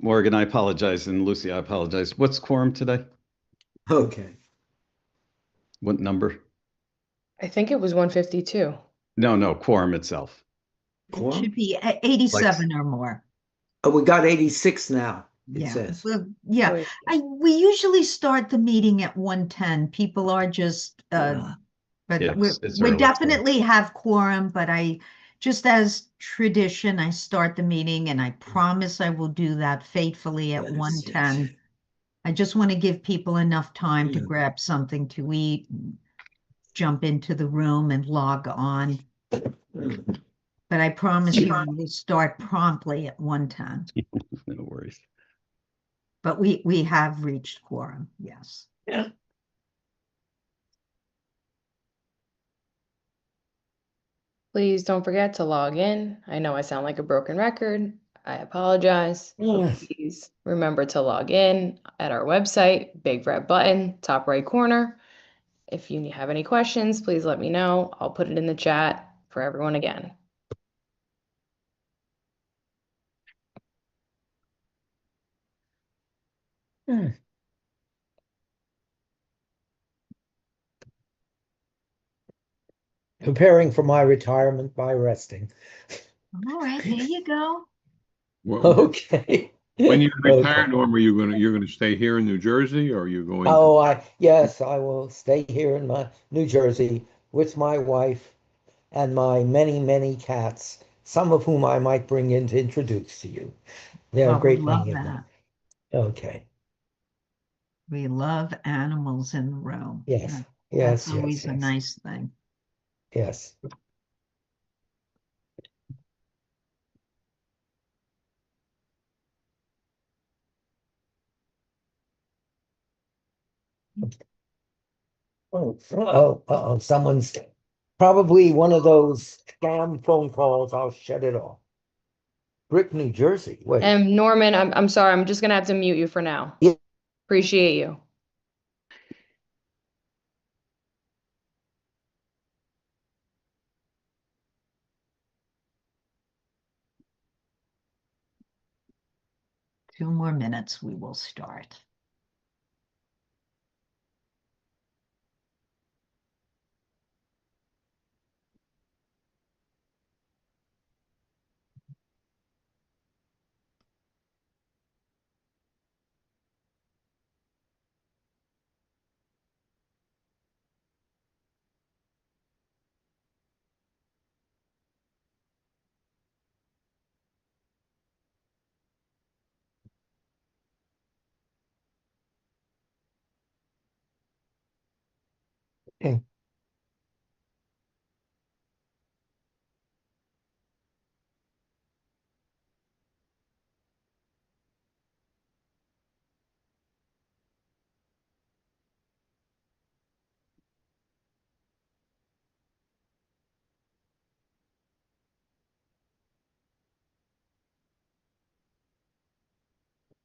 Morgan, I apologize, and Lucy, I apologize. What's quorum today? Okay. What number? I think it was 152. No, quorum itself. It Quorum? should be 87 or more. Oh, we got 86 now, it Yeah. says. Well, yeah. Wait. We usually start the meeting at 1:10. People are just Yeah. but Yeah, it's we early, so- definitely have quorum, but I just as tradition, I start the meeting and I promise I will do that faithfully at Yes, 1:10. yes. I just want to give people enough time to Yeah. grab something to eat, and jump into the room and log on. But I promise you we will start promptly at 1:10. No worries. But we have reached quorum, yes. Yeah. Please don't forget to log in. I know I sound like a broken record. I apologize. But Mm. please remember to log in at our website, big red button, top right corner. If you have any questions, please let me know. I'll put it in the chat for everyone again. Preparing for my retirement by resting. All right, there you go. Well, Okay. when you retire, Okay. Norm, you're gonna stay here in New Jersey, or are you going? Oh, yes, I will stay here in my New Jersey with my wife and my many, many cats, some of whom I might bring in to introduce to you. There are Well, a great we love many of them. that. Okay. We love animals in the room. Yes. Yeah, Yes, that's always a yes. nice thing. Yes. Oh, someone's probably one of those scam phone calls. I'll shut it off. Brick, New Jersey. Wait. And Norman, I'm sorry, I'm just gonna have to mute you for now. Yeah. Appreciate you. Two more minutes, we will start. Okay.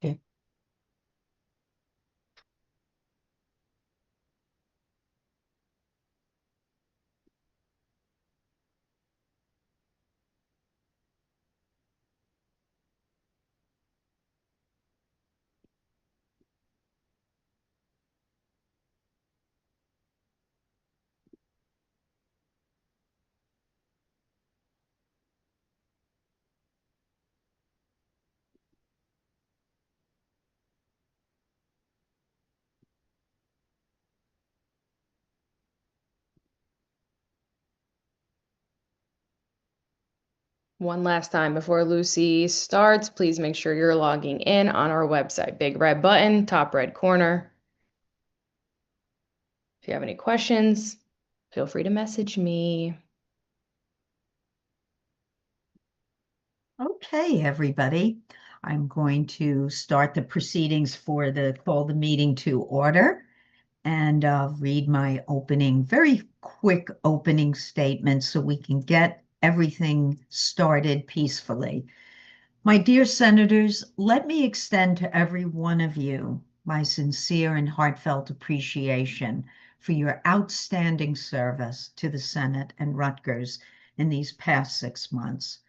Okay. One last time before Lucy starts, please make sure you're logging in on our website. Big red button, top right corner. If you have any questions, feel free to message me. Okay, everybody. I'm going to start the proceedings for call the meeting to order and read my very quick opening statement so we can get everything started peacefully. My dear senators, let me extend to every one of you my sincere and heartfelt appreciation for your outstanding service to the Senate and Rutgers in these past 6 months.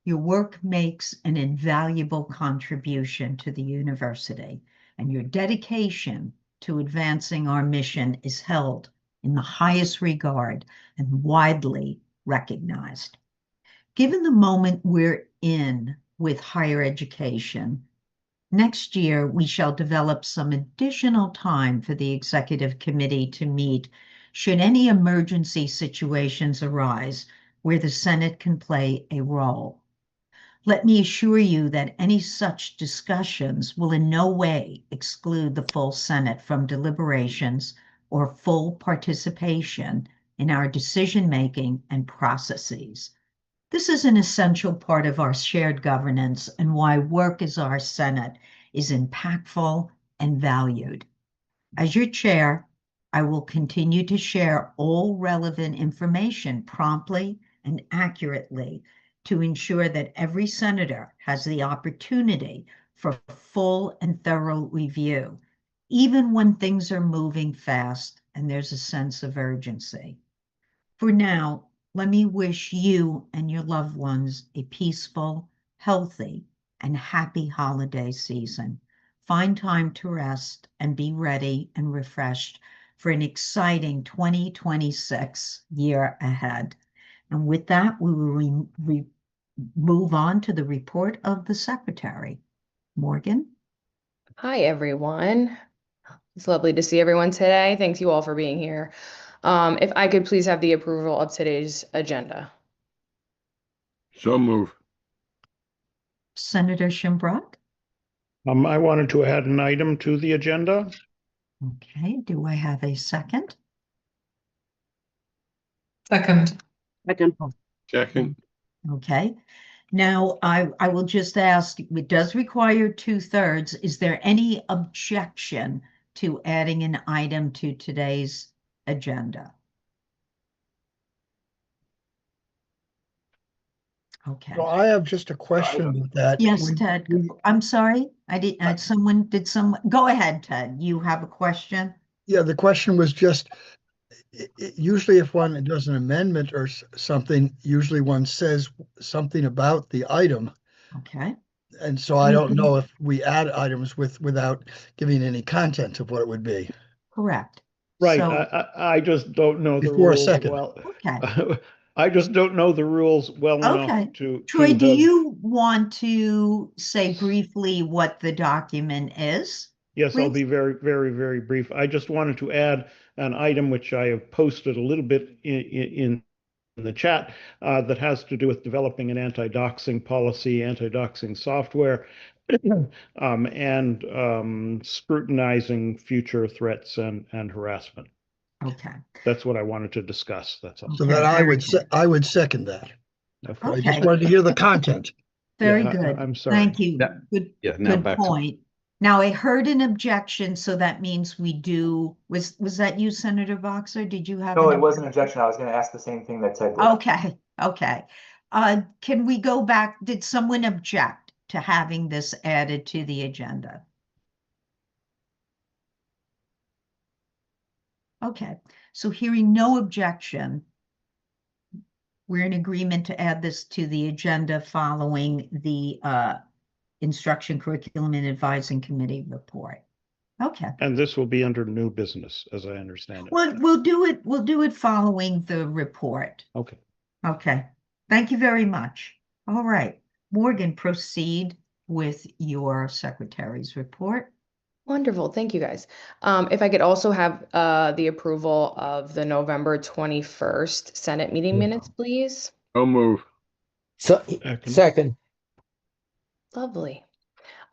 Your work makes an invaluable contribution to the university, and your dedication to advancing our mission is held in the highest regard and widely recognized. Given the moment we're in with higher education, next year we shall develop some additional time for the executive committee to meet should any emergency situations arise where the Senate can play a role. Let me assure you that any such discussions will in no way exclude the full Senate from deliberations or full participation in our decision-making and processes. This is an essential part of our shared governance and why work as our Senate is impactful and valued. As your chair, I will continue to share all relevant information promptly and accurately to ensure that every senator has the opportunity for full and thorough review, even when things are moving fast and there's a sense of urgency. For now, let me wish you and your loved ones a peaceful, healthy, and happy holiday season. Find time to rest and be ready and refreshed for an exciting 2026 year ahead. And with that, we will move on to the report of the secretary. Morgan? Hi, everyone. It's lovely to see everyone today. Thanks you all for being here. If I could please have the approval of today's agenda. So move. Senator Shimbrock? I wanted to add an item to the agenda. Okay, do I have a second? Second. Second. Okay. Now, I will just ask, it does require 2/3. Is there any objection to adding an item to today's agenda? Okay. So I have just a question with that. Yes, When Ted. we- I'm sorry. I didn't, did someone, go ahead, Ted. You have a question? Yeah, the question was just, usually if one does an amendment or something, usually one says something about the item. Okay. And so I don't know if we add items without giving any content of what it would be. Correct. Right, So, I just don't know the Before a rules second. well. okay. I just don't know the rules well Okay. enough to. Troy, do have- you want to say briefly what the document is? Yes, I'll please? be very, very, very brief. I just wanted to add an item which I have posted a little bit in the chat that has to do with developing an anti-doxing policy, anti-doxing software, and scrutinizing future threats and harassment. Okay. That's what I wanted to discuss. That's all. So Okay, that I very would, good. I would second that. Okay. I Okay. just wanted to hear the content. Very Yeah, good. I'm sorry. Thank you. Yeah. Good, Yeah, now good back to- point. Now, I heard an objection, so that means we do, was that you, Senator Boxer? Did you have? No, an it wasn't an objection. I was going to ask the same thing that Ted did. Okay, okay. Can we go back? Did someone object to having this added to the agenda? Okay, so hearing no objection, we're in agreement to add this to the agenda following the Instruction Curriculum and Advising Committee report. Okay. And this will be under new business, as I understand it. Well, we'll do it following the report. Okay. Okay. Thank you very much. All right. Morgan, proceed with your secretary's report. Wonderful. Thank you, guys. If I could also have the approval of the November 21st Senate meeting minutes, please. So move. So, Second. second, Lovely.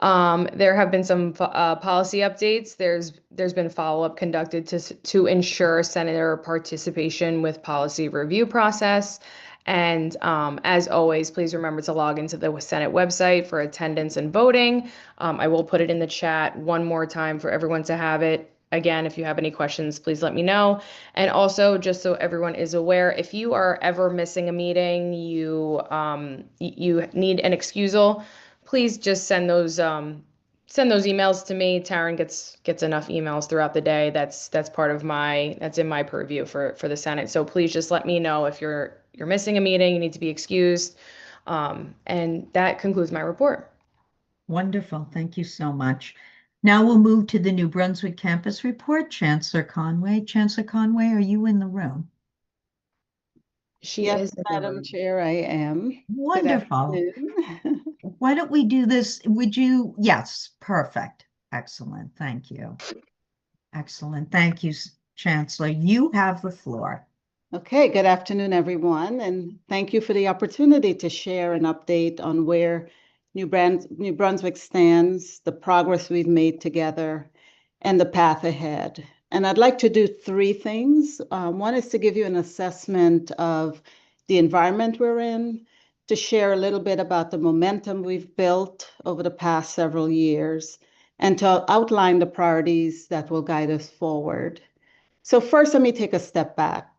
There have been some policy updates. There's been follow-up conducted to ensure senator participation with policy review process. And as always, please remember to log into the Senate website for attendance and voting. I will put it in the chat one more time for everyone to have it. Again, if you have any questions, please let me know. And also, just so everyone is aware, if you are ever missing a meeting, you need an excusal, please just send those emails to me. Taryn gets enough emails throughout the day. That's part of that's in my purview for the Senate. So please just let me know if you're missing a meeting, you need to be excused. And that concludes my report. Wonderful. Thank you so much. Now we'll move to the New Brunswick campus report. Chancellor Conway. Chancellor Conway, are you in the room? She Yes, is in the Madam room. Chair, I am. Good Wonderful. afternoon. Why don't we do this? Would you? Yes, perfect. Excellent. Thank you. Excellent. Thank you, Chancellor. You have the floor. Okay, good afternoon, everyone, and thank you for the opportunity to share an update on where New Brunswick stands, the progress we've made together, and the path ahead. And I'd like to do three things. One is to give you an assessment of the environment we're in, to share a little bit about the momentum we've built over the past several years, and to outline the priorities that will guide us forward. So first, let me take a step back.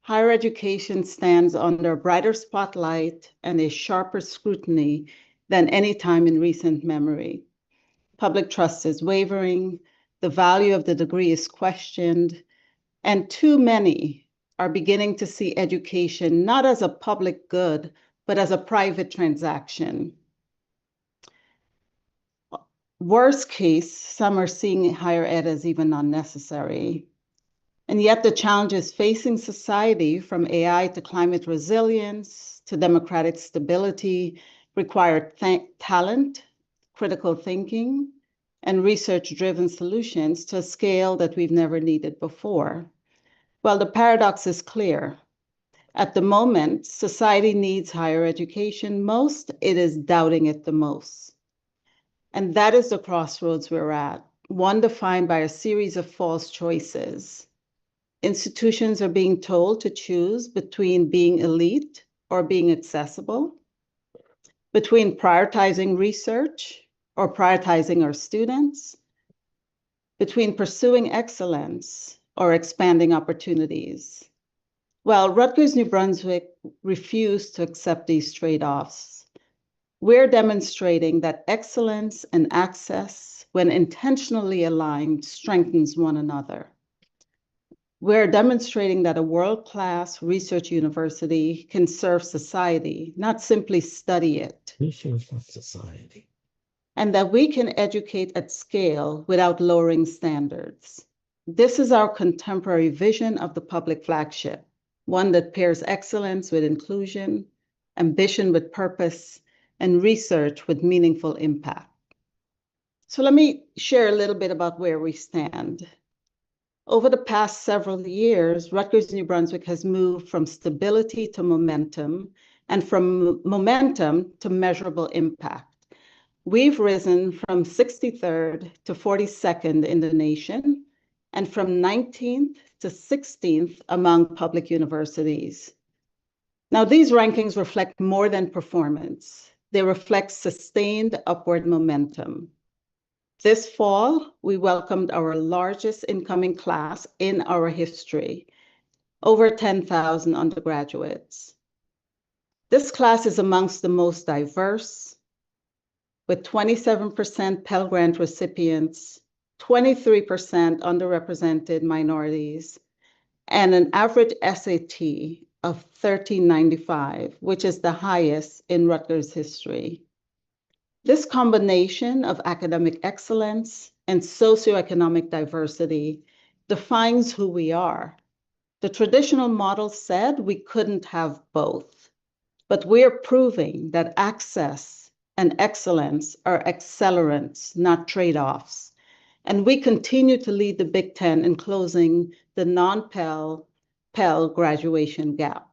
Higher education stands under a brighter spotlight and a sharper scrutiny than any time in recent memory. Public trust is wavering, the value of the degree is questioned, and too many are beginning to see education not as a public good, but as a private transaction. Worst case, some are seeing higher ed as even unnecessary. And yet the challenges facing society, from AI to climate resilience to democratic stability, require talent, critical thinking, and research-driven solutions to a scale that we've never needed before. Well, the paradox is clear. At the moment, society needs higher education most, it is doubting it the most. And that is the crossroads we're at, one defined by a series of false choices. Institutions are being told to choose between being elite or being accessible, between prioritizing research or prioritizing our students, between pursuing excellence or expanding opportunities. Well, Rutgers, New Brunswick refused to accept these trade-offs. We're demonstrating that excellence and access, when intentionally aligned, strengthens one another. We're demonstrating that a world-class research university can serve society, not simply study it. Research of society. And that we can educate at scale without lowering standards. This is our contemporary vision of the public flagship, one that pairs excellence with inclusion, ambition with purpose, and research with meaningful impact. So let me share a little bit about where we stand. Over the past several years, Rutgers, New Brunswick has moved from stability to momentum, and from momentum to measurable impact. We've risen from 63rd to 42nd in the nation, and from 19th to 16th among public universities. Now, these rankings reflect more than performance. They reflect sustained upward momentum. This fall, we welcomed our largest incoming class in our history, over 10,000 undergraduates. This class is amongst the most diverse, with 27% Pell Grant recipients, 23% underrepresented minorities, and an average SAT of 1395, which is the highest in Rutgers history. This combination of academic excellence and socioeconomic diversity defines who we are. The traditional model said we couldn't have both, but we're proving that access and excellence are accelerants, not trade-offs. And we continue to lead the Big Ten in closing the non-Pell graduation gap.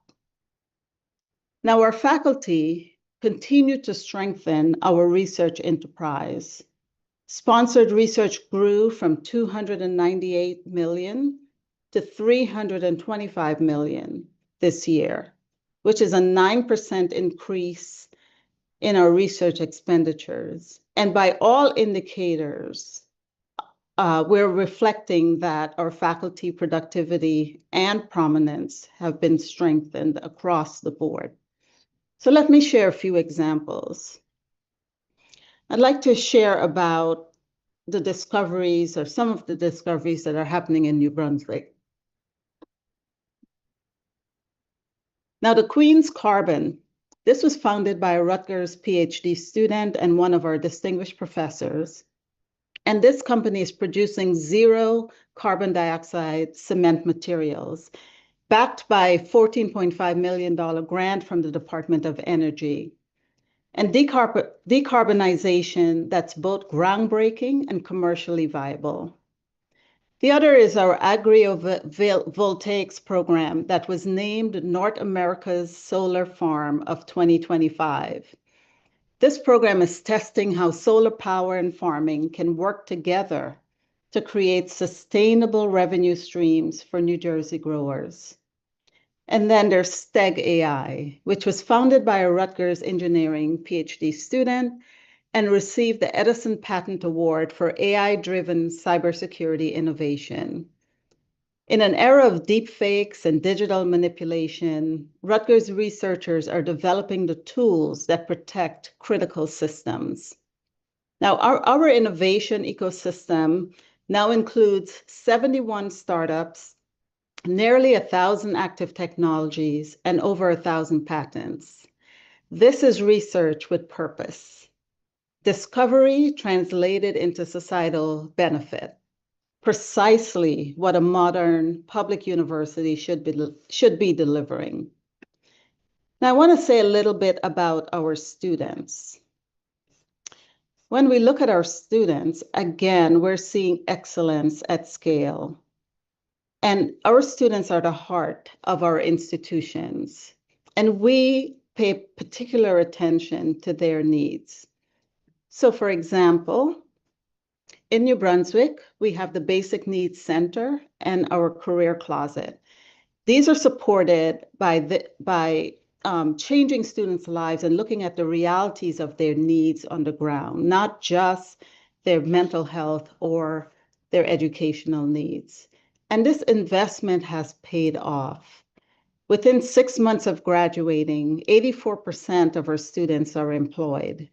Now, our faculty continue to strengthen our research enterprise. Sponsored research grew from 298 million to 325 million this year, which is a 9% increase in our research expenditures. And by all indicators, we're reflecting that our faculty productivity and prominence have been strengthened across the board. So let me share a few examples. I'd like to share about the discoveries, or some of the discoveries that are happening in New Brunswick. Now, the Queen's Carbon This was founded by a Rutgers PhD student and one of our distinguished professors. And this company is producing zero carbon dioxide cement materials, backed by a $14.5 million grant from the Department of Energy. And decarbonization that's both groundbreaking and commercially viable. The other is our agrivoltaics program that was named North America's Solar Farm of 2025. This program is testing how solar power and farming can work together to create sustainable revenue streams for New Jersey growers. And then there's STEG AI, which was founded by a Rutgers engineering PhD student and received the Edison Patent Award for AI-driven cybersecurity innovation. In an era of deepfakes and digital manipulation, Rutgers researchers are developing the tools that protect critical systems. Now, our innovation ecosystem now includes 71 startups, nearly 1,000 active technologies, and over 1,000 patents. This is research with purpose. Discovery translated into societal benefit, precisely what a modern public university should be delivering. Now, I want to say a little bit about our students. When we look at our students, again, we're seeing excellence at scale. And our students are the heart of our institutions, and we pay particular attention to their needs. So, for example, in New Brunswick, we have the Basic Needs Center and our Career Closet. These are supported by changing students' lives and looking at the realities of their needs on the ground, not just their mental health or their educational needs. And this investment has paid off. Within 6 months of graduating, 84% of our students are employed.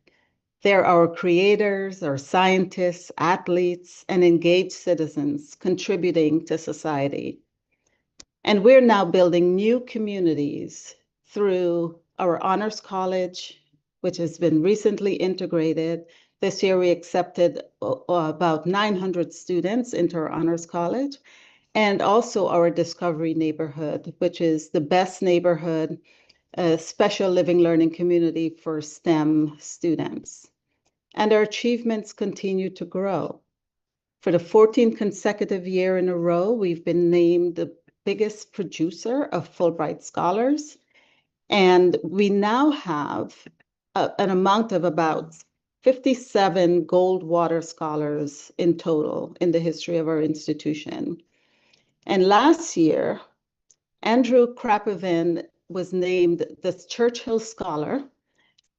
They're our creators, our scientists, athletes, and engaged citizens contributing to society. And we're now building new communities through our Honors College, which has been recently integrated. This year we accepted about 900 students into our Honors College, and also our Discovery Neighborhood, which is the best neighborhood, special living learning community for STEM students. And our achievements continue to grow. For the 14th consecutive year in a row, we've been named the biggest producer of Fulbright scholars. And we now have an amount of about 57 Goldwater scholars in total in the history of our institution. And last year, Andrew Krapovin was named the Churchill Scholar,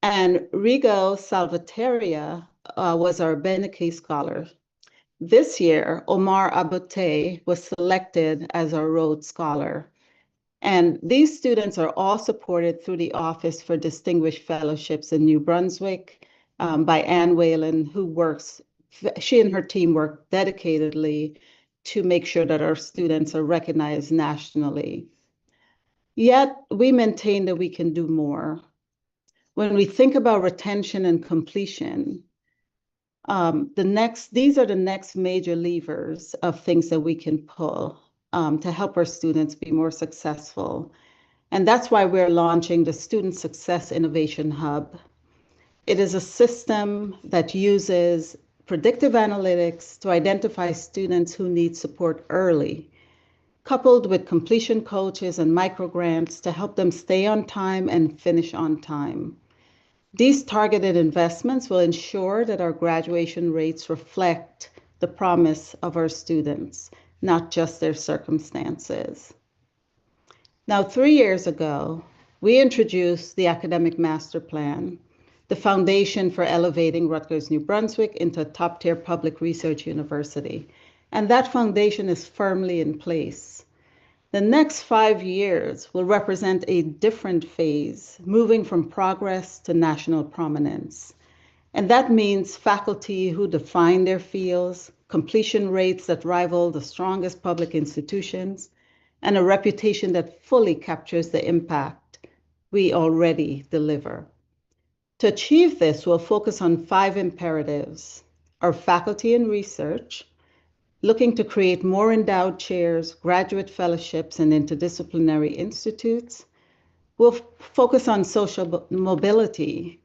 and Rigo Salvaterra was our Benique Scholar. This year, Omar Abote was selected as our Rhodes Scholar. And these students are all supported through the Office for Distinguished Fellowships in New Brunswick by Ann Whalen, she and her team work dedicatedly to make sure that our students are recognized nationally. Yet, we maintain that we can do more. When we think about retention and completion, these are the next major levers of things that we can pull to help our students be more successful. And that's why we're launching the Student Success Innovation Hub. It is a system that uses predictive analytics to identify students who need support early, coupled with completion coaches and microgrants to help them stay on time and finish on time. These targeted investments will ensure that our graduation rates reflect the promise of our students, not just their circumstances. Now, 3 years ago, we introduced the Academic Master Plan, the foundation for elevating Rutgers New Brunswick into a top-tier public research university. And that foundation is firmly in place. The next 5 years will represent a different phase, moving from progress to national prominence. And that means faculty who define their fields, completion rates that rival the strongest public institutions, and a reputation that fully captures the impact we already deliver. To achieve this, we'll focus on 5 imperatives: our faculty and research, looking to create more endowed chairs, graduate fellowships, and interdisciplinary institutes. We'll focus on social mobility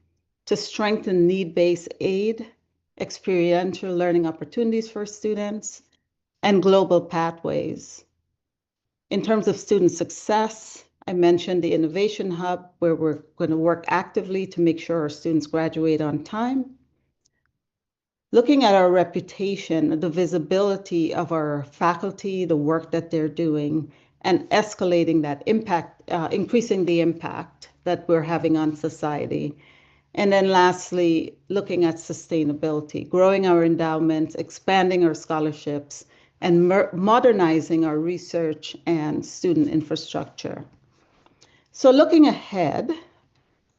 to strengthen need-based aid, experiential learning opportunities for students, and global pathways. In terms of student success, I mentioned the Innovation Hub, where we're going to work actively to make sure our students graduate on time. Looking at our reputation, the visibility of our faculty, the work that they're doing, and escalating that impact, increasing the impact that we're having on society. And then lastly, looking at sustainability, growing our endowments, expanding our scholarships, and modernizing our research and student infrastructure. So looking ahead,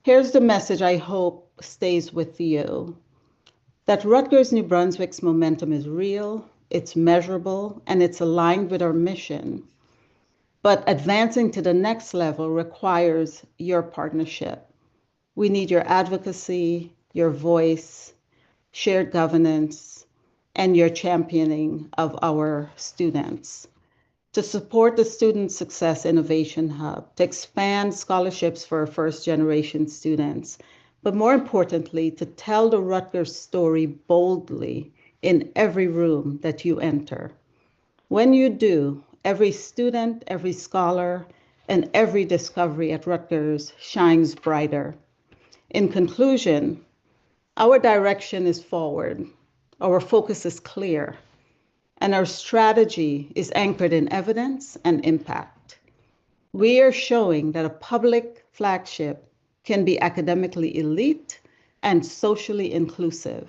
here's the message I hope stays with you: that Rutgers New Brunswick's momentum is real, it's measurable, and it's aligned with our mission. But advancing to the next level requires your partnership. We need your advocacy, your voice, shared governance, and your championing of our students. To support the Student Success Innovation Hub, to expand scholarships for our first-generation students, but more importantly, to tell the Rutgers story boldly in every room that you enter. When you do, every student, every scholar, and every discovery at Rutgers shines brighter. In conclusion, our direction is forward, our focus is clear, and our strategy is anchored in evidence and impact. We are showing that a public flagship can be academically elite and socially inclusive,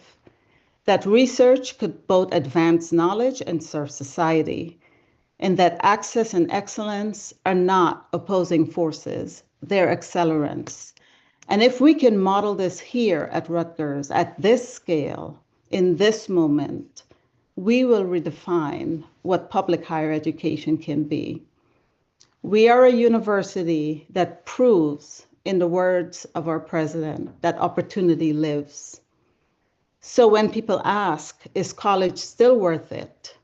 that research could both advance knowledge and serve society, and that access and excellence are not opposing forces, they're accelerants. And if we can model this here at Rutgers at this scale, in this moment, we will redefine what public higher education can be. We are a university that proves, in the words of our president, that opportunity lives. So when people ask, is college still worth it?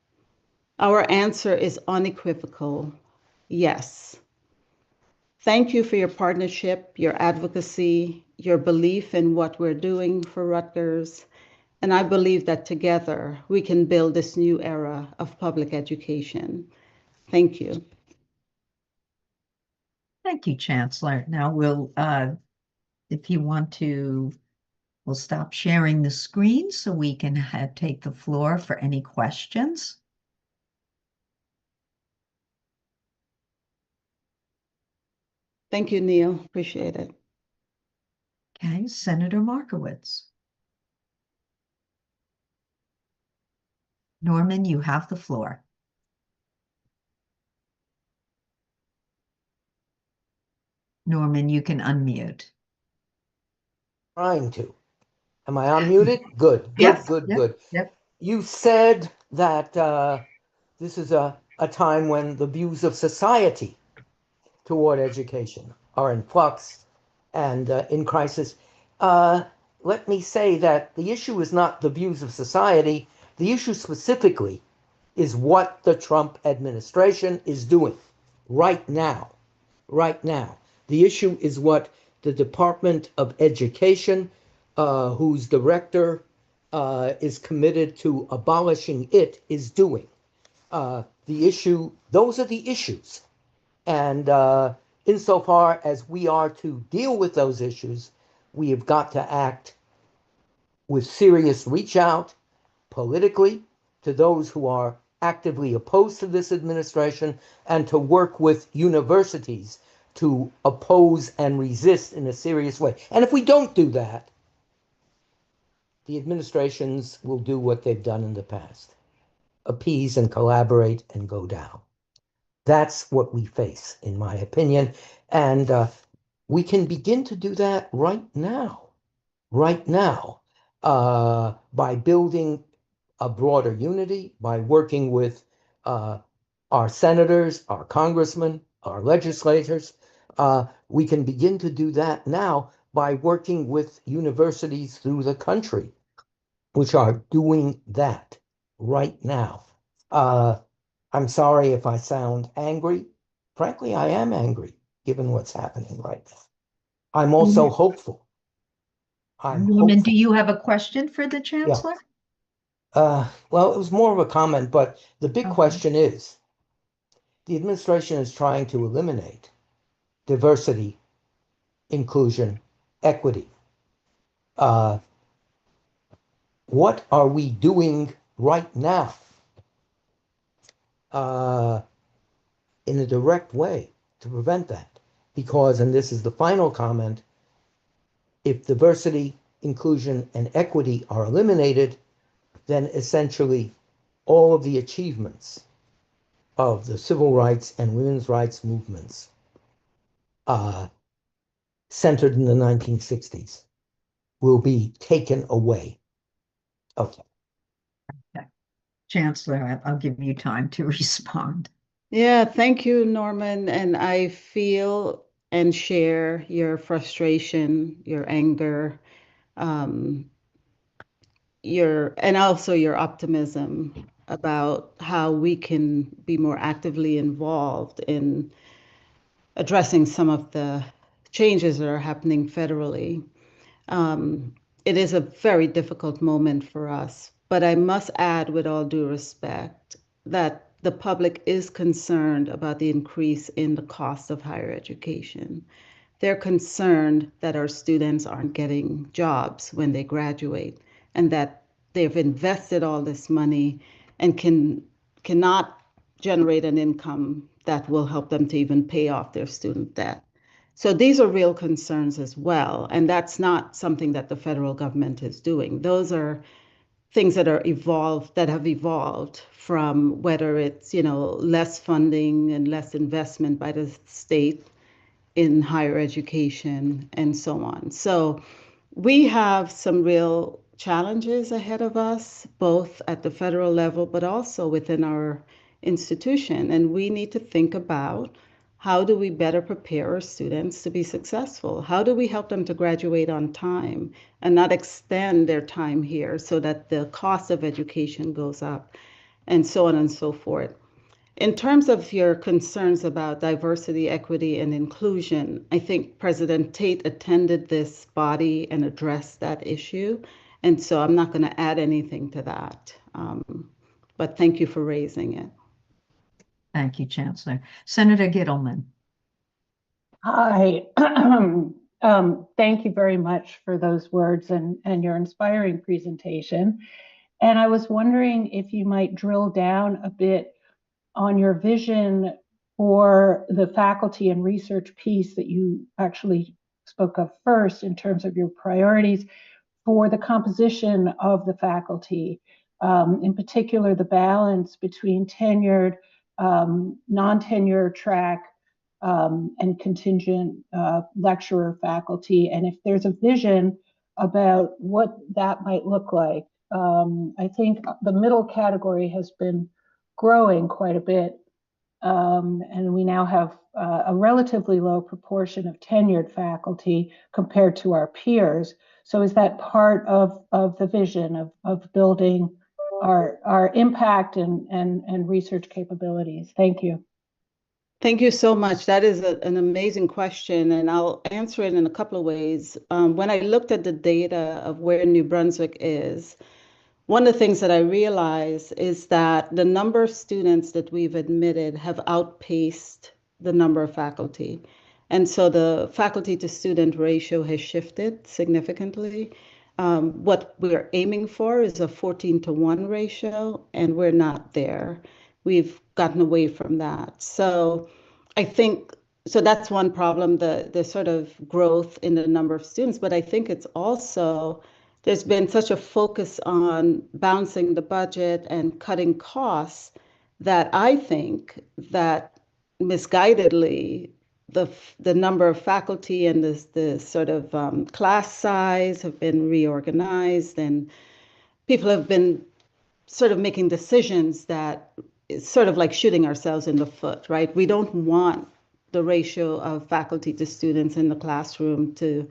Our answer is unequivocal, yes. Thank you for your partnership, your advocacy, your belief in what we're doing for Rutgers. And I believe that together we can build this new era of public education. Thank you. Thank you, Chancellor. Now we'll, if you want to, we'll stop sharing the screen so we can take the floor for any questions. Thank you, Neil. Appreciate it. Okay, Senator Markowitz. Norman, you have the floor. Norman, you can unmute. Trying to. Am I unmuted? Good, Yes, good. Yep. You said that this is a time when the views of society toward education are in flux and in crisis. Let me say that the issue is not the views of society. The issue specifically is what the Trump administration is doing right now. Right now. The issue is what the Department of Education, whose director is committed to abolishing it, is doing. Those are the issues. And insofar as we are to deal with those issues, we have got to act with serious reach out politically to those who are actively opposed to this administration, and to work with universities to oppose and resist in a serious way. And if we don't do that, the administrations will do what they've done in the past: appease and collaborate and go down. That's what we face, in my opinion. And we can begin to do that right now, by building a broader unity, by working with our senators, our congressmen, our legislators, We can begin to do that now by working with universities through the country, which are doing that right now. I'm sorry if I sound angry. Frankly, I am angry given what's happening right now. I'm also hopeful. Norman, do you have a question for the chancellor? Well, it was more of a comment, but the big Okay. question is, the administration is trying to eliminate diversity, inclusion, equity. What are we doing right now in a direct way to prevent that? Because, and this is the final comment, if diversity, inclusion, and equity are eliminated, then essentially all of the achievements of the civil rights and women's rights movements centered in the 1960s will be taken away. Okay. Chancellor, I'll give you time to respond. Yeah, thank you, Norman. And I feel and share your frustration, your anger, and also your optimism about how we can be more actively involved in addressing some of the changes that are happening federally. It is a very difficult moment for us, but I must add, with all due respect, that the public is concerned about the increase in the cost of higher education. They're concerned that our students aren't getting jobs when they graduate and that they've invested all this money and cannot generate an income that will help them to even pay off their student debt. So these are real concerns as well. And that's not something that the federal government is doing. Those are things that have evolved from whether it's, less funding and less investment by the state in higher education and so on. So we have some real challenges ahead of us, both at the federal level, but also within our institution. And we need to think about, how do we better prepare our students to be successful? How do we help them to graduate on time and not extend their time here so that the cost of education goes up, and so on and so forth? In terms of your concerns about diversity, equity, and inclusion, I think President Tate attended this body and addressed that issue. And so I'm not going to add anything to that. But thank you for raising it. Thank you, Chancellor. Senator Gittleman. Hi. Thank you very much for those words and your inspiring presentation. And I was wondering if you might drill down a bit on your vision for the faculty and research piece that you actually spoke of first in terms of your priorities for the composition of the faculty, in particular the balance between tenured, non-tenure track, and contingent lecturer faculty, and if there's a vision about what that might look like. I think the middle category has been growing quite a bit, and we now have a relatively low proportion of tenured faculty compared to our peers. So is that part of the vision of building our impact and research capabilities? Thank you. Thank you so much. That is an amazing question, and I'll answer it in a couple of ways. When I looked at the data of where New Brunswick is, one of the things that I realized is that the number of students that we've admitted have outpaced the number of faculty. And so the faculty to student ratio has shifted significantly. What we're aiming for is a 14-to-1 ratio, and we're not there. We've gotten away from that. So I think, so that's one problem, the sort of growth in the number of students, but I think it's also, there's been such a focus on balancing the budget and cutting costs that I think that misguidedly, the number of faculty and the sort of class size have been reorganized, and people have been sort of making decisions that it's sort of like shooting ourselves in the foot, right? We don't want the ratio of faculty to students in the classroom to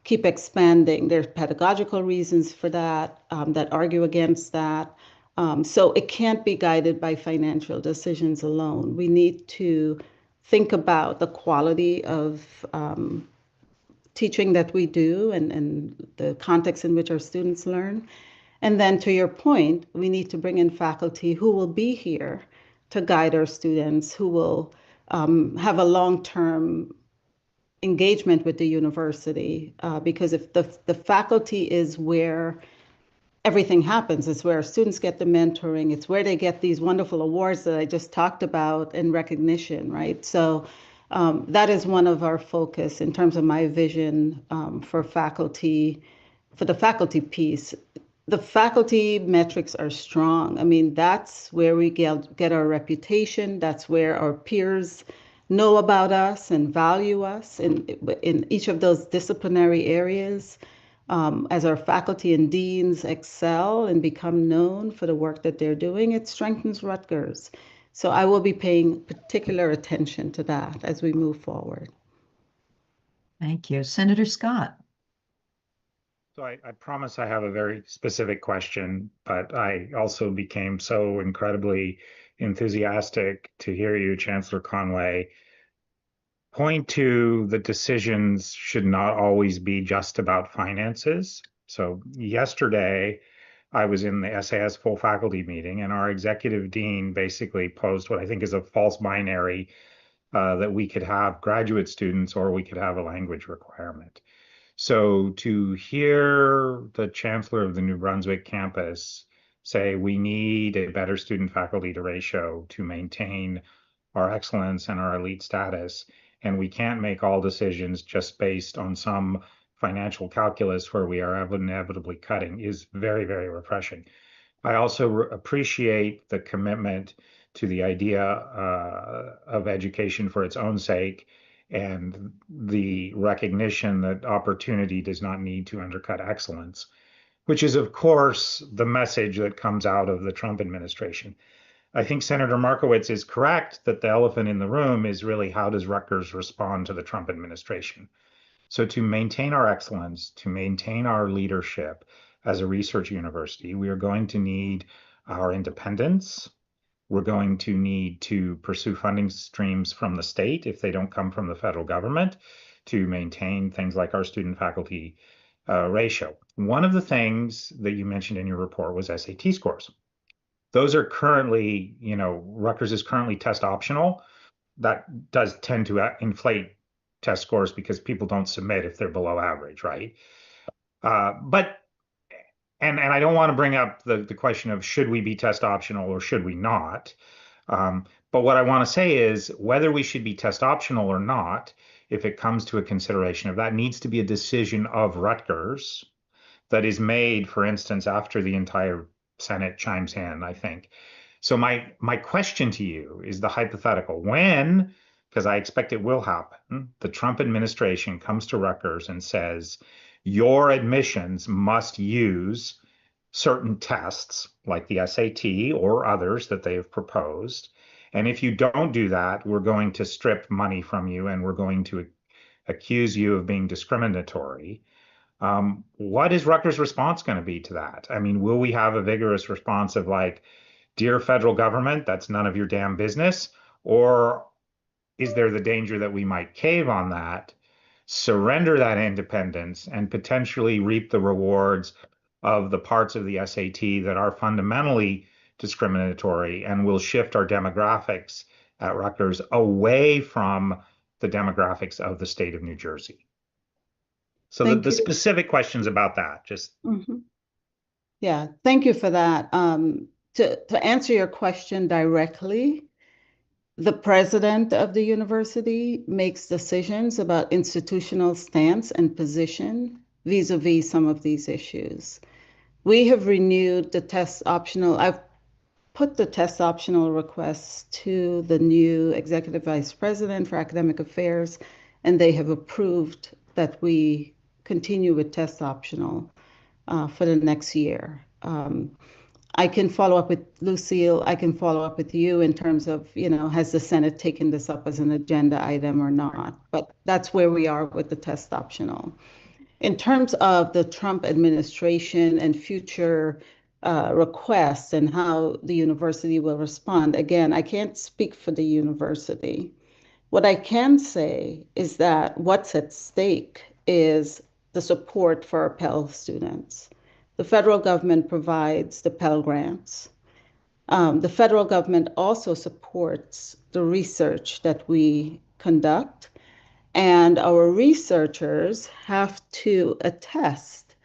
keep expanding. There's pedagogical reasons for that that argue against that. So it can't be guided by financial decisions alone. We need to think about the quality of teaching that we do and the context in which our students learn. And then to your point, we need to bring in faculty who will be here to guide our students, who will have a long-term engagement with the university, because if the faculty is where everything happens, it's where students get the mentoring, it's where they get these wonderful awards that I just talked about and recognition, right? So that is one of our focus in terms of my vision for faculty, for the faculty piece. The faculty metrics are strong. I mean, that's where we get our reputation. That's where our peers know about us and value us in each of those disciplinary areas. As our faculty and deans excel and become known for the work that they're doing, it strengthens Rutgers. So I will be paying particular attention to that as we move forward. Thank you. Senator Scott. So I promise I have a very specific question, but I also became so incredibly enthusiastic to hear you, Chancellor Conway, point to the decisions should not always be just about finances. So yesterday, I was in the SAS full faculty meeting, and our executive dean basically posed what I think is a false binary that we could have graduate students or we could have a language requirement. So to hear the chancellor of the New Brunswick campus say we need a better student faculty to ratio to maintain our excellence and our elite status, and we can't make all decisions just based on some financial calculus where we are inevitably cutting is very, very refreshing. I also appreciate the commitment to the idea of education for its own sake and the recognition that opportunity does not need to undercut excellence, which is, of course, the message that comes out of the Trump administration. I think Senator Markowitz is correct that the elephant in the room is really how does Rutgers respond to the Trump administration? So to maintain our excellence, to maintain our leadership as a research university, we are going to need our independence. We're going to need to pursue funding streams from the state if they don't come from the federal government to maintain things like our student faculty ratio. One of the things that you mentioned in your report was SAT scores. Those are currently, Rutgers is currently test optional. That does tend to inflate test scores because people don't submit if they're below average, right? And I don't want to bring up the question of should we be test optional or should we not. But what I want to say is whether we should be test optional or not, if it comes to a consideration of that, needs to be a decision of Rutgers that is made, for instance, after the entire Senate chimes in, I think. So my question to you is the hypothetical. When, because I expect it will happen, the Trump administration comes to Rutgers and says, your admissions must use certain tests like the SAT or others that they have proposed. And if you don't do that, we're going to strip money from you and we're going to accuse you of being discriminatory. What is Rutgers' response going to be to that? I mean, will we have a vigorous response of like, dear federal government, that's none of your damn business? Or is there the danger that we might cave on that, surrender that independence, and potentially reap the rewards of the parts of the SAT that are fundamentally discriminatory and will shift our demographics at Rutgers away from the demographics of the state of New Jersey? So the specific questions about that, just. Yeah, thank you for that. To answer your question directly, the president of the university makes decisions about institutional stance and position vis-a-vis some of these issues. We have renewed the test optional. I've put the test optional requests to the new executive vice president for academic affairs, and they have approved that we continue with test optional for the next year. I can follow up with Lucille. I can follow up with you in terms of, has the Senate taken this up as an agenda item or not? But that's where we are with the test optional. In terms of the Trump administration and future requests and how the university will respond, again, I can't speak for the university. What I can say is that what's at stake is the support for our Pell students. The federal government provides the Pell grants. The federal government also supports the research that we conduct, and our researchers have to attest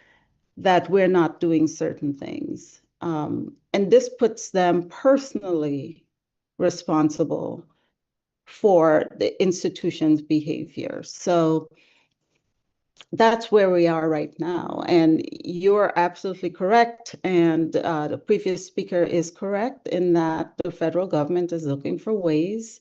that we're not doing certain things. And this puts them personally responsible for the institution's behavior. So that's where we are right now. And you're absolutely correct. And the previous speaker is correct in that the federal government is looking for ways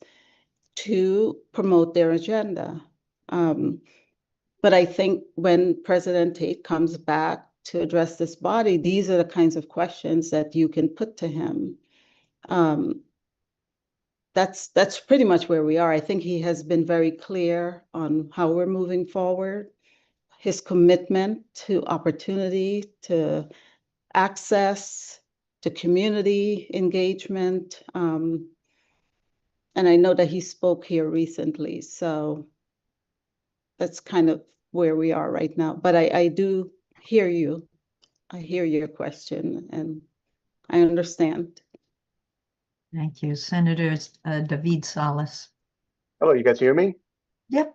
to promote their agenda. But I think when President Tate comes back to address this body, these are the kinds of questions that you can put to him. That's pretty much where we are. I think he has been very clear on how we're moving forward, his commitment to opportunity, to access, to community engagement. And I know that he spoke here recently, so that's kind of where we are right now. But I do hear you. I hear your question, and I understand. Thank you. Senator David Salas. Hello, you guys hear me? Yep.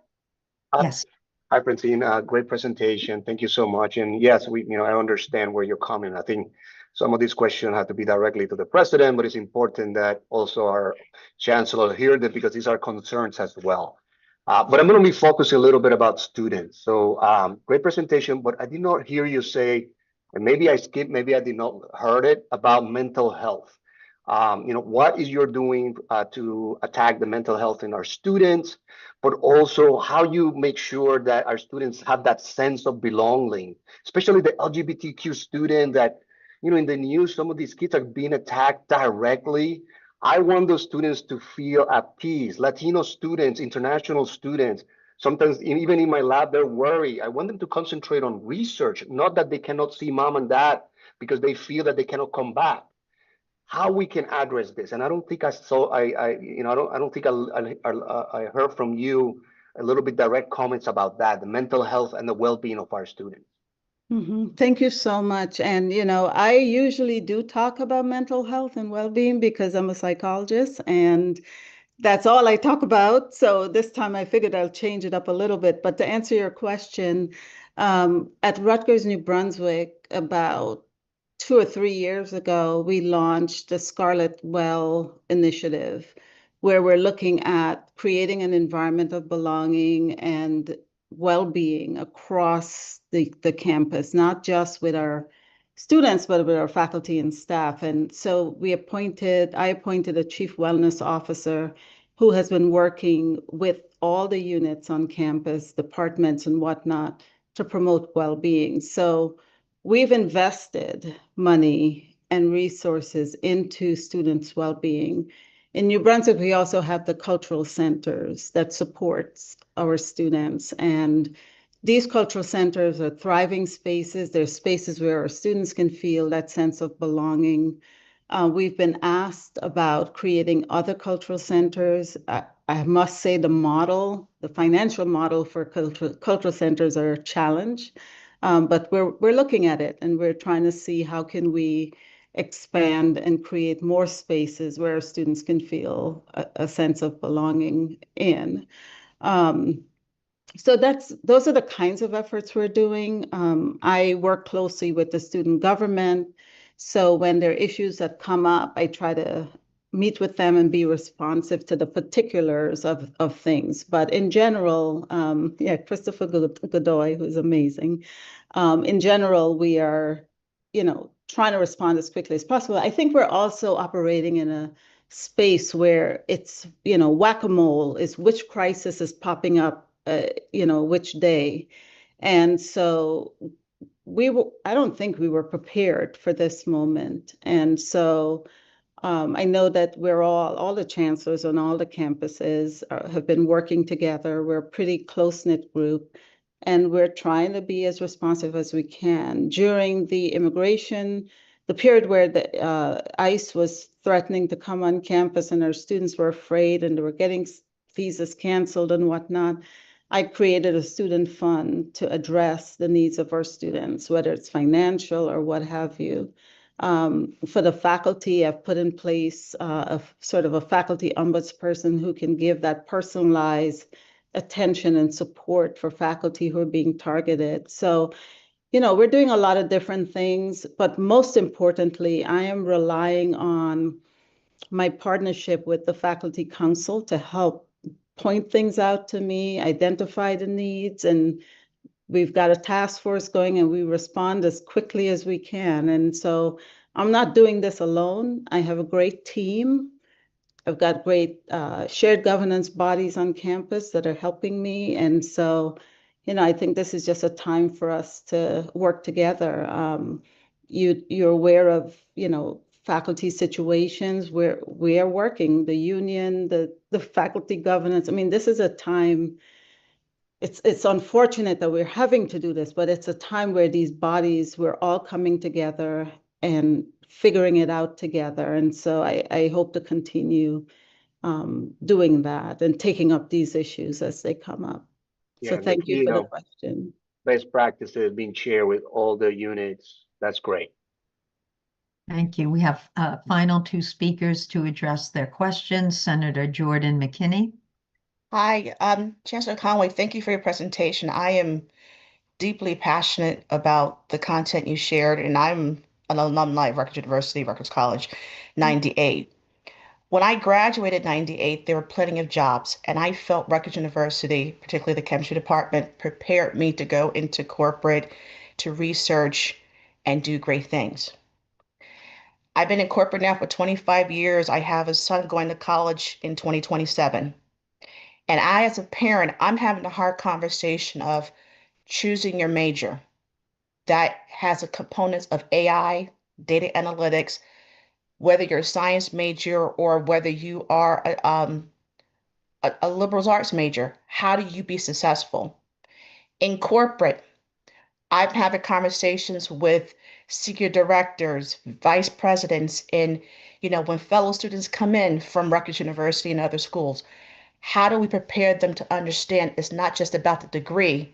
Yes. Hi, Francine. Great presentation. Thank you so much. And yes, I understand where you're coming. I think some of these questions have to be directly to the president, but it's important that also our chancellor hear that because these are concerns as well. But I'm going to be focusing a little bit about students. So great presentation, but I did not hear you say, and maybe I skipped, maybe I did not heard it about mental health. What is you're doing to attack the mental health in our students, but also how you make sure that our students have that sense of belonging, especially the LGBTQ student that, in the news, some of these kids are being attacked directly. I want those students to feel at peace. Latino students, international students, sometimes even in my lab, they're worried. I want them to concentrate on research, not that they cannot see mom and dad because they feel that they cannot come back. How we can address this, and I don't think I saw. I don't think I heard from you a little bit direct comments about that, the mental health and the well-being of our students. Thank you so much. And I usually do talk about mental health and well-being because I'm a psychologist, and that's all I talk about. So this time I figured I'll change it up a little bit. But to answer your question, at Rutgers, New Brunswick, about 2 or 3 years ago, we launched the Scarlet Well initiative, where we're looking at creating an environment of belonging and well-being across the campus, not just with our students, but with our faculty and staff. And so I appointed a chief wellness officer who has been working with all the units on campus, departments and whatnot, to promote well-being. So we've invested money and resources into students' well-being. In New Brunswick, we also have the cultural centers that supports our students. And these cultural centers are thriving spaces. They're spaces where our students can feel that sense of belonging. We've been asked about creating other cultural centers. I must say the financial model for cultural centers are a challenge. But we're looking at it, and we're trying to see how can we expand and create more spaces where our students can feel a sense of belonging in. So those are the kinds of efforts we're doing. I work closely with the student government. So when there are issues that come up, I try to meet with them and be responsive to the particulars of things. But in general, Christopher Godoy, who's amazing. In general, we are, trying to respond as quickly as possible. I think we're also operating in a space where it's, whack-a-mole is which crisis is popping up, which day. And so I don't think we were prepared for this moment. And so I know that we're all the chancellors on all the campuses have been working together. We're a pretty close-knit group, and we're trying to be as responsive as we can. During the period where the ICE was threatening to come on campus and our students were afraid and they were getting visas canceled and whatnot, I created a student fund to address the needs of our students, whether it's financial or what have you. For the faculty, I've put in place a sort of a faculty ombudsperson who can give that personalized attention and support for faculty who are being targeted. So, we're doing a lot of different things, but most importantly, I am relying on my partnership with the Faculty Council to help point things out to me, identify the needs, and we've got a task force going and we respond as quickly as we can. And so I'm not doing this alone. I have a great team. I've got great shared governance bodies on campus that are helping me. And so, I think this is just a time for us to work together. You're aware of, faculty situations where we are working, the union, the faculty governance. I mean, this is a time, it's unfortunate that we're having to do this, but it's a time where these bodies, we're all coming together and figuring it out together. And so I hope to continue doing that and taking up these issues as they come up. Yeah, So the thank you key for the of question. best practices being shared with all the units. That's great. Thank you. We have final two speakers to address their questions. Senator Jordan McKinney. Hi, Chancellor Conway, thank you for your presentation. I am deeply passionate about the content you shared, and I'm an alumni of Rutgers University, Rutgers College, 98. When I graduated 98, there were plenty of jobs, and I felt Rutgers University, particularly the chemistry department, prepared me to go into corporate, to research, and do great things. I've been in corporate now for 25 years. I have a son going to college in 2027. And I, as a parent, I'm having a hard conversation of choosing your major that has a components of AI, data analytics, whether you're a science major or whether you are a liberal arts major. How do you be successful? In corporate, I'm having conversations with senior directors, vice presidents, and when fellow students come in from Rutgers University and other schools, how do we prepare them to understand it's not just about the degree,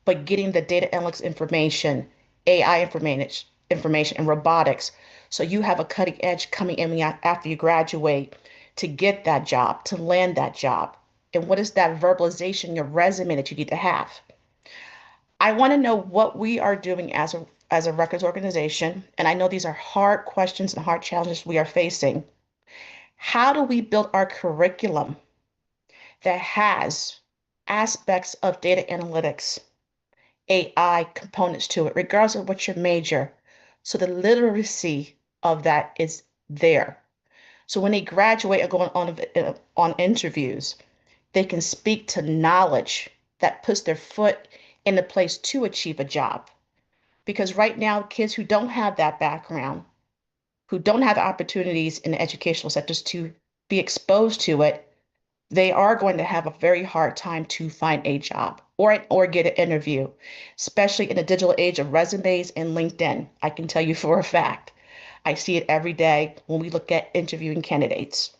but getting the data analytics information, AI information, and robotics. So you have a cutting edge coming in after you graduate to get that job, to land that job. And what is that verbalization, your resume that you need to have? I want to know what we are doing as a Rutgers organization. And I know these are hard questions and hard challenges we are facing. How do we build our curriculum that has aspects of data analytics, AI components to it, regardless of what your major, so the literacy of that is there. So when they graduate and go on interviews, they can speak to knowledge that puts their foot in the place to achieve a job. Because right now, kids who don't have that background, who don't have the opportunities in the educational sectors to be exposed to it, they are going to have a very hard time to find a job or get an interview, especially in the digital age of resumes and LinkedIn. I can tell you for a fact. I see it every day when we look at interviewing candidates.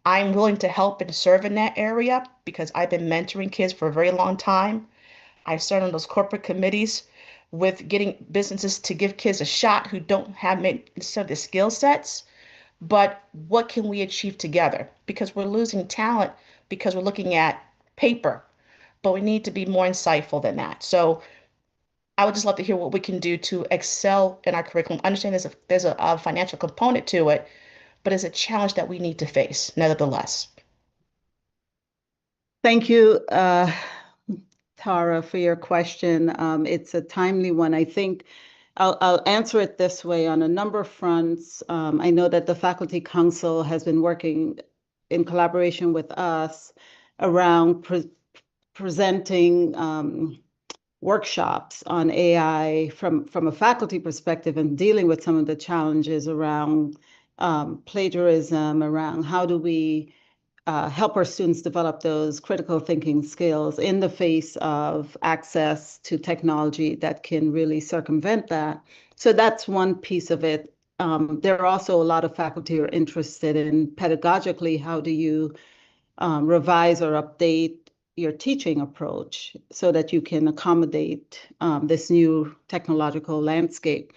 I'm willing to help and serve in that area because I've been mentoring kids for a very long time. I serve on those corporate committees with getting businesses to give kids a shot who don't have some of the skill sets. But what can we achieve together? Because we're losing talent because we're looking at paper, but we need to be more insightful than that. So I would just love to hear what we can do to excel in our curriculum. Understand there's a financial component to it, but it's a challenge that we need to face, nevertheless. Thank you, Tara, for your question. It's a timely one. I think I'll answer it this way on a number of fronts. I know that the Faculty Council has been working in collaboration with us around presenting workshops on AI from a faculty perspective and dealing with some of the challenges around plagiarism, around how do we help our students develop those critical thinking skills in the face of access to technology that can really circumvent that. So that's one piece of it. There are also a lot of faculty who are interested in pedagogically, how do you revise or update your teaching approach so that you can accommodate this new technological landscape.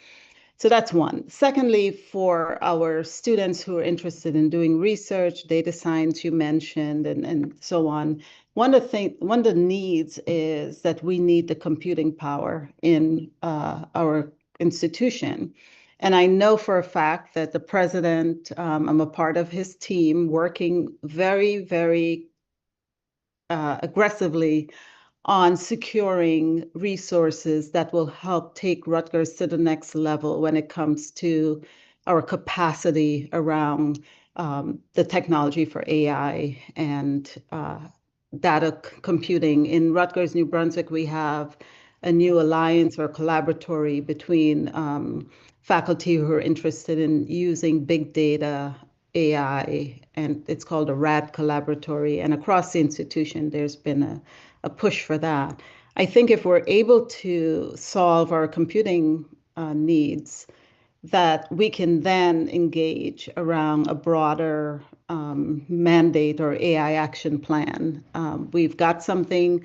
So that's one. Secondly, for our students who are interested in doing research, data science you mentioned, and so on, one of the needs is that we need the computing power in our institution. And I know for a fact that the president, I'm a part of his team working very, very aggressively on securing resources that will help take Rutgers to the next level when it comes to our capacity around the technology for AI and data computing. In Rutgers, New Brunswick, we have a new alliance or collaboratory between faculty who are interested in using big data, AI, and it's called a RAD collaboratory. And across the institution, there's been a push for that. I think if we're able to solve our computing needs, that we can then engage around a broader mandate or AI action plan. We've got something,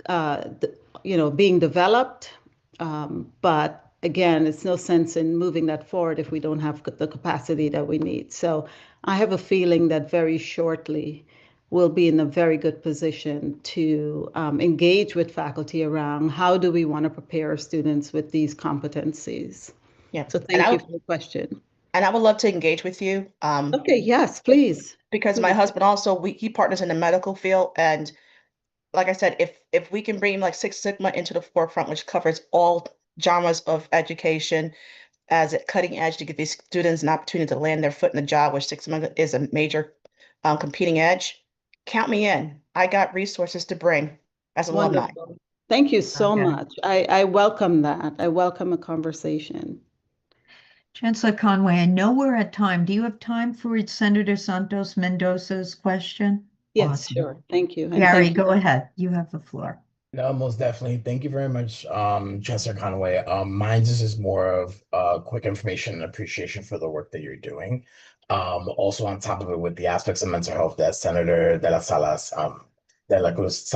being developed, but again, it's no sense in moving that forward if we don't have the capacity that we need. So I have a feeling that very shortly we'll be in a very good position to engage with faculty around how do we want to prepare students with these competencies. Yeah. So thank you for the question. And I would love to engage with you. Okay, yes, please. Because my husband also, he partners in the medical field. And like I said, if we can bring like Six Sigma into the forefront, which covers all genres of education as a cutting edge to give these students an opportunity to land their foot in the job, which Six Sigma is a major competing edge, count me in. I got resources to bring as an alumni. Wonderful. Thank you so much. I welcome that. I welcome a conversation. Chancellor Conway, I know we're at time. Do you have time for Senator Santos Mendoza's question? Yes, Awesome. sure. Thank you. And Gary, thank you. go ahead. You have the floor. No, most definitely. Thank you very much, Chancellor Conway. Mine just is more of quick information and appreciation for the work that you're doing. Also on top of it, with the aspects of mental health that Senator de las Salas, de la Cruz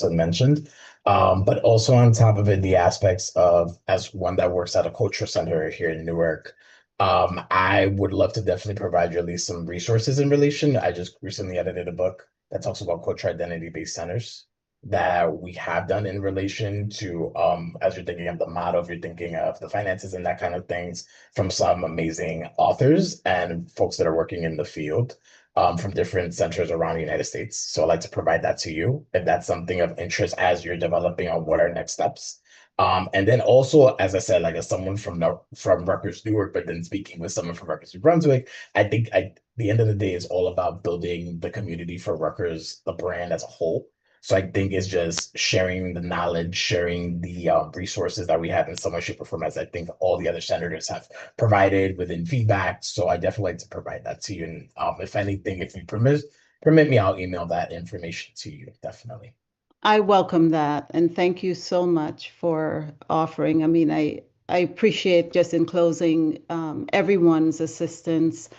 had mentioned, but also on top of it, the aspects of, as one that works at a culture center here in Newark, I would love to definitely provide you at least some resources in relation. I just recently edited a book that talks about culture identity-based centers that we have done in relation to, as you're thinking of the model, if you're thinking of the finances and that kind of things, from some amazing authors and folks that are working in the field from different centers around the United States. So I'd like to provide that to you if that's something of interest as you're developing on what are next steps. And then also, as I said, like as someone from Rutgers, Newark, but then speaking with someone from Rutgers, New Brunswick, I think the end of the day is all about building the community for Rutgers, the brand as a whole. So I think it's just sharing the knowledge, sharing the resources that we have in some way, shape, or form, as I think all the other senators have provided within feedback. So I definitely like to provide that to you. And if anything, if you permit me, I'll email that information to you, definitely. I welcome that. And thank you so much for offering. I mean, I appreciate, just in closing, everyone's assistance.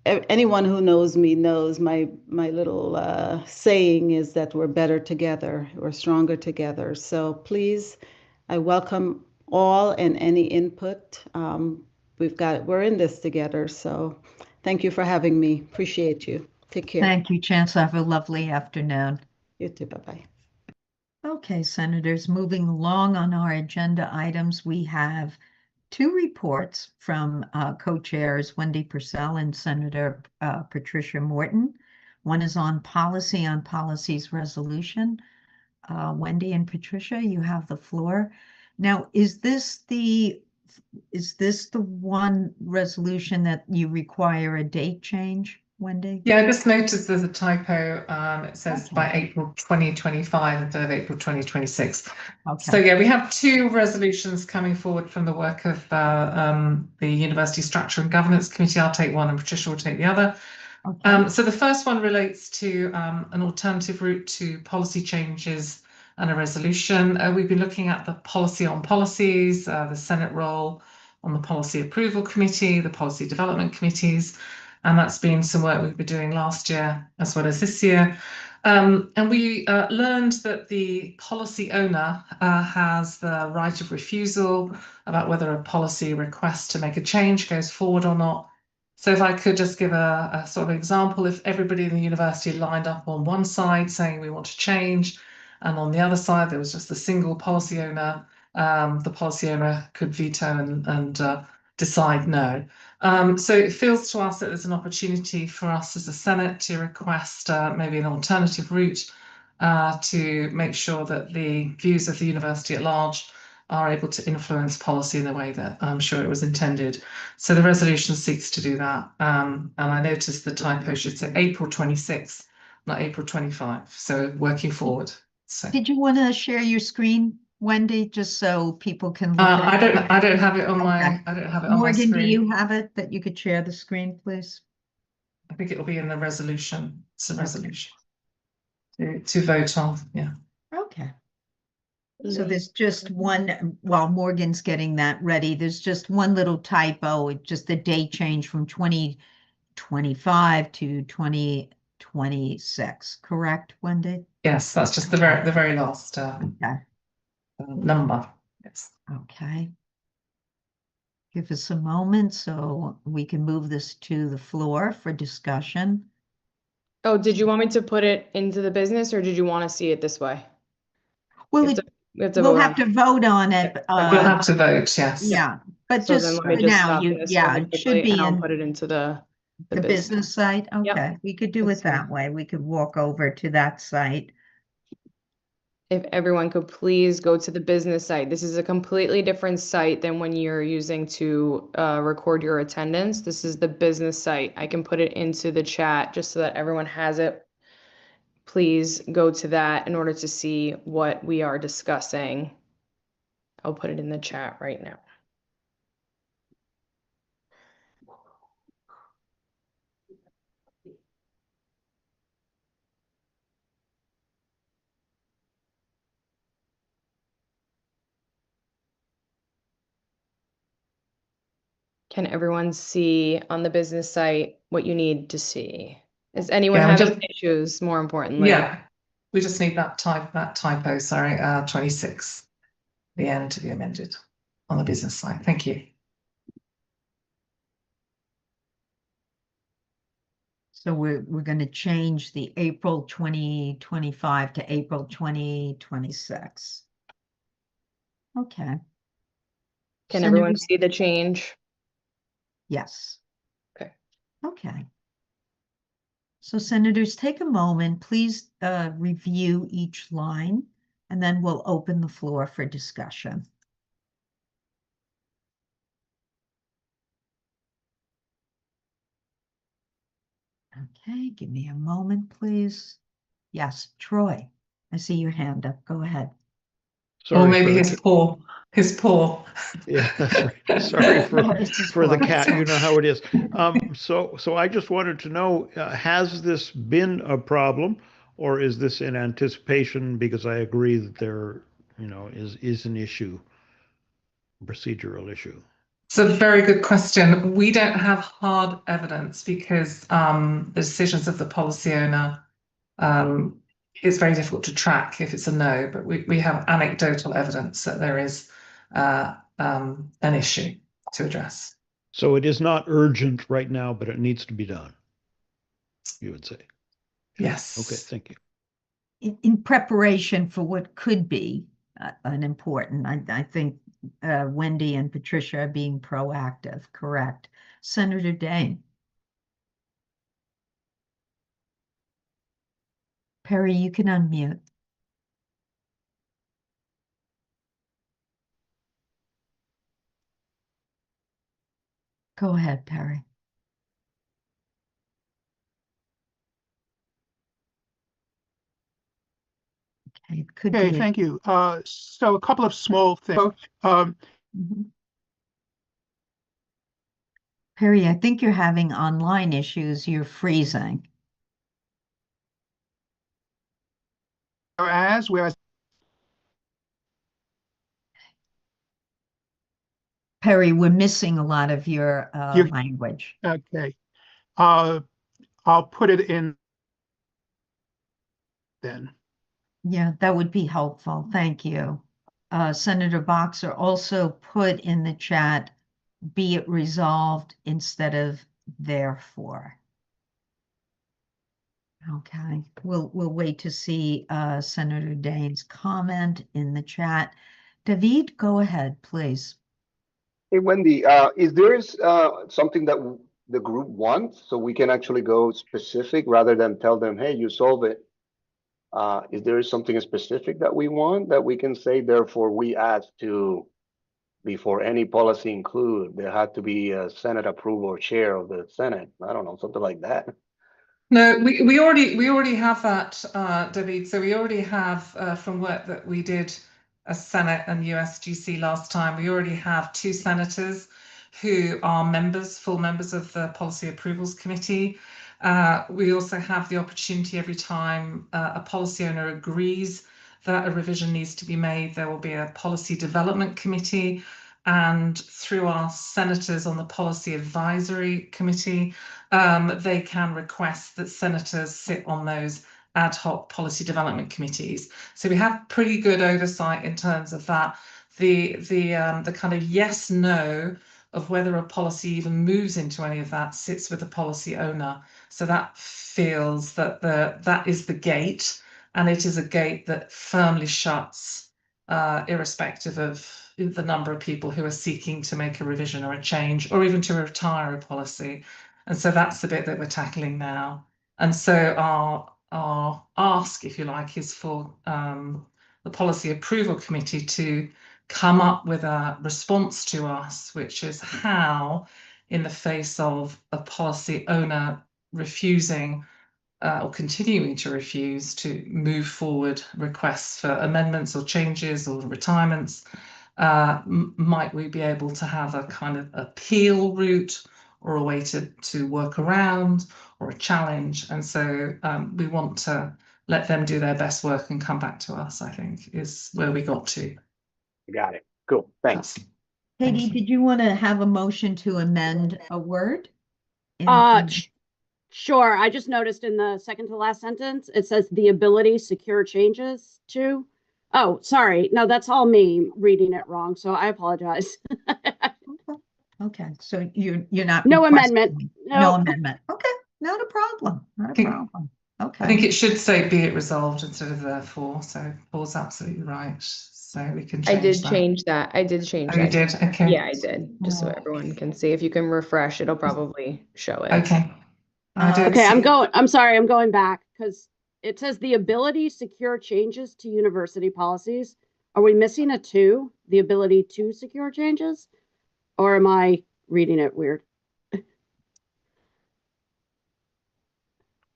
Anyone who knows me knows my little saying is that we're better together, we're stronger together. So please, I welcome all and any input. We're in this together. So thank you for having me. Appreciate you. Take care. Thank you, Chancellor. Have a lovely afternoon. You too. Bye-bye. Okay, Senators, moving along on our agenda items, we have two reports from co-chairs Wendy Purcell and Senator Patricia Morton. One is on policies resolution. Wendy and Patricia, you have the floor. Now, is this the one resolution that you require a date change? Wendy? Yeah, I just noticed there's a typo. It says Okay. by April 2025 instead of April 2026. Okay. So yeah, we have two resolutions coming forward from the work of the University Structure and Governance Committee. I'll take one and Patricia will take the other. Okay. So the first one relates to an alternative route to policy changes and a resolution. We've been looking at the policy on policies, the Senate role on the Policy Approval Committee, the Policy Development Committees, and that's been some work we've been doing last year as well as this year. And we learned that the policy owner has the right of refusal about whether a policy request to make a change goes forward or not. So if I could just give a sort of example, if everybody in the university lined up on one side saying we want to change, and on the other side there was just a single policy owner, the policy owner could veto and decide no. So it feels to us that there's an opportunity for us as a Senate to request maybe an alternative route to make sure that the views of the university at large are able to influence policy in the way that I'm sure it was intended. So the resolution seeks to do that. And I noticed the typo should say April 26, not April 25. So working forward. So Did you want to share your screen, Wendy, just so people can look at it? I don't have it on my Okay. I don't have it on my Morgan, do screen. you have it that you could share the screen, please? I think it will be in the resolution. It's a resolution to vote on. Yeah. Okay. So there's just one, while Morgan's getting that ready, there's just one little typo, just the date change from 2025 to 2026, correct, Wendy? Yes, that's just the very last number. Yes. Okay. Give us a moment so we can move this to the floor for discussion. Oh, did you want me to put it into the business or did you want to see it this way? Well, we'll have to vote on it. We'll have to vote, yes. Yeah, but So just then for let me just now, stop you, this yeah, really it should quickly be and I'll in put it into the business site. Yep. Okay, we could do it that way. We could walk over to that site. If everyone could please go to the business site. This is a completely different site than when you're using to record your attendance. This is the business site. I can put it into the chat just so that everyone has it. Please go to that in order to see what we are discussing. I'll put it in the chat right now. Can everyone see on the business site what you need to see? Is anyone having issues, more importantly? Yeah, we just need that typo, sorry, 26, the end to be amended on the business side. Thank you. So we're going to change the April 2025 to April 2026. Okay. Can everyone see the change? Yes. Okay. Okay. So senators, take a moment, please review each line, and then we'll open the floor for discussion. Okay, give me a moment, please. Yes, Troy, I see your hand up. Go ahead. Sorry or maybe for his paw. His paw. Yeah, sorry for the cat. You know how it is. So I just wanted to know, has this been a problem, or is this in anticipation? Because I agree that there, is an issue, procedural issue. It's a very good question. We don't have hard evidence because the decisions of the policy owner is very difficult to track if it's a no, but we have anecdotal evidence that there is an issue to address. So it is not urgent right now, but it needs to be done, you would say? Yes. Okay, thank you. In preparation for what could be an important, I think Wendy and Patricia are being proactive, correct? Senator Dane. Perry, you can unmute. Go ahead, Perry. It could Okay, be. thank you. So a couple of small things. Mhm. Perry, I think you're having online issues. You're freezing. Whereas Perry, we're missing a lot of your You're- language. okay, I'll put it in then. Yeah, that would be helpful. Thank you. Senator Boxer also put in the chat, be it resolved instead of therefore. Okay, we'll wait to see Senator Dane's comment in the chat. David, go ahead, please. Hey, Wendy, is there something that the group wants so we can actually go specific rather than tell them, hey, you solve it? Is there something specific that we want that we can say, therefore, we ask to, before any policy include, there had to be a Senate approval or chair of the Senate? I don't know, something like that. No, we already have that, David. So we already have from work that we did as Senate and USGC last time. We already have 2 senators who are members, full members of the Policy Approvals Committee. We also have the opportunity every time a policy owner agrees that a revision needs to be made, there will be a Policy Development Committee. And through our senators on the Policy Advisory Committee, they can request that senators sit on those ad hoc policy development committees. So we have pretty good oversight in terms of that. The kind of yes, no of whether a policy even moves into any of that sits with the policy owner. So that feels that that is the gate, and it is a gate that firmly shuts, irrespective of the number of people who are seeking to make a revision or a change, or even to retire a policy. And so that's the bit that we're tackling now. And so our ask, if you like, is for the Policy Approval Committee to come up with a response to us, which is how, in the face of a policy owner refusing or continuing to refuse to move forward requests for amendments or changes or retirements, might we be able to have a kind of appeal route or a way to work around or a challenge? And so we want to let them do their best work and come back to us, I think, is where we got to. Got it. Cool. Thanks. Katie, did you want to have a motion to amend a word? Sure. I just noticed in the second to last sentence, it says the ability secure changes to. Oh, sorry. No, that's all me reading it wrong. So I apologize. Okay, so you're not No requesting- amendment. No amendment. Okay, not a problem. Not a problem. Okay. I think it should say be it resolved instead of therefore. So Paul's absolutely right. So we can change I did that. change that. I did change Oh, that. you did? Okay. Yeah, I did. Just so everyone can see. If you can refresh, it'll probably show it. Okay. I don't Okay, see I'm sorry, I'm going back because it says the ability secure changes to university policies. Are we missing a 2? The ability to secure changes? Or am I reading it weird?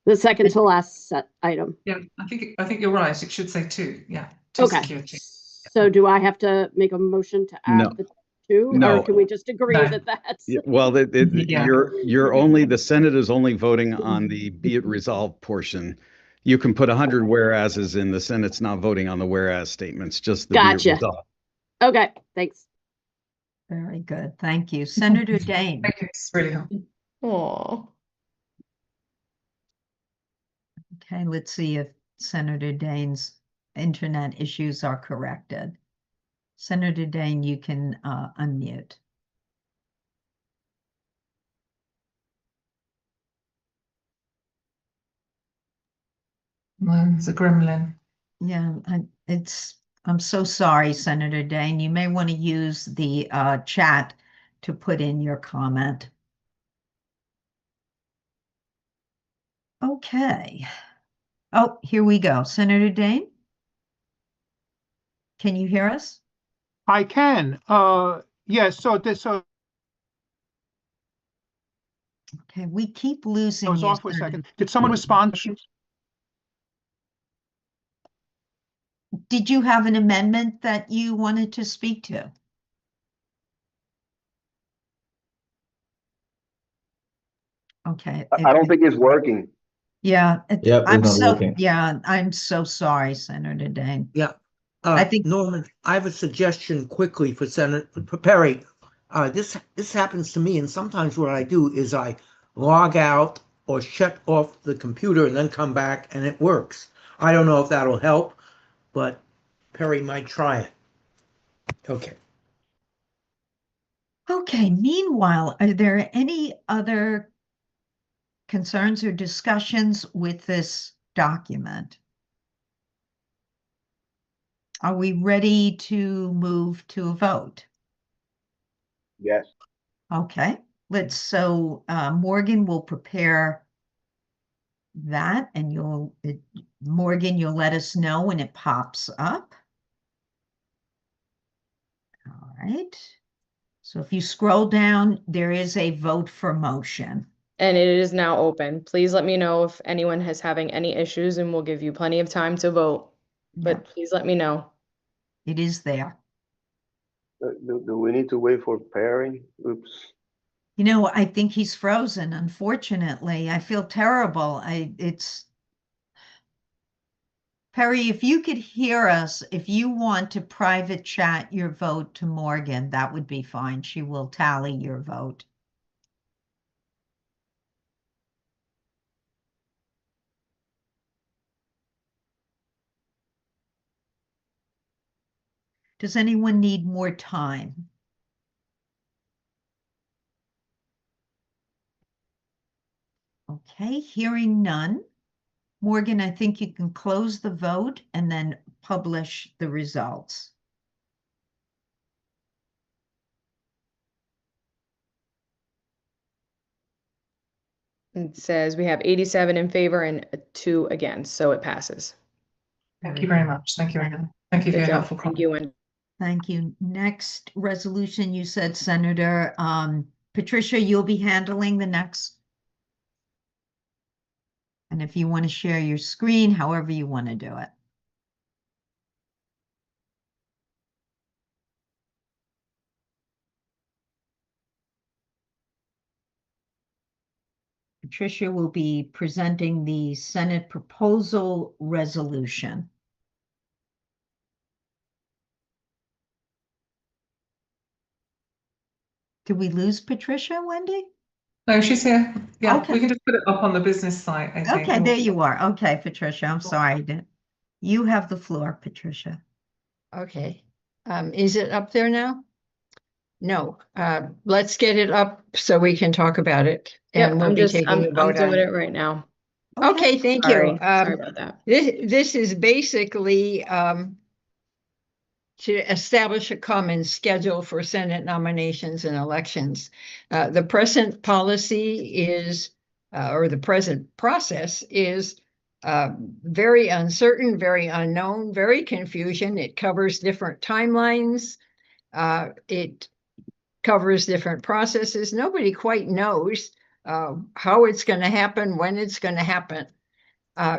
The second to last set item. Yeah, I think you're right. It should say 2. Yeah. 2 Okay. security. So do I have to make a motion to add No. the 2? No. Or can we just agree No. that that's Yeah, well, Yeah. you're only, the Senate is only voting on the be it resolved portion. You can put 100 whereases in, the Senate's not voting on the whereas statements, just the be it Gotcha. resolved. Okay, thanks. Very good. Thank you. Senator Dane. Thank you. It's really helpful. Aw. Okay, let's see if Senator Dane's internet issues are corrected. Senator Dane, you can unmute. No, it's a gremlin. Yeah, I'm so sorry, Senator Dane. You may want to use the chat to put in your comment. Okay. Oh, here we go. Senator Dane? Can you hear us? I can. Yes. So Okay, we keep losing I was you, off for a Senator. second. Did someone respond? did you have an amendment that you wanted to speak to? Okay. I don't think it's working. Yeah. Yep, it's I'm not so, working. yeah, I'm so sorry, Senator Dane. Yeah. I think Norman, I have a suggestion quickly for for Perry. This happens to me, and sometimes what I do is I log out or shut off the computer and then come back, and it works. I don't know if that'll help, but Perry might try it. Okay. Okay, meanwhile, are there any other concerns or discussions with this document? Are we ready to move to a vote? Yes. Okay, so Morgan will prepare that, and Morgan, you'll let us know when it pops up. All right. So if you scroll down, there is a vote for motion. And it is now open. Please let me know if anyone is having any issues, and we'll give you plenty of time to vote. But please let me know. It is there. Do we need to wait for Perry? Oops. You know, I think he's frozen, unfortunately. I feel terrible. Perry, if you could hear us, if you want to private chat your vote to Morgan, that would be fine. She will tally your vote. Does anyone need more time? Okay, hearing none. Morgan, I think you can close the vote and then publish the results. It says we have 87 in favor and 2 against, so it passes. Thank you very much. Thank you, Anna. Thank you for Good your job. helpful Thank comment. you, Wendy. Thank you. Next resolution, you said, Senator. Patricia, you'll be handling the next. And if you want to share your screen, however you want to do it. Patricia will be presenting the Senate proposal resolution. Did we lose Patricia, Wendy? No, she's here. Yeah, Okay. we can just put it up on the business site, I think. Okay, there you are. Okay, Patricia, I'm sorry. You have the floor, Patricia. Okay. Is it up there now? No. Let's get it up so we can talk about it. Yep, And we'll be taking a I'm vote on doing it. it right now. Okay, thank Sorry. you. Sorry about that. This is basically to establish a common schedule for Senate nominations and elections. The present policy is, or the present process is very uncertain, very unknown, very confusion. It covers different timelines. It covers different processes. Nobody quite knows how it's going to happen, when it's going to happen.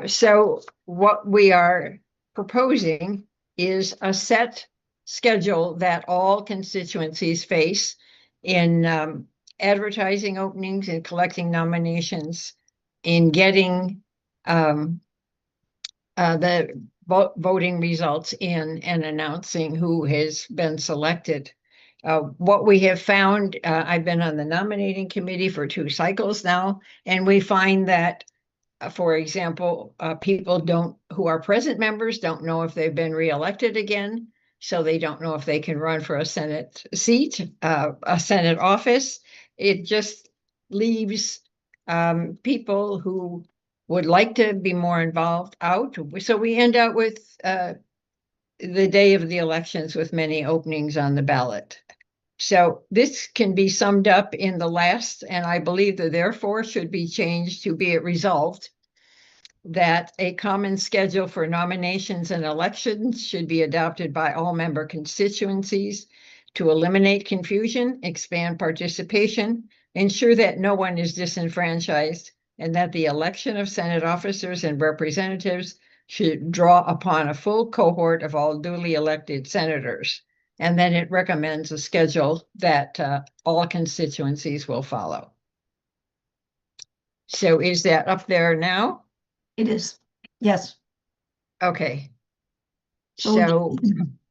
So what we are proposing is a set schedule that all constituencies face in advertising openings and collecting nominations, in getting the voting results in and announcing who has been selected. What we have found, I've been on the nominating committee for 2 cycles now, and we find that, for example, people who are present members don't know if they've been reelected again, so they don't know if they can run for a Senate seat, a Senate office. It just leaves people who would like to be more involved out. So we end up with the day of the elections with many openings on the ballot. So this can be summed up in the last, and I believe that therefore should be changed to be it resolved that a common schedule for nominations and elections should be adopted by all member constituencies to eliminate confusion, expand participation, ensure that no one is disenfranchised, and that the election of Senate officers and representatives should draw upon a full cohort of all duly elected senators. And then it recommends a schedule that all constituencies will follow. So is that up there now? It is. Yes. Okay. So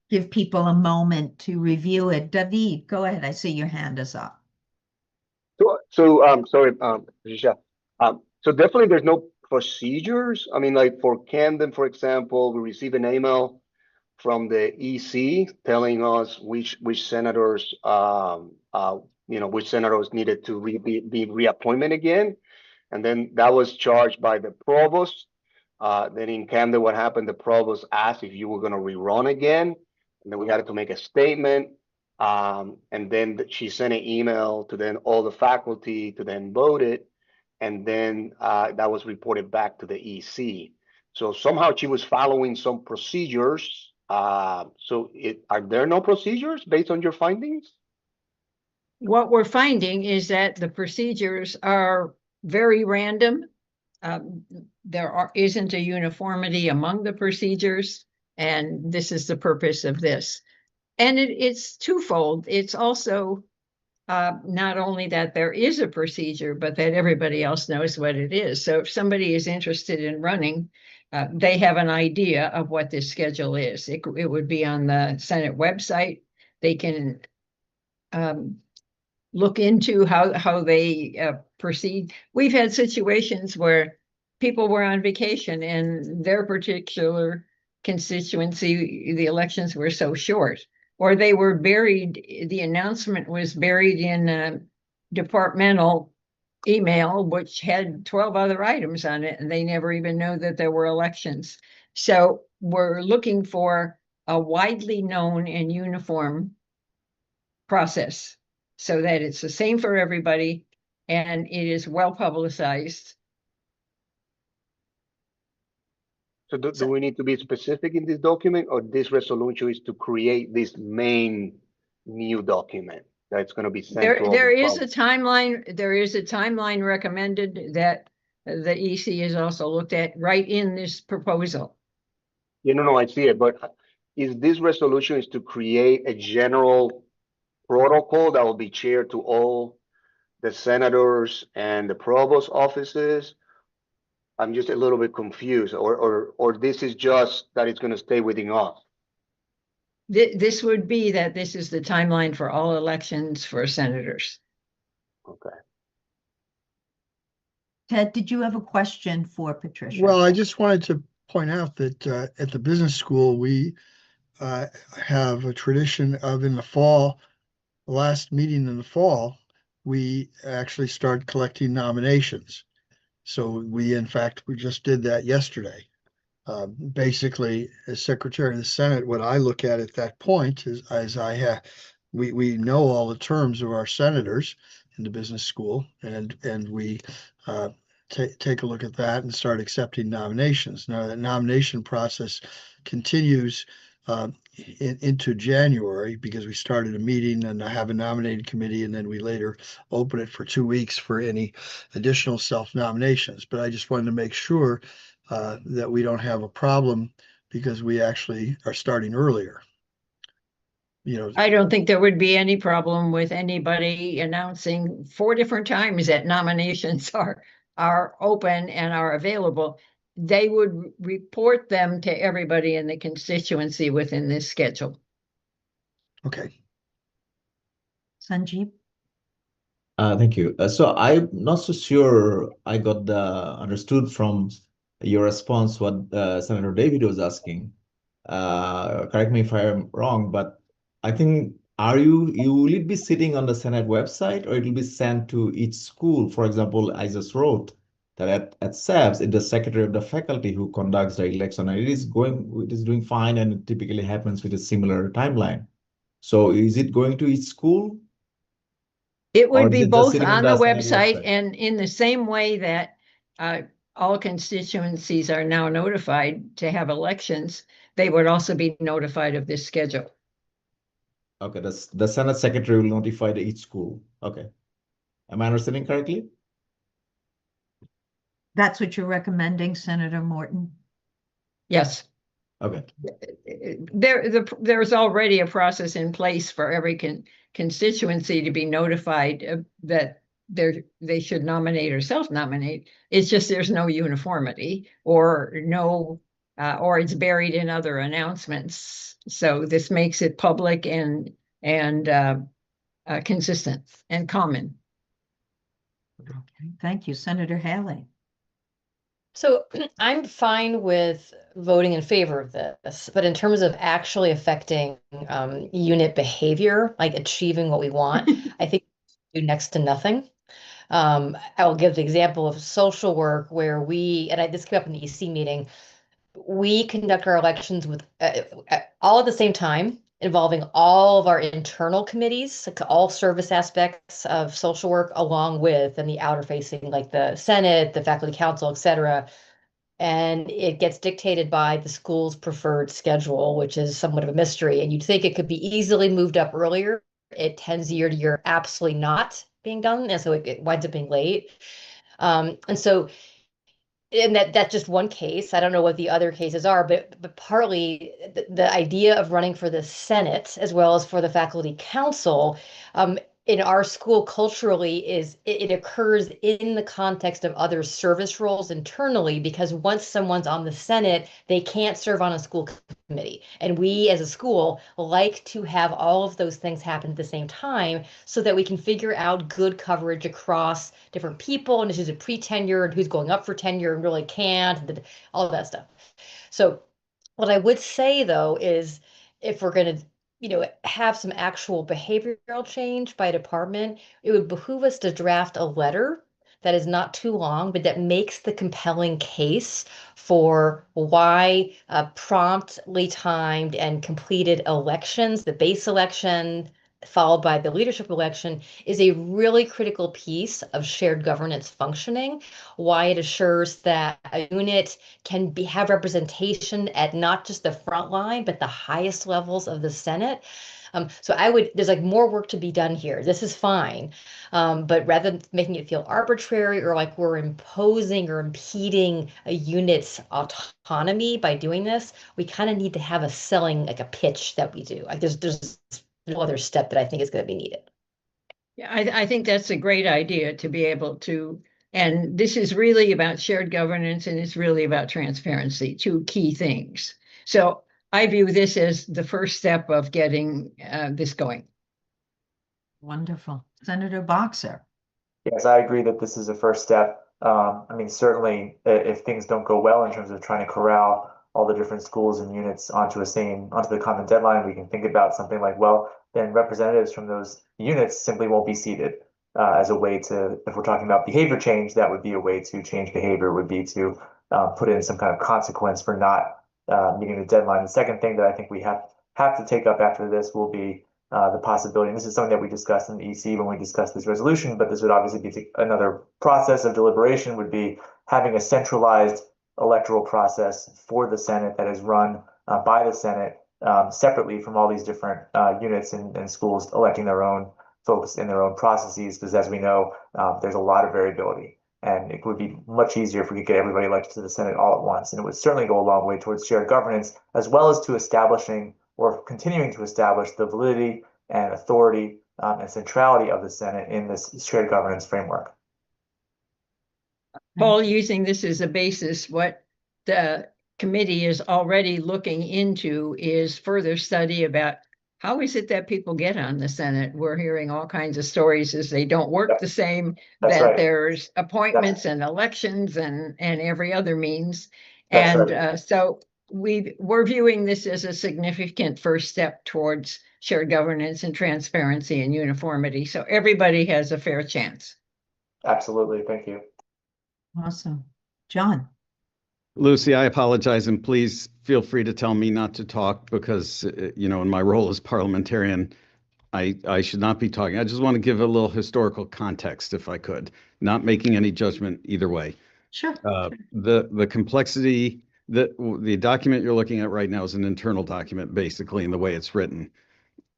give people a moment to review it. David, go ahead. I see your hand is up. Sorry, Patricia. So definitely there's no procedures. I mean, like for Camden, for example, we receive an email from the EC telling us which senators, which senators needed to be reappointment again. And then that was charged by the provost. Then in Camden, what happened, the provost asked if you were going to rerun again. And then we had to make a statement. And then she sent an email to then all the faculty to then vote it. And then that was reported back to the EC. So somehow she was following some procedures. Are there no procedures based on your findings? What we're finding is that the procedures are very random. There isn't a uniformity among the procedures, and this is the purpose of this. And it's twofold. It's also not only that there is a procedure, but that everybody else knows what it is. So if somebody is interested in running, they have an idea of what this schedule is. It would be on the Senate website. They can look into how they proceed. We've had situations where people were on vacation and their particular constituency, the elections were so short, or they were buried, the announcement was buried in a departmental email, which had 12 other items on it, and they never even know that there were elections. So we're looking for a widely known and uniform process so that it's the same for everybody and it is well publicized. So do we need to be specific in this document, or this resolution is to create this main new document that's going to be sent to all There the is a public? timeline. There is a timeline recommended that the EC is also looked at right in this proposal. No, I see it, but is this resolution is to create a general protocol that will be shared to all the senators and the provost offices? I'm just a little bit confused, or this is just that it's going to stay within us. This would be that this is the timeline for all elections for senators. Okay. Ted, did you have a question for Patricia? Well, I just wanted to point out that at the business school, we have a tradition of in the fall, the last meeting in the fall, we actually start collecting nominations. So we just did that yesterday. Basically, as Secretary of the Senate, what I look at that point is we know all the terms of our senators in the business school, and we take a look at that and start accepting nominations. Now, the nomination process continues into January, because we started a meeting and have a nominating committee, and then we later open it for 2 weeks for any additional self-nominations. But I just wanted to make sure that we don't have a problem because we actually are starting earlier. I don't think there would be any problem with anybody announcing 4 different times that nominations are open and are available. They would report them to everybody in the constituency within this schedule. Okay. Sanjeev? Thank you. So I'm not so sure I got understood from your response what Senator David was asking. Correct me if I'm wrong, but I think will it be sitting on the Senate website, or it will be sent to each school? For example, I just wrote that at SABS, it's the secretary of the faculty who conducts the election, and it is doing fine, and it typically happens with a similar timeline. So is it going to each school? It would be just both sitting on the Senate website, and in the same way that all constituencies are now notified to have elections, they would also be notified of this schedule. Okay, the Senate secretary will notify each school. Okay. Am I understanding correctly? That's what you're recommending, Senator Morton? Yes. Okay. There's already a process in place for every constituency to be notified that they should nominate or self-nominate. It's just there's no uniformity or or it's buried in other announcements. So this makes it public and consistent and common. Okay, thank you, Senator Haley. So I'm fine with voting in favor of this, but in terms of actually affecting unit behavior, like achieving what we want, I think we do next to nothing. I will give the example of social work where this came up in the EC meeting, we conduct our elections with all at the same time, involving all of our internal committees, like all service aspects of social work, along with and the outer facing, like the Senate, the faculty council, et cetera. And it gets dictated by the school's preferred schedule, which is somewhat of a mystery. And you'd think it could be easily moved up earlier. It tends year to year absolutely not being done, and so it winds up being late. And that's just one case. I don't know what the other cases are, but partly the idea of running for the Senate as well as for the faculty council in our school culturally it occurs in the context of other service roles internally, because once someone's on the Senate, they can't serve on a school committee. And we as a school like to have all of those things happen at the same time so that we can figure out good coverage across different people and who's a pre-tenure and who's going up for tenure and really can't, all of that stuff. So what I would say though is if we're going to have some actual behavioral change by department, it would behoove us to draft a letter that is not too long, but that makes the compelling case for why promptly timed and completed elections, the base election, followed by the leadership election, is a really critical piece of shared governance functioning, why it assures that a unit can have representation at not just the front line, but the highest levels of the Senate. So there's like more work to be done here. This is fine. But rather than making it feel arbitrary or like we're imposing or impeding a unit's autonomy by doing this, we kind of need to have like a pitch that we do. Like there's no other step that I think is going to be needed. Yeah, I think that's a great idea to be able to, and this is really about shared governance and it's really about transparency, two key things. So I view this as the first step of getting this going. Wonderful. Senator Boxer. Yes, I agree that this is a first step. I mean, certainly if things don't go well in terms of trying to corral all the different schools and units onto the common deadline, we can think about something like, well, then representatives from those units simply won't be seated as a way to, if we're talking about behavior change, that would be a way to change behavior, would be to put in some kind of consequence for not meeting the deadline. The second thing that I think we have to take up after this will be the possibility, and this is something that we discussed in the EC when we discussed this resolution, but this would obviously be another process of deliberation, would be having a centralized electoral process for the Senate that is run by the Senate separately from all these different units and schools electing their own folks in their own processes, because as we know, there's a lot of variability. And it would be much easier if we could get everybody elected to the Senate all at once. And it would certainly go a long way towards shared governance, as well as to establishing or continuing to establish the validity and authority and centrality of the Senate in this shared governance framework. Paul, using this as a basis, what the committee is already looking into is further study about how is it that people get on the Senate. We're hearing all kinds of stories as they don't work the same, that right. There's appointments and elections and every other means. That's and right. So we're viewing this as a significant first step towards shared governance and transparency and uniformity. So everybody has a fair chance. Absolutely. Thank you. Awesome. John. Lucy, I apologize, and please feel free to tell me not to talk because, in my role as parliamentarian, I should not be talking. I just want to give a little historical context, if I could, not making any judgment either way. Sure. The complexity, the document you're looking at right now is an internal document, basically, in the way it's written.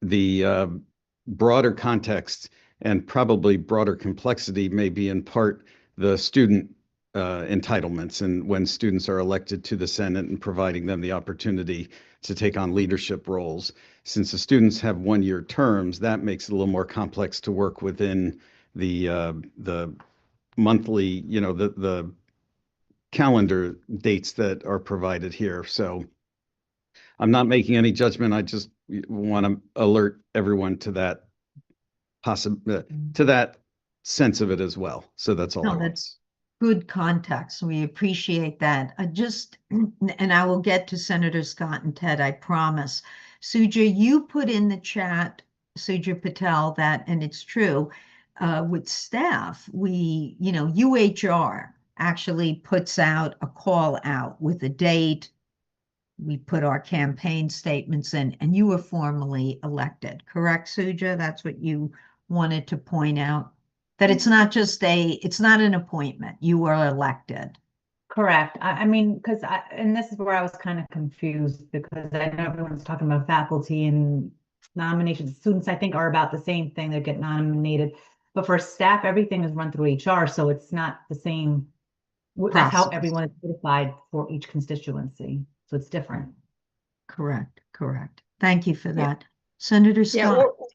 The broader context and probably broader complexity may be in part the student entitlements and when students are elected to the Senate and providing them the opportunity to take on leadership roles. Since the students have one-year terms, that makes it a little more complex to work within the monthly, you know, the calendar dates that are provided here. So I'm not making any judgment. I just want to alert everyone to that to that sense of it as well. So that's all. No, that's good context. We appreciate that. And I will get to Senator Scott and Ted, I promise. Suja, you put in the chat, Suja Patel, that, and it's true, with staff, UHR actually puts out a call out with a date. We put our campaign statements in, and you were formally elected, correct, Suja? That's what you wanted to point out, that it's not an appointment. You were elected. Correct. I mean, and this is where I was kind of confused, because I know everyone's talking about faculty and nominations. Students, I think, are about the same thing. They get nominated. But for staff, everything is run through HR, so it's not the same. That's how everyone is certified for each constituency. So it's different. Correct. Thank you for that. Senator Scott. Yeah,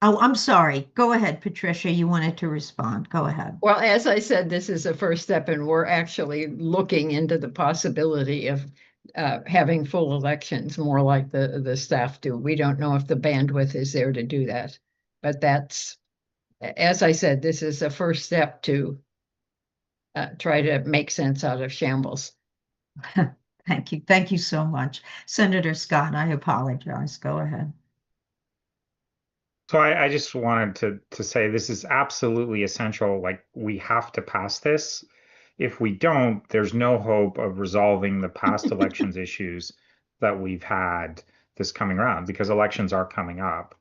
Oh, I'm sorry. Go ahead, Patricia. You wanted to respond. Go ahead. well, as I said, this is a first step, and we're actually looking into the possibility of having full elections, more like the staff do. We don't know if the bandwidth is there to do that, but that's, as I said, this is a first step to try to make sense out of shambles. Thank you. Thank you so much. Senator Scott, I apologize. Go ahead. So I just wanted to say this is absolutely essential. Like, we have to pass this. If we don't, there's no hope of resolving the past elections issues that we've had this coming around, because elections are coming up.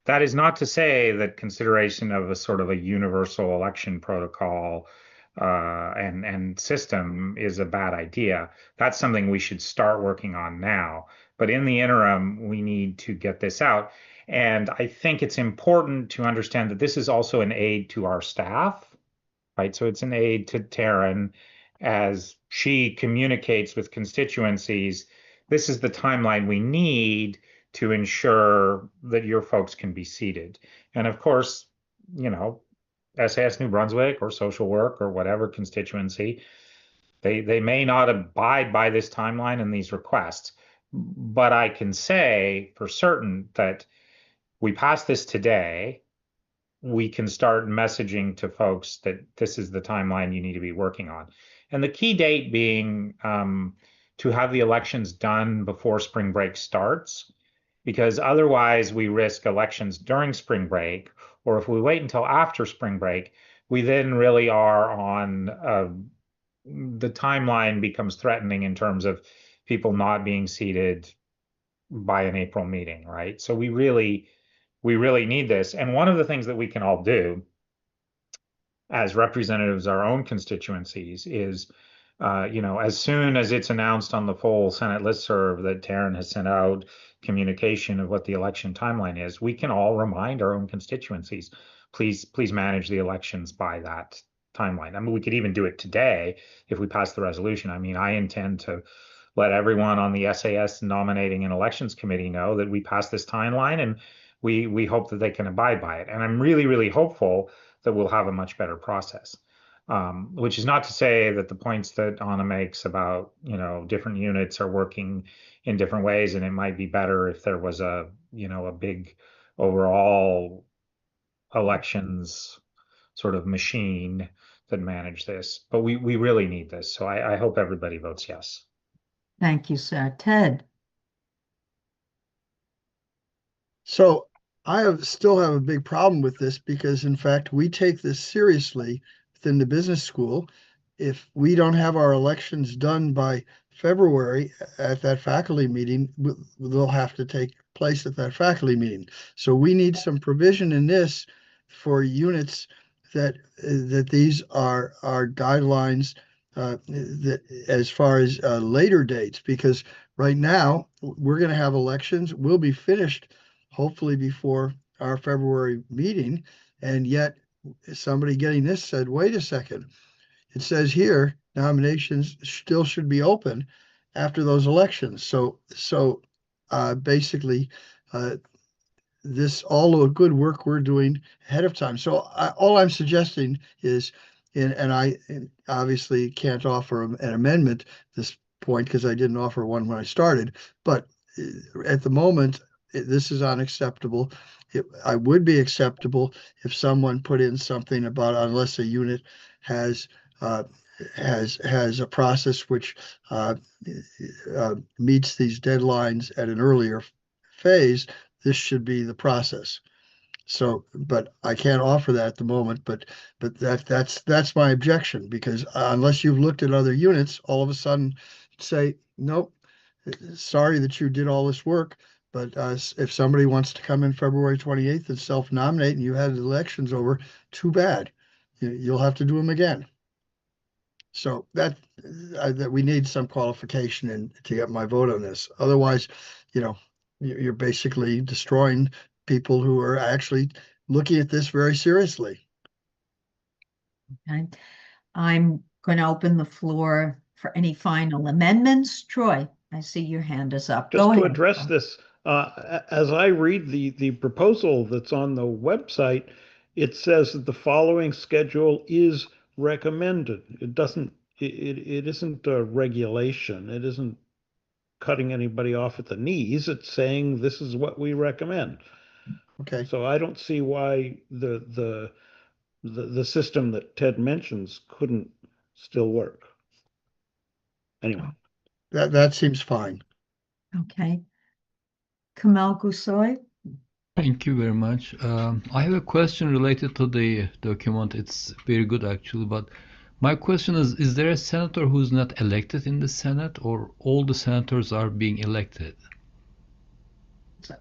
That is not to say that consideration of a sort of a universal election protocol and system is a bad idea. That's something we should start working on now. But in the interim, we need to get this out. And I think it's important to understand that this is also an aid to our staff, right? So it's an aid to Taryn as she communicates with constituencies. This is the timeline we need to ensure that your folks can be seated. And of course, SAS New Brunswick or social work or whatever constituency, they may not abide by this timeline and these requests. But I can say for certain that we pass this today, we can start messaging to folks that this is the timeline you need to be working on. And the key date being to have the elections done before spring break starts, because otherwise we risk elections during spring break, or if we wait until after spring break, we then really are on the timeline becomes threatening in terms of people not being seated by an April meeting, right? So we really need this. And one of the things that we can all do as representatives of our own constituencies is, as soon as it's announced on the full Senate listserv that Taryn has sent out communication of what the election timeline is, we can all remind our own constituencies, please manage the elections by that timeline. I mean, we could even do it today if we pass the resolution. I mean, I intend to let everyone on the SAS nominating and elections committee know that we passed this timeline, and we hope that they can abide by it. And I'm really, really hopeful that we'll have a much better process, which is not to say that the points that Anna makes about, different units are working in different ways, and it might be better if there was a big overall elections sort of machine that managed this. But we really need this. So I hope everybody votes yes. Thank you, sir. Ted. So I still have a big problem with this because, in fact, we take this seriously within the business school. If we don't have our elections done by February at that faculty meeting, they'll have to take place at that faculty meeting. So we need some provision in this for units that these are guidelines that as far as later dates, because right now we're going to have elections. We'll be finished hopefully before our February meeting. And yet somebody getting this said, wait a second, it says here, nominations still should be open after those elections. So basically, this all the good work we're doing ahead of time. So all I'm suggesting is, and I obviously can't offer an amendment at this point because I didn't offer one when I started, but at the moment, this is unacceptable. I would be acceptable if someone put in something about unless a unit has a process which meets these deadlines at an earlier phase, this should be the process. So, but I can't offer that at the moment, but that's my objection, because unless you've looked at other units, all of a sudden say, nope, sorry that you did all this work, but if somebody wants to come in February 28th and self-nominate and you had elections over, too bad. You'll have to do them again. So that we need some qualification to get my vote on this. Otherwise, you're basically destroying people who are actually looking at this very seriously. Okay. I'm going to open the floor for any final amendments. Troy, I see your hand is up. Just Go to ahead. address this, as I read the proposal that's on the website, it says that the following schedule is recommended. It doesn't. It isn't a regulation. It isn't cutting anybody off at the knees. It's saying this is what we recommend. Okay. So I don't see why the system that Ted mentions couldn't still work. Anyway. That seems fine. Okay. Kamal Gusoy. Thank you very much. I have a question related to the document. It's very good actually, but my question is there a senator who's not elected in the Senate, or all the senators are being elected?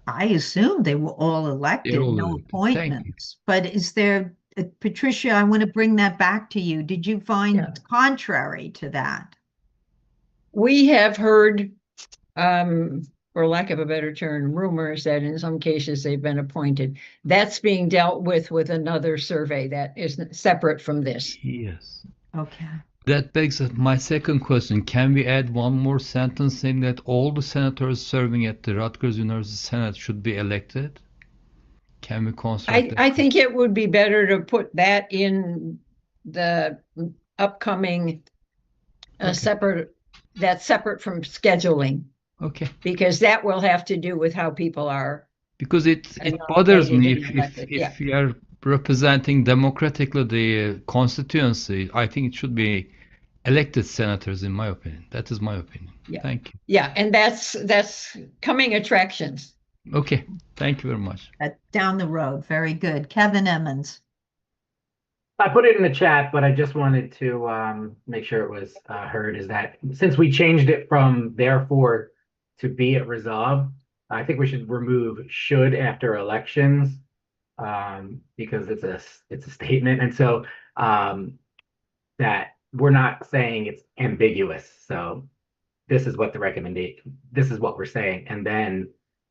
I assume they were all elected, all no elected. appointments. But is there, Patricia, I want to bring that back to you. Did you find contrary to that? We have heard, for lack of a better term, rumors that in some cases they've been appointed. That's being dealt with another survey that isn't separate from this. Yes. Okay. That begs my second question. Can we add one more sentence saying that all the senators serving at the Rutgers University Senate should be elected? Can we construct that? I think it would be better to put that in the upcoming separate, that's separate from scheduling. Okay. Because that will have to do with how people are. Because it bothers me if we are representing democratically the constituency. I think it should be elected senators, in my opinion. That is my opinion. Yeah. Thank you. Yeah, and that's coming attractions. Okay, thank you very much. Down the road, very good. Kevin Emmons. I put it in the chat, but I just wanted to make sure it was heard, is that since we changed it from therefore to be it resolved, I think we should remove should after elections, because it's a statement, and so that we're not saying it's ambiguous. So this is what the recommendation, this is what we're saying, and then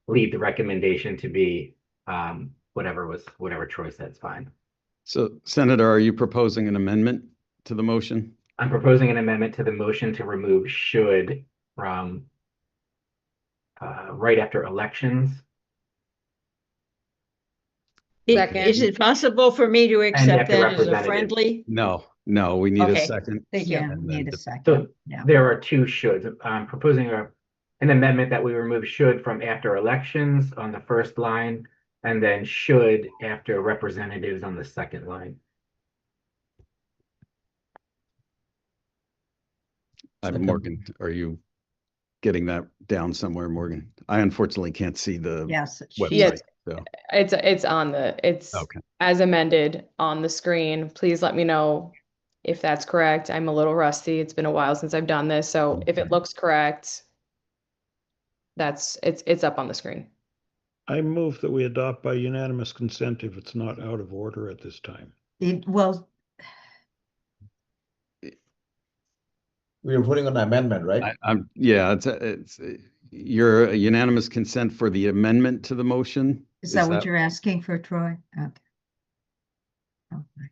leave the recommendation to be whatever Troy said is fine. So, Senator, are you proposing an amendment to the motion? I'm proposing an amendment to the motion to remove should from right after elections. Is it possible for me to accept that as a friendly? No, we need a second. Thank you. Yeah, we need a second. So Yeah. there are two shoulds. I'm proposing an amendment that we remove should from after elections on the first line, and then should after representatives on the second line. Morgan, are you getting that down somewhere, Morgan? I unfortunately can't see the website. Yes, so. it's on okay. As amended on the screen. Please let me know if that's correct. I'm a little rusty. It's been a while since I've done this, so if it looks correct, it's up on the screen. I move that we adopt by unanimous consent if it's not out of order at this time. We are voting on the amendment, right? Yeah, it's your unanimous consent for the amendment to the motion. Is that what you're asking for, Troy? Okay.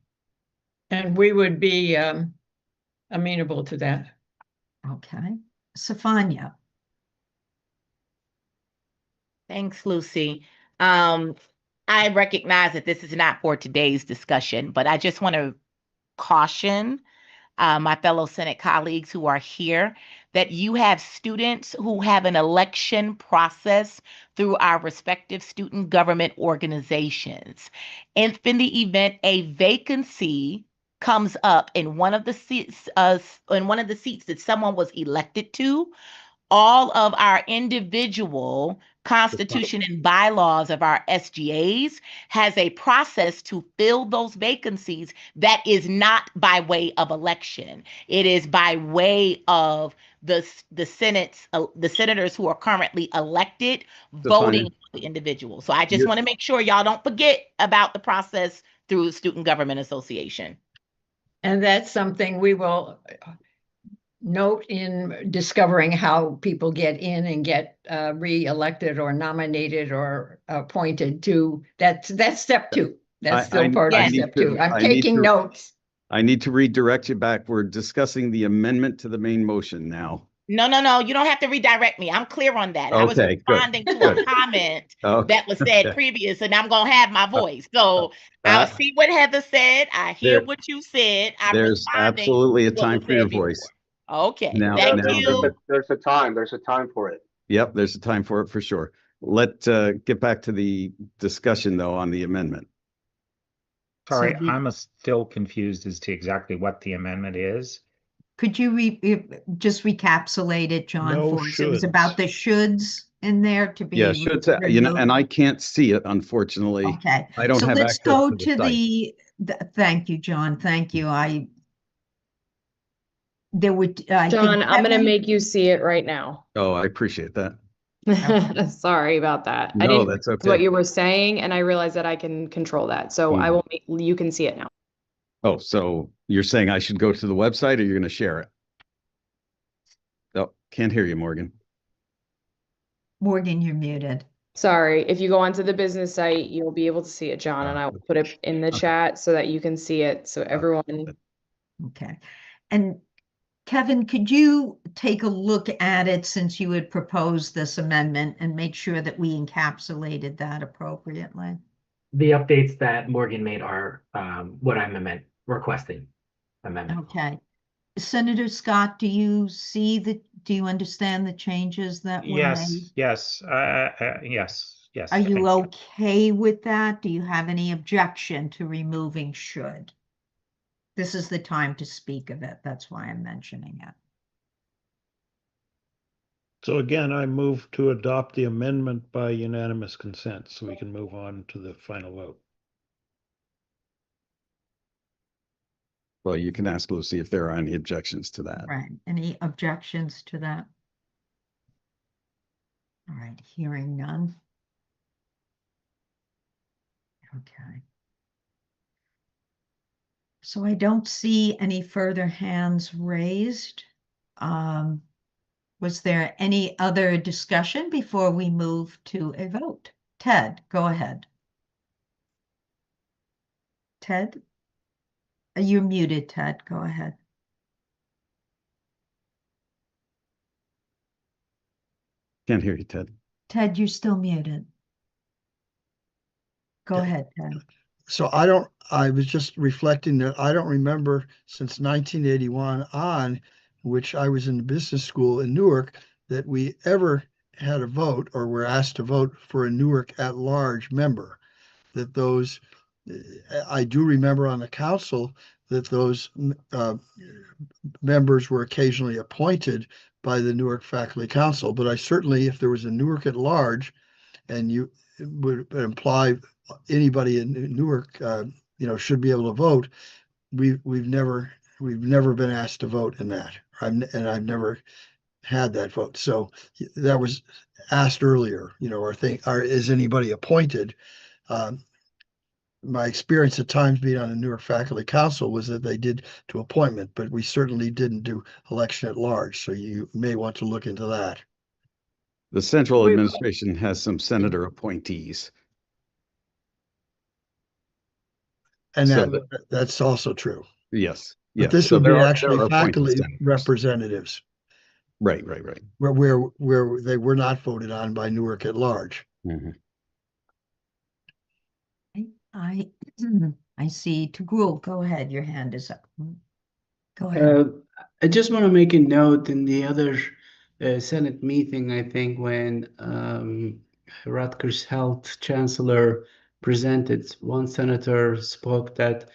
And we would be amenable to that. Okay. Safanya. Thanks, Lucy. I recognize that this is not for today's discussion, but I just want to caution my fellow Senate colleagues who are here that you have students who have an election process through our respective student government organizations. If in the event a vacancy comes up in one of the seats, that someone was elected to, all of our individual constitution and bylaws of our SGAs has a process to fill those vacancies that is not by way of election. It is by way of the senators who are currently elected voting for the individual. So I just want to make sure y'all don't forget about the process through the Student Government Association. And that's something we will note in discovering how people get in and get re-elected or nominated or appointed to. That's step 2. That's still part of step 2. I'm taking notes. I need to redirect you back. We're discussing the amendment to the main motion now. No. You don't have to redirect me. I'm clear on that. I was responding to a comment that was said previous, and I'm going to have my voice. So I'll see what Heather said. I hear what you said. There's absolutely a time for your voice. Okay. Thank you. There's a time. There's a time for it. Yep, there's a time for it for sure. Let's get back to the discussion, though, on the amendment. Sorry, I'm still confused as to exactly what the amendment is. Could you just recapsulate it, John, for us? It was about the shoulds in there to be. Yeah, shoulds, and I can't see it, unfortunately. Okay. I don't have access So let's go to the thank you, John. Thank you. John, I'm going to make you see it right now. Oh, I appreciate that. Sorry about that. No, I didn't that's okay. what you were saying, and I realized that I can control that. So I will you can see it now. Oh, so you're saying I should go to the website, or you're going to share it? Oh, can't hear you, Morgan. Morgan, you're muted. Sorry. If you go onto the business site, you'll be able to see it, John, and I will put it in the chat so that you can see it. So everyone. Okay. And Kevin, could you take a look at it since you had proposed this amendment and make sure that we encapsulated that appropriately? The updates that Morgan made are what I'm requesting amendment. Okay. Senator Scott, do you understand the changes that were made? Yes. Are you okay with that? Do you have any objection to removing should? This is the time to speak of it. That's why I'm mentioning it. So again, I move to adopt the amendment by unanimous consent so we can move on to the final vote. Well, you can ask Lucy if there are any objections to that. Right. Any objections to that? All right. Hearing none. Okay. So I don't see any further hands raised. Was there any other discussion before we move to a vote? Ted, go ahead. Ted? You're muted, Ted. Go ahead. Can't hear you, Ted. Ted, you're still muted. Go ahead, Ted. So I was just reflecting that I don't remember since 1981 on, which I was in the business school in Newark, that we ever had a vote or were asked to vote for a Newark at-large member. That those, I do remember on the council that those members were occasionally appointed by the Newark Faculty Council, but I certainly, if there was a Newark at large, and you would imply anybody in Newark, should be able to vote. We've never been asked to vote in that, and I've never had that vote. So that was asked earlier. Is anybody appointed? My experience at times being on the Newark Faculty Council was that they did to appointment, but we certainly didn't do election at large. So you may want to look into that. The central administration has some senator appointees. And that's also true. Yes. Yeah, But this so would there be are actually appointed faculty senators. representatives Right. where they were not voted on by Newark at large. Mhm. I I see Tagul, go ahead, your hand is up. Go ahead. I just want to make a note in the other Senate meeting, I think, when Rutgers Health Chancellor presented, one senator spoke that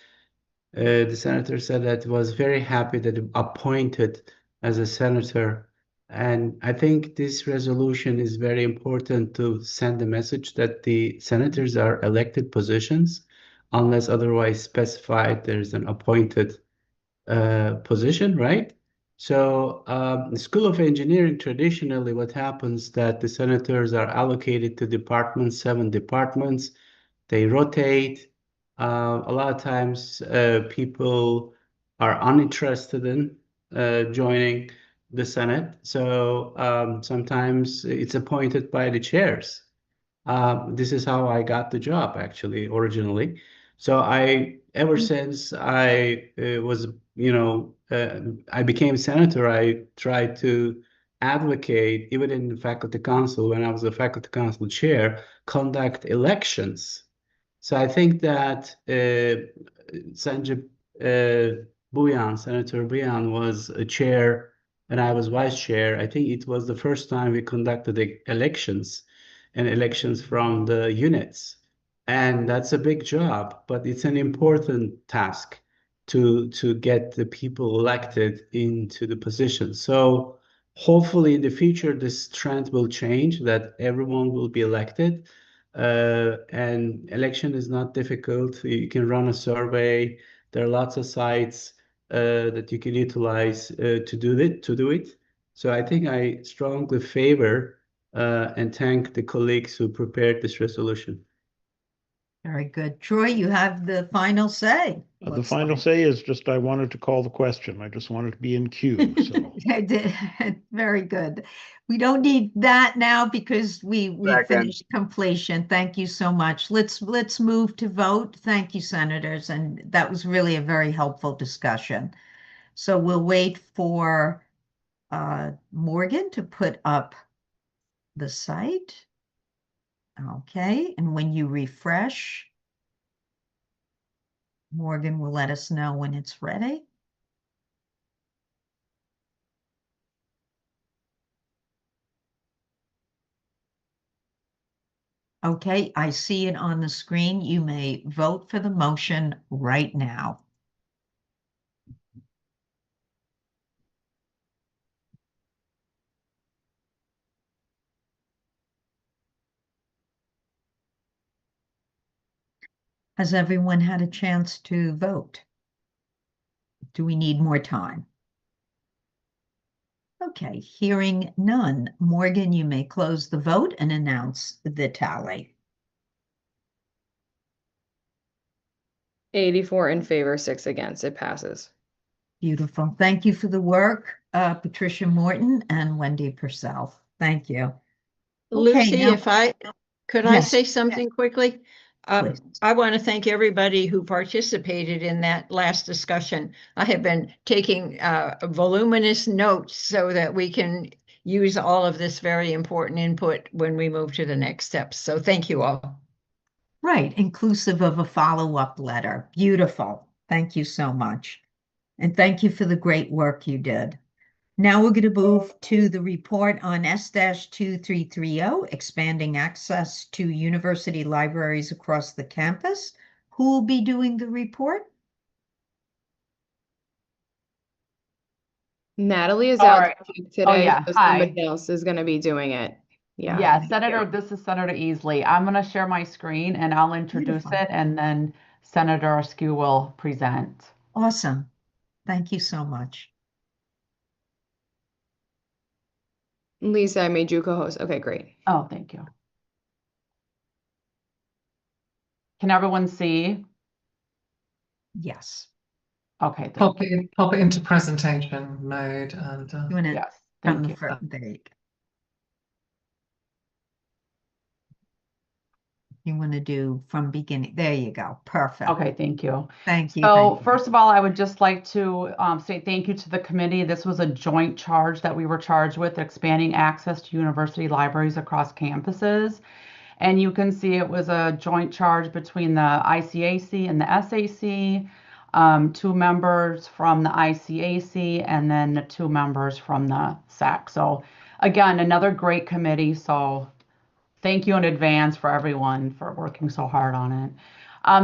the senator said that was very happy that appointed as a senator. And I think this resolution is very important to send a message that the senators are elected positions, unless otherwise specified, there's an appointed position, right? So the School of Engineering, traditionally what happens that the senators are allocated to departments, 7 departments, they rotate. A lot of times people are uninterested in joining the Senate. So sometimes it's appointed by the chairs. This is how I got the job actually originally. So ever since I was, I became senator, I tried to advocate, even in the faculty council, when I was a faculty council chair, conduct elections. So I think that Sanjay Senator Bhuyan was a chair and I was vice chair. I think it was the first time we conducted elections and elections from the units. And that's a big job, but it's an important task to get the people elected into the position. So hopefully in the future, this trend will change, that everyone will be elected. And election is not difficult. You can run a survey. There are lots of sites that you can utilize to do it. So I think I strongly favor and thank the colleagues who prepared this resolution. Very good. Troy, you have the final say. The final say is just I wanted to call the question. I just wanted to be in queue. So Very good. We don't need that now because we Second. finished completion. Thank you so much. Let's move to vote. Thank you, senators. And that was really a very helpful discussion. So we'll wait for Morgan to put up the site. Okay, and when you refresh, Morgan will let us know when it's ready. Okay, I see it on the screen. You may vote for the motion right now. Has everyone had a chance to vote? Do we need more time? Okay, hearing none. Morgan, you may close the vote and announce the tally. 84 in favor, 6 against. It passes. Beautiful. Thank you for the work, Patricia Morton and Wendy Purcell. Thank you. Lucy, now- if I could I Yes. say something quickly? Please. I want to thank everybody who participated in that last discussion. I have been taking voluminous notes so that we can use all of this very important input when we move to the next steps. So thank you all. Right, inclusive of a follow-up letter. Beautiful. Thank you so much. And thank you for the great work you did. Now we're going to move to the report on S-2330, expanding access to university libraries across the campus. Who will be doing the report? Natalie is All out right. today, Oh, yeah. so Hi. somebody else is going to be doing it. Yeah. Yeah, thank Senator, you. this is Senator Easley. I'm going to share my screen and I'll introduce it, and then Senator Askew will present. Awesome. Thank you so much. Lisa, I made you co-host. Okay, great. Oh, thank you. Can everyone see? Yes. Okay, Pop it into presentation mode and You want to yes, come thank you. for there you go. You want to do from beginning? There you go. Perfect. Okay, thank you. Thank you. So Thank you. first of all, I would just like to say thank you to the committee. This was a joint charge that we were charged with, expanding access to university libraries across campuses. And you can see it was a joint charge between the ICAC and the SAC, 2 members from the ICAC, and then the 2 members from the SAC. So again, another great committee. So thank you in advance for everyone for working so hard on it.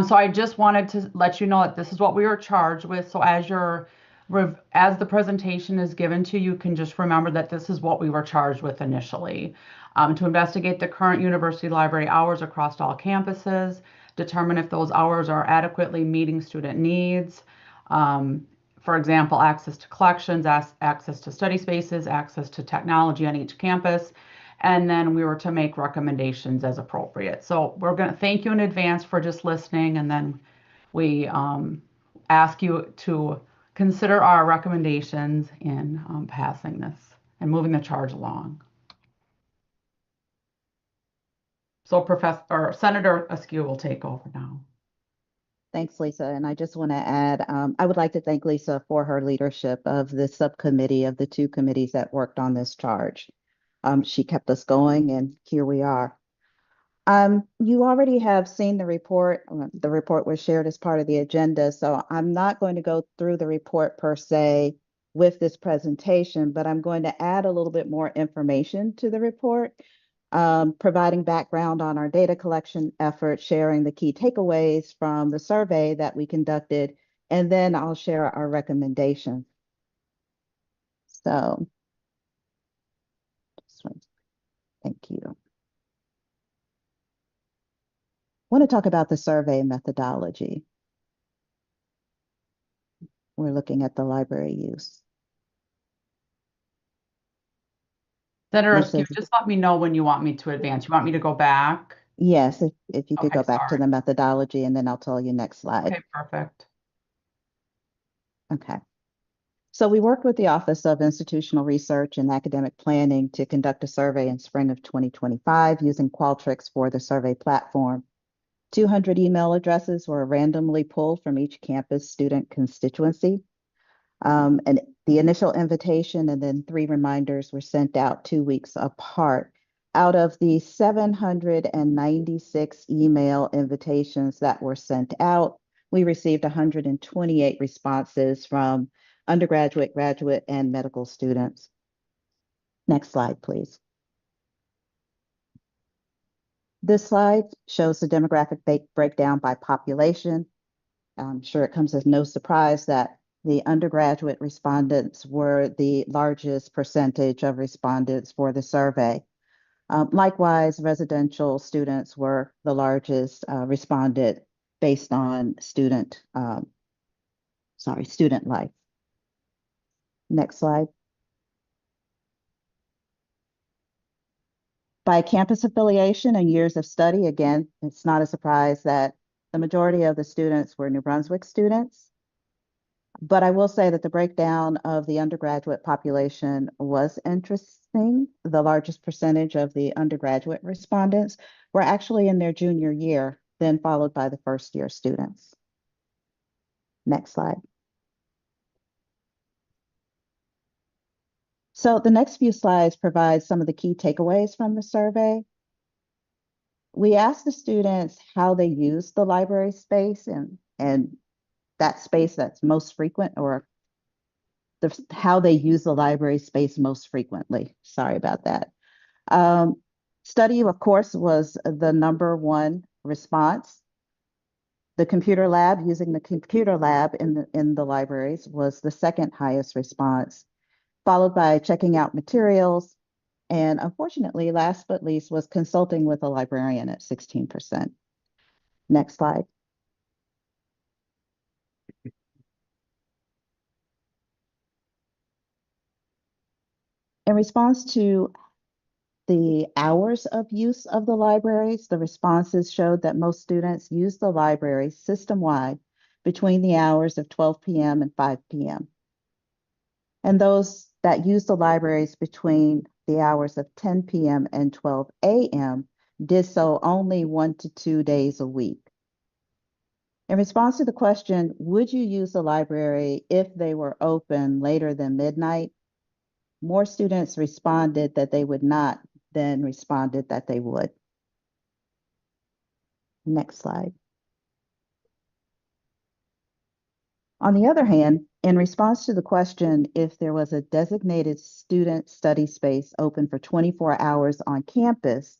So I just wanted to let you know that this is what we were charged with. So as the presentation is given to you, you can just remember that this is what we were charged with initially. To investigate the current university library hours across all campuses, determine if those hours are adequately meeting student needs. For example, access to collections, access to study spaces, access to technology on each campus. And then we were to make recommendations as appropriate. So we're going to thank you in advance for just listening, and then we ask you to consider our recommendations in passing this and moving the charge along. So Senator Askew will take over now. Thanks, Lisa. And I just want to add, I would like to thank Lisa for her leadership of the subcommittee of the 2 committees that worked on this charge. She kept us going, and here we are. You already have seen the report. The report was shared as part of the agenda, so I'm not going to go through the report per se with this presentation, but I'm going to add a little bit more information to the report, providing background on our data collection effort, sharing the key takeaways from the survey that we conducted, and then I'll share our recommendations. So, thank you. I want to talk about the survey methodology. We're looking at the library use. Senator Askew, just let me know when you want me to advance. You want me to go back? Yes, if you could Okay, go back to the methodology, and then I'll tell you next slide. Okay, perfect. Okay. So we worked with the Office of Institutional Research and Academic Planning to conduct a survey in spring of 2025 using Qualtrics for the survey platform. 200 email addresses were randomly pulled from each campus student constituency. And the initial invitation and then 3 reminders were sent out 2 weeks apart. Out of the 796 email invitations that were sent out, we received 128 responses from undergraduate, graduate, and medical students. Next slide, please. This slide shows the demographic breakdown by population. I'm sure it comes as no surprise that the undergraduate respondents were the largest percentage of respondents for the survey. Likewise, residential students were the largest responded based on student life. Next slide. By campus affiliation and years of study, again, it's not a surprise that the majority of the students were New Brunswick students. But I will say that the breakdown of the undergraduate population was interesting. The largest percentage of the undergraduate respondents were actually in their junior year, then followed by the first year students. Next slide. So the next few slides provide some of the key takeaways from the survey. We asked the students how they use the library space and that space that's most frequent, or how they use the library space most frequently. Sorry about that. Study, of course, was the #1 response. The computer lab, using the computer lab in the libraries, was the second highest response, followed by checking out materials. And unfortunately, last but least, was consulting with a librarian at 16%. Next slide. In response to the hours of use of the libraries, the responses showed that most students use the library system-wide between the hours of 12 p.m. and 5 p.m. And those that use the libraries between the hours of 10 p.m. and 12 a.m. did so only 1 to 2 days a week. In response to the question, would you use the library if they were open later than midnight? More students responded that they would not than responded that they would. Next slide. On the other hand, in response to the question if there was a designated student study space open for 24 hours on campus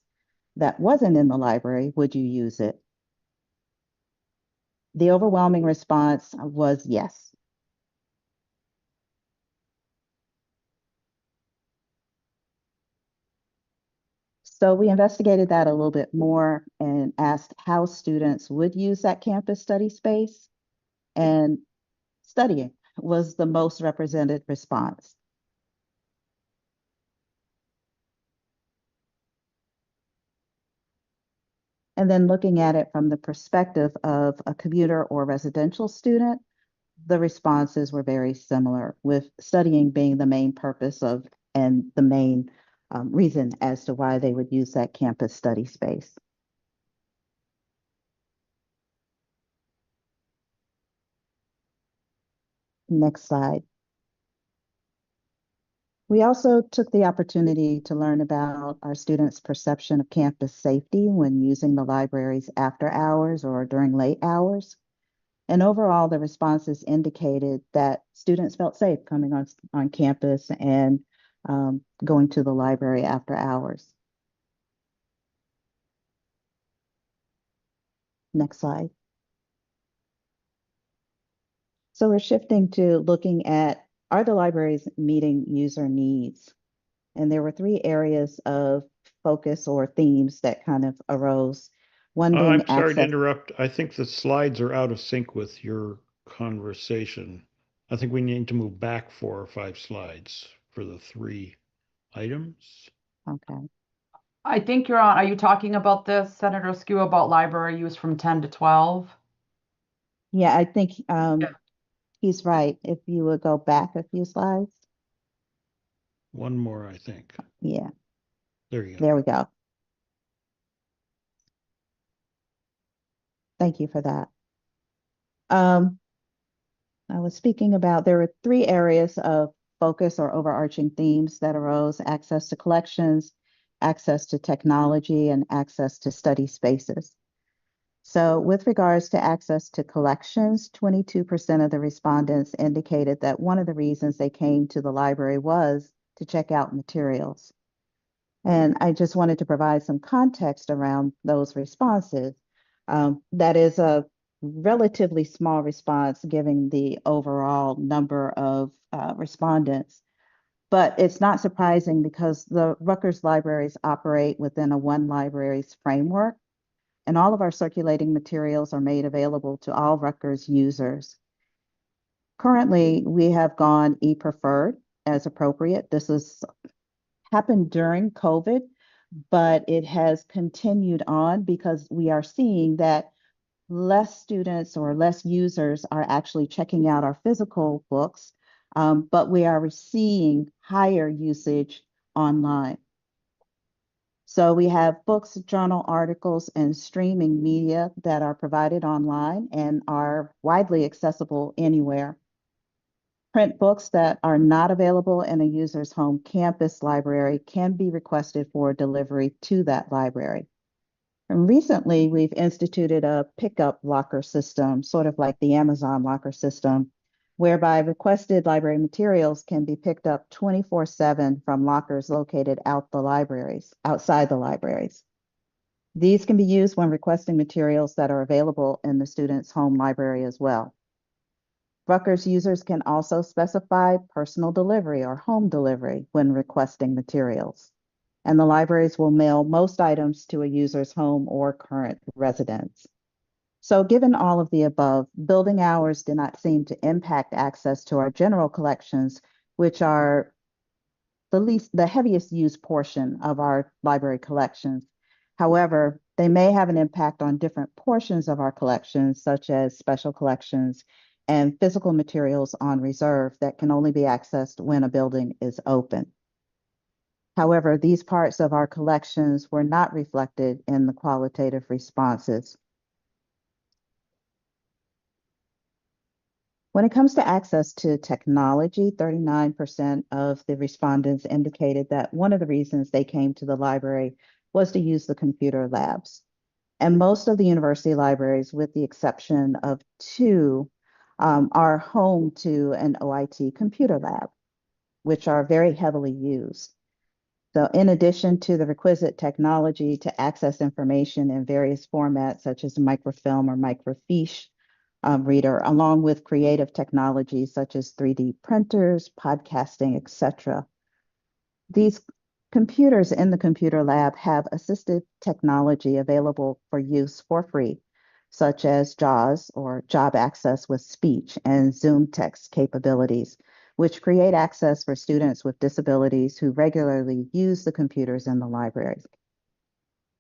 that wasn't in the library, would you use it? The overwhelming response was yes. So we investigated that a little bit more and asked how students would use that campus study space, and studying was the most represented response. And then looking at it from the perspective of a commuter or residential student, the responses were very similar, with studying being the main purpose of and the main reason as to why they would use that campus study space. Next slide. We also took the opportunity to learn about our students' perception of campus safety when using the libraries after hours or during late hours. And overall, the responses indicated that students felt safe coming on campus and going to the library after hours. Next slide. So we're shifting to looking at, are the libraries meeting user needs? And there were 3 areas of focus or themes that kind of arose. One being I'm sorry to access. interrupt. I think the slides are out of sync with your conversation. I think we need to move back 4 or 5 slides for the 3 items. Okay. I think you're on. Are you talking about this, Senator Askew, about library use from 10 to 12? Yeah, I think he's right. If you would go back a few slides. One more, I think. Yeah. There you go. There we go. Thank you for that. I was speaking about, there were 3 areas of focus or overarching themes that arose: access to collections, access to technology, and access to study spaces. So with regards to access to collections, 22% of the respondents indicated that one of the reasons they came to the library was to check out materials. And I just wanted to provide some context around those responses. That is a relatively small response given the overall number of respondents. But it's not surprising because the Rutgers libraries operate within a one libraries framework, and all of our circulating materials are made available to all Rutgers users. Currently, we have gone e-preferred as appropriate. This has happened during COVID, but it has continued on because we are seeing that less students or less users are actually checking out our physical books, but we are seeing higher usage online. So we have books, journal articles, and streaming media that are provided online and are widely accessible anywhere. Print books that are not available in a user's home campus library can be requested for delivery to that library. And recently, we've instituted a pickup locker system, sort of like the Amazon locker system, whereby requested library materials can be picked up 24/7 from lockers located outside the libraries. These can be used when requesting materials that are available in the student's home library as well. Rutgers users can also specify personal delivery or home delivery when requesting materials, and the libraries will mail most items to a user's home or current residence. So given all of the above, building hours do not seem to impact access to our general collections, which are the heaviest used portion of our library collections. However, they may have an impact on different portions of our collections, such as special collections and physical materials on reserve that can only be accessed when a building is open. However, these parts of our collections were not reflected in the qualitative responses. When it comes to access to technology, 39% of the respondents indicated that one of the reasons they came to the library was to use the computer labs. And most of the university libraries, with the exception of two, are home to an OIT computer lab, which are very heavily used. So in addition to the requisite technology to access information in various formats, such as microfilm or microfiche reader, along with creative technologies such as 3D printers, podcasting, etc. These computers in the computer lab have assistive technology available for use for free, such as JAWS, or Job Access with Speech, and Zoom text capabilities, which create access for students with disabilities who regularly use the computers in the library.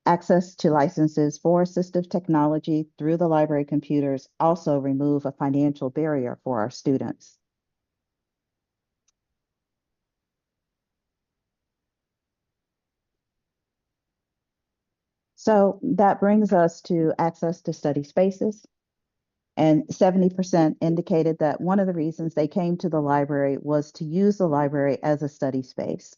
Access to licenses for assistive technology through the library computers also remove a financial barrier for our students. So that brings us to access to study spaces. And 70% indicated that one of the reasons they came to the library was to use the library as a study space.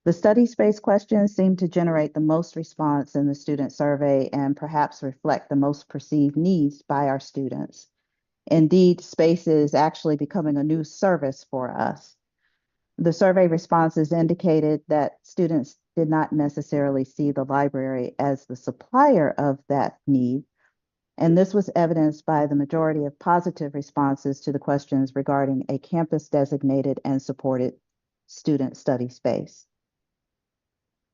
The study space questions seem to generate the most response in the student survey and perhaps reflect the most perceived needs by our students. Indeed, space is actually becoming a new service for us. The survey responses indicated that students did not necessarily see the library as the supplier of that need, and this was evidenced by the majority of positive responses to the questions regarding a campus-designated and supported student study space.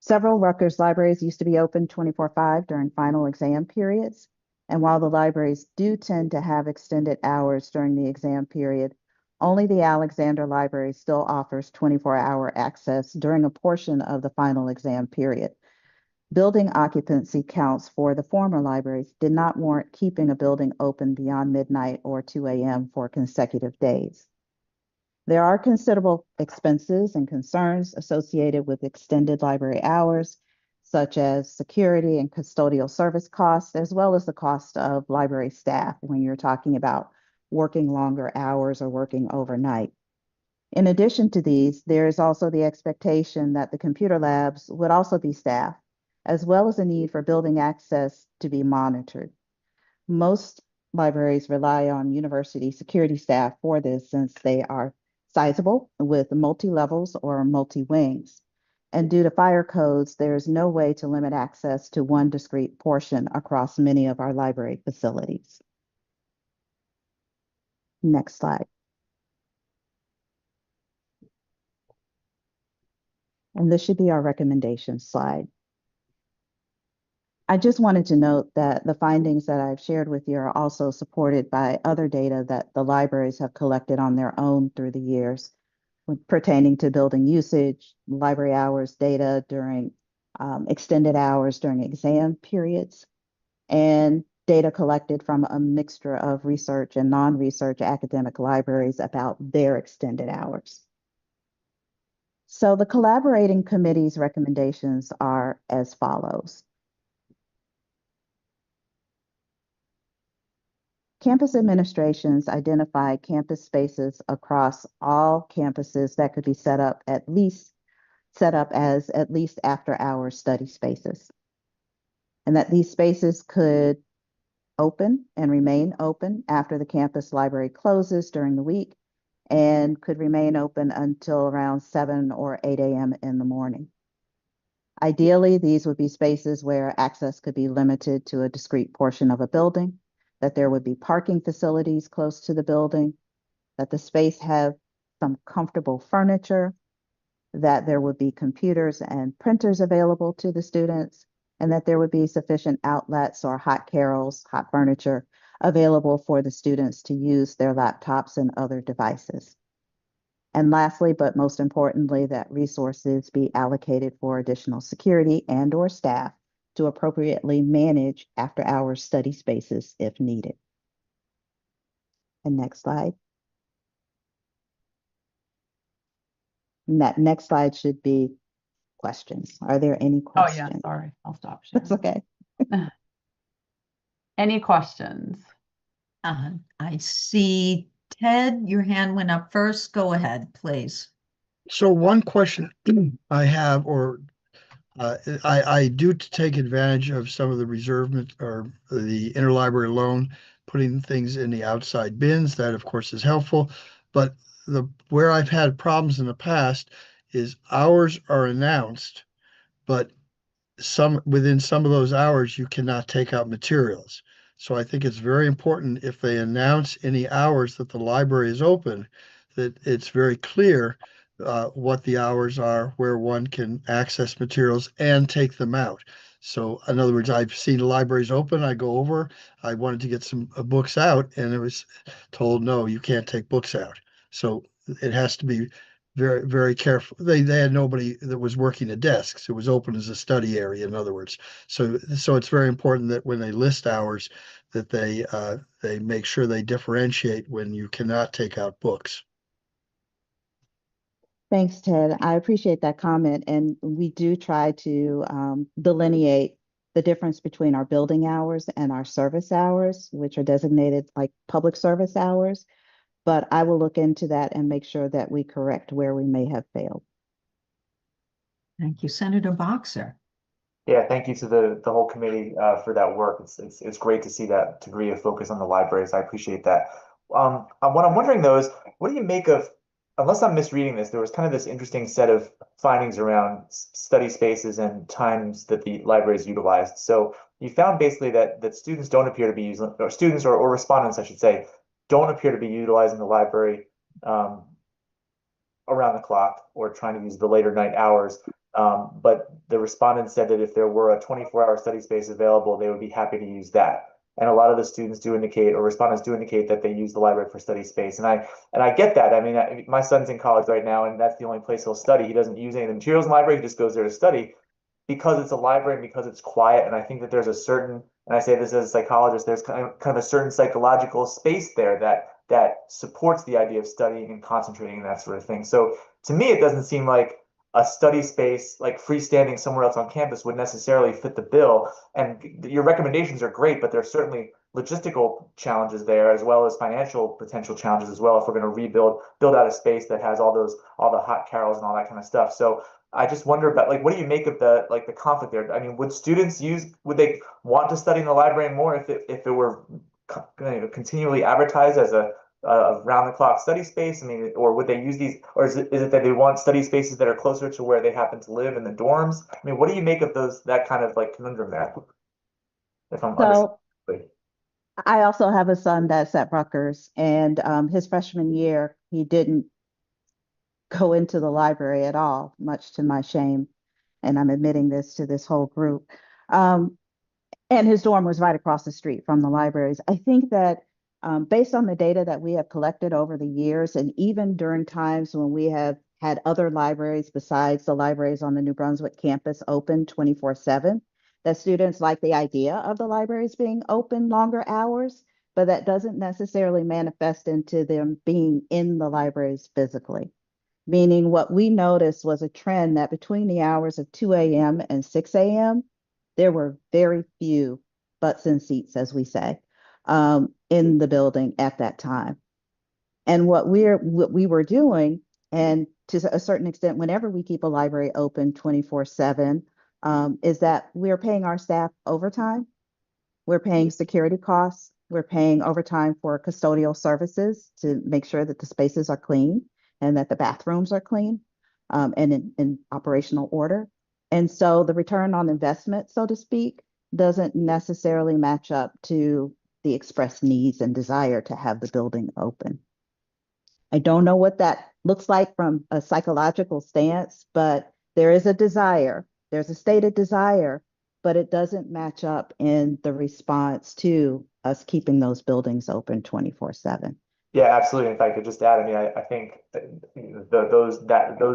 Several Rutgers libraries used to be open 24/5 during final exam periods, and while the libraries do tend to have extended hours during the exam period, only the Alexander Library still offers 24-hour access during a portion of the final exam period. Building occupancy counts for the former libraries did not warrant keeping a building open beyond midnight or 2 a.m. for consecutive days. There are considerable expenses and concerns associated with extended library hours, such as security and custodial service costs, as well as the cost of library staff when you're talking about working longer hours or working overnight. In addition to these, there is also the expectation that the computer labs would also be staffed, as well as a need for building access to be monitored. Most libraries rely on university security staff for this, since they are sizable with multi-levels or multi-wings. And due to fire codes, there is no way to limit access to one discrete portion across many of our library facilities. Next slide. And this should be our recommendation slide. I just wanted to note that the findings that I've shared with you are also supported by other data that the libraries have collected on their own through the years, pertaining to building usage, library hours data during extended hours during exam periods, and data collected from a mixture of research and non-research academic libraries about their extended hours. So the collaborating committee's recommendations are as follows. Campus administrations identify campus spaces across all campuses that could be set up as at least after-hours study spaces, and that these spaces could open and remain open after the campus library closes during the week, and could remain open until around 7 or 8 a.m. in the morning. Ideally, these would be spaces where access could be limited to a discrete portion of a building, that there would be parking facilities close to the building, that the space have some comfortable furniture, that there would be computers and printers available to the students, and that there would be sufficient outlets or hot carrels, hot furniture available for the students to use their laptops and other devices. And lastly, but most importantly, that resources be allocated for additional security and/or staff to appropriately manage after-hours study spaces if needed. And next slide. And that next slide should be questions. Are there any Oh yeah, questions? sorry, I'll stop That's sharing. okay. Any questions? I see Ted, your hand went up first. Go ahead, please. So one question I have, or I do take advantage of some of the reservement or the interlibrary loan, putting things in the outside bins. That of course is helpful, but where I've had problems in the past is hours are announced, but within some of those hours you cannot take out materials. So I think it's very important if they announce any hours that the library is open, that it's very clear what the hours are, where one can access materials and take them out. So in other words, I've seen libraries open, I go over, I wanted to get some books out, and it was told, no, you can't take books out. So it has to be very, very careful. They had nobody that was working the desks. It was open as a study area, in other words. So it's very important that when they list hours, that they make sure they differentiate when you cannot take out books. Thanks, Ted. I appreciate that comment. And we do try to delineate the difference between our building hours and our service hours, which are designated like public service hours. But I will look into that and make sure that we correct where we may have failed. Thank you, Senator Boxer. Yeah, thank you to the whole committee for that work. It's great to see that degree of focus on the libraries. I appreciate that. What I'm wondering though is, what do you make of, unless I'm misreading this, there was kind of this interesting set of findings around study spaces and times that the library is utilized. So you found basically that students don't appear to be using, or students or respondents, I should say, don't appear to be utilizing the library around the clock or trying to use the later night hours. But the respondents said that if there were a 24-hour study space available, they would be happy to use that. And a lot of the students do indicate, or respondents do indicate, that they use the library for study space. And I get that. I mean, my son's in college right now, and that's the only place he'll study. He doesn't use any of the materials in the library. He just goes there to study because it's a library and because it's quiet. And I think that there's a certain, and I say this as a psychologist, there's kind of a certain psychological space there that supports the idea of studying and concentrating and that sort of thing. So to me, it doesn't seem like a study space like freestanding somewhere else on campus would necessarily fit the bill. And your recommendations are great, but there's certainly logistical challenges there, as well as financial potential challenges as well, if we're going to build out a space that has all the hot carols and all that kind of stuff. So I just wonder about, like, what do you make of the conflict there? I mean, would they want to study in the library more if it were continually advertised as a round the clock study space? I mean, or would they use these, or is it that they want study spaces that are closer to where they happen to live in the dorms? I mean, what do you make of that kind of conundrum there? If I'm So understanding. I also have a son that's at Rutgers, and his freshman year, he didn't go into the library at all, much to my shame. And I'm admitting this to this whole group. And his dorm was right across the street from the libraries. I think that based on the data that we have collected over the years, and even during times when we have had other libraries besides the libraries on the New Brunswick campus open 24/7, that students like the idea of the libraries being open longer hours, but that doesn't necessarily manifest into them being in the libraries physically. Meaning what we noticed was a trend that between the hours of 2 a.m. and 6 a.m., there were very few butts in seats, as we say, in the building at that time. And what we were doing, and to a certain extent, whenever we keep a library open 24/7, is that we're paying our staff overtime. We're paying security costs. We're paying overtime for custodial services to make sure that the spaces are clean and that the bathrooms are clean and in operational order. And so the return on investment, so to speak, doesn't necessarily match up to the expressed needs and desire to have the building open. I don't know what that looks like from a psychological stance, but there is a desire. There's a stated desire, but it doesn't match up in the response to us keeping those buildings open 24/7. Yeah, absolutely. If I could just add, I mean, I think those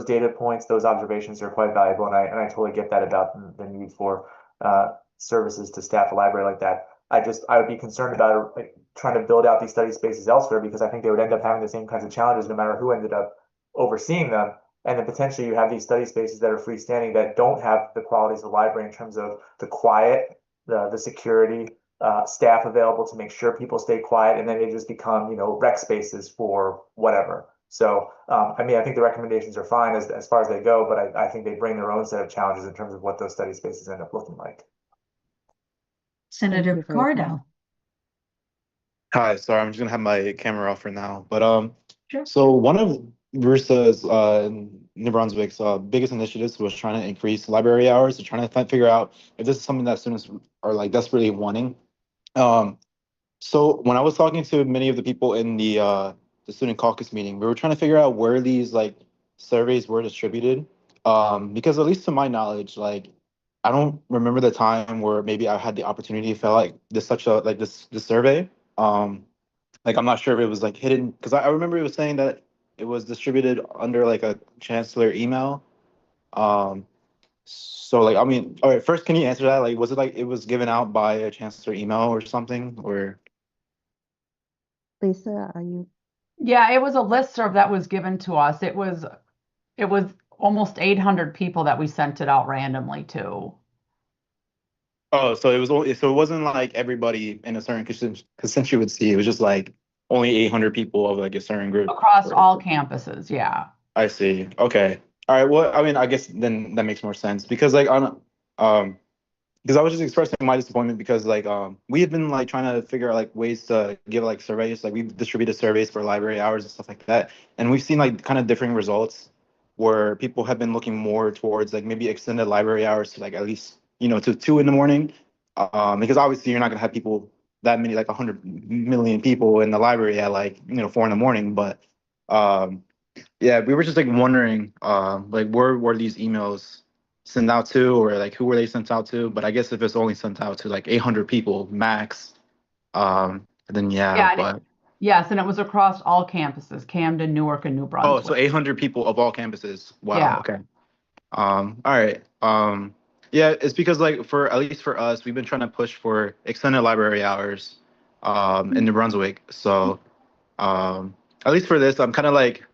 data points, those observations are quite valuable, and I totally get that about the need for services to staff a library like that. I would be concerned about trying to build out these study spaces elsewhere, because I think they would end up having the same kinds of challenges no matter who ended up overseeing them. And then potentially you have these study spaces that are freestanding that don't have the qualities of the library in terms of the quiet, the security, staff available to make sure people stay quiet, and then they just become, rec spaces for whatever. So, I mean, I think the recommendations are fine as far as they go, but I think they bring their own set of challenges in terms of what those study spaces end up looking like. Senator you for your Picardo. comment. Hi, sorry, I'm just gonna have my camera off for now. But Sure. so one of Versa's New Brunswick's biggest initiatives was trying to increase library hours. So trying to figure out if this is something that students are like desperately wanting. So when I was talking to many of the people in the student caucus meeting, we were trying to figure out where these like surveys were distributed. Because at least to my knowledge, like I don't remember the time where maybe I had the opportunity to fill like this survey. Like I'm not sure if it was like hidden because I remember it was saying that it was distributed under like a chancellor email. So like I mean, all right, first can you answer that? Like was it like it was given out by a chancellor email or something or Lisa, are you? Yeah, it was a listserv that was given to us. It was almost 800 people that we sent it out randomly to. oh, so it was only so it wasn't like everybody in a certain constituency. It was just like only 800 people of like a certain group. Across all campuses, yeah. I see. Okay. All right. Well, I mean, I guess then that makes more sense because like on because I was just expressing my disappointment because like we have been like trying to figure out like ways to give like surveys, like we've distributed surveys for library hours and stuff like that, and we've seen like kind of differing results where people have been looking more towards like maybe extended library hours to like at least to 2 in the morning, because obviously you're not gonna have people that many like 100 million people in the library at like 4 in the morning, but yeah, we were just like wondering like where were these emails sent out to or like who were they sent out to, but I guess if it's only sent out to like 800 people max, then yeah, but yes, and it was across all campuses, Camden, Newark, and New oh, Brunswick. so 800 people of all campuses. Wow. Yeah. Okay. All right. Yeah, it's because like for at least for us, we've been trying to push for extended library hours in New Brunswick. So at least for this, I'm kind of like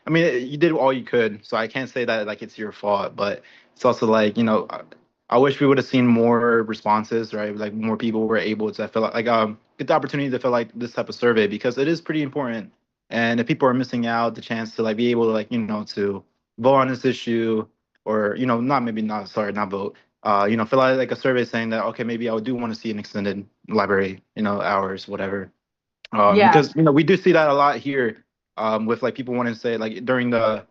I mean, you did all you could, so I can't say that like it's your fault, but it's also like, I wish we would have seen more responses, right? Like more people were able to fill out like get the opportunity to fill like this type of survey because it is pretty important. And if people are missing out the chance to like be able to like, to vote on this issue or, not vote, fill out like a survey saying that, okay, maybe I do want to see an extended library, hours, whatever. Yeah. Because we do see that a lot here with like people wanting to say like during the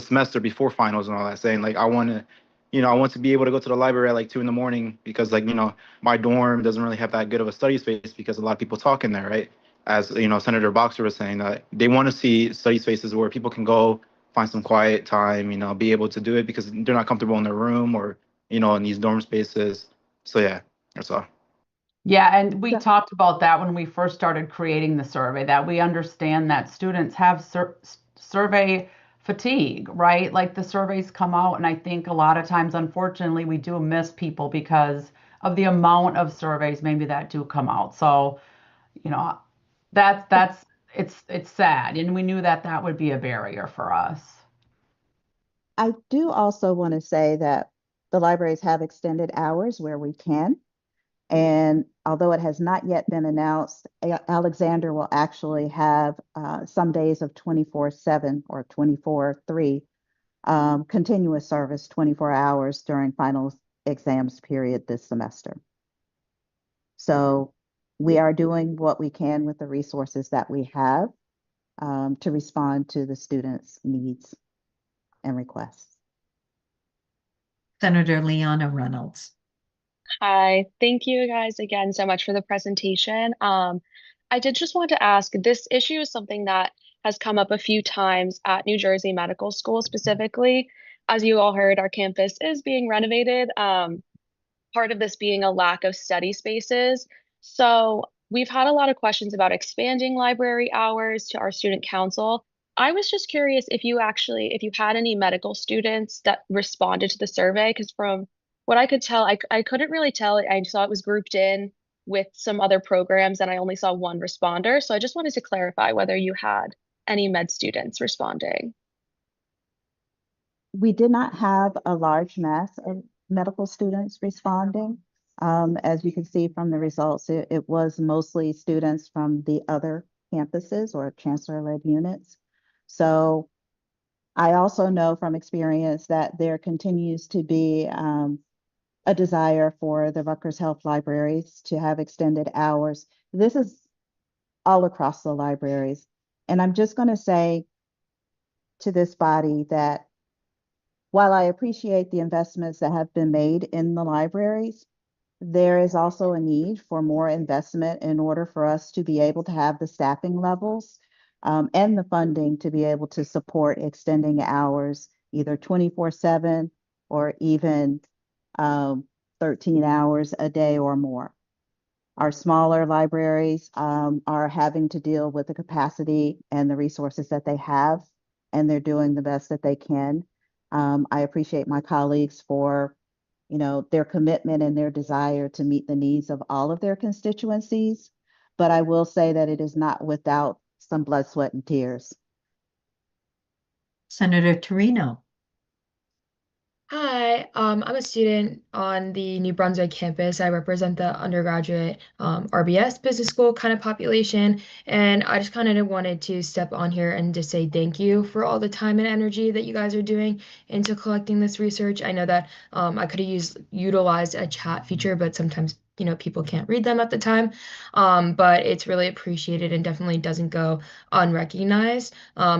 semester before finals and all that, saying like I want to be able to go to the library at like 2 in the morning because like my dorm doesn't really have that good of a study space because a lot of people talk in there, right? As Senator Boxer was saying that they want to see study spaces where people can go find some quiet time, be able to do it because they're not comfortable in their room or in these dorm spaces. So yeah, that's all. Yeah, and we talked about that when we first started creating the survey, that we understand that students have survey fatigue, right? Like the surveys come out, and I think a lot of times, unfortunately, we do miss people because of the amount of surveys maybe that do come out. So, that's it's sad, and we knew that that would be a barrier for us. I do also want to say that the libraries have extended hours where we can. And although it has not yet been announced, Alexander will actually have some days of 24/7 or 24/3 continuous service, 24 hours during final exams period this semester. So we are doing what we can with the resources that we have to respond to the students' needs and requests. Senator Leanna Reynolds. Hi, thank you guys again so much for the presentation. I did just want to ask, this issue is something that has come up a few times at New Jersey Medical School specifically. As you all heard, our campus is being renovated, part of this being a lack of study spaces. So we've had a lot of questions about expanding library hours to our student council. I was just curious if you had any medical students that responded to the survey, because from what I could tell, I couldn't really tell. I saw it was grouped in with some other programs and I only saw one responder. So I just wanted to clarify whether you had any med students responding. we did not have a large mass of medical students responding. As you can see from the results, it was mostly students from the other campuses or chancellor-led units. So I also know from experience that there continues to be a desire for the Rutgers Health Libraries to have extended hours. This is all across the libraries. And I'm just going to say to this body that while I appreciate the investments that have been made in the libraries, there is also a need for more investment in order for us to be able to have the staffing levels and the funding to be able to support extending hours, either 24/7 or even 13 hours a day or more. Our smaller libraries are having to deal with the capacity and the resources that they have, and they're doing the best that they can. I appreciate my colleagues for, their commitment and their desire to meet the needs of all of their constituencies. But I will say that it is not without some blood, sweat, and tears. Senator Torino. Hi, I'm a student on the New Brunswick campus. I represent the undergraduate RBS business school kind of population, and I just kind of wanted to step on here and just say thank you for all the time and energy that you guys are doing into collecting this research. I know that I could have utilized a chat feature, but sometimes people can't read them at the time. But it's really appreciated and definitely doesn't go unrecognized.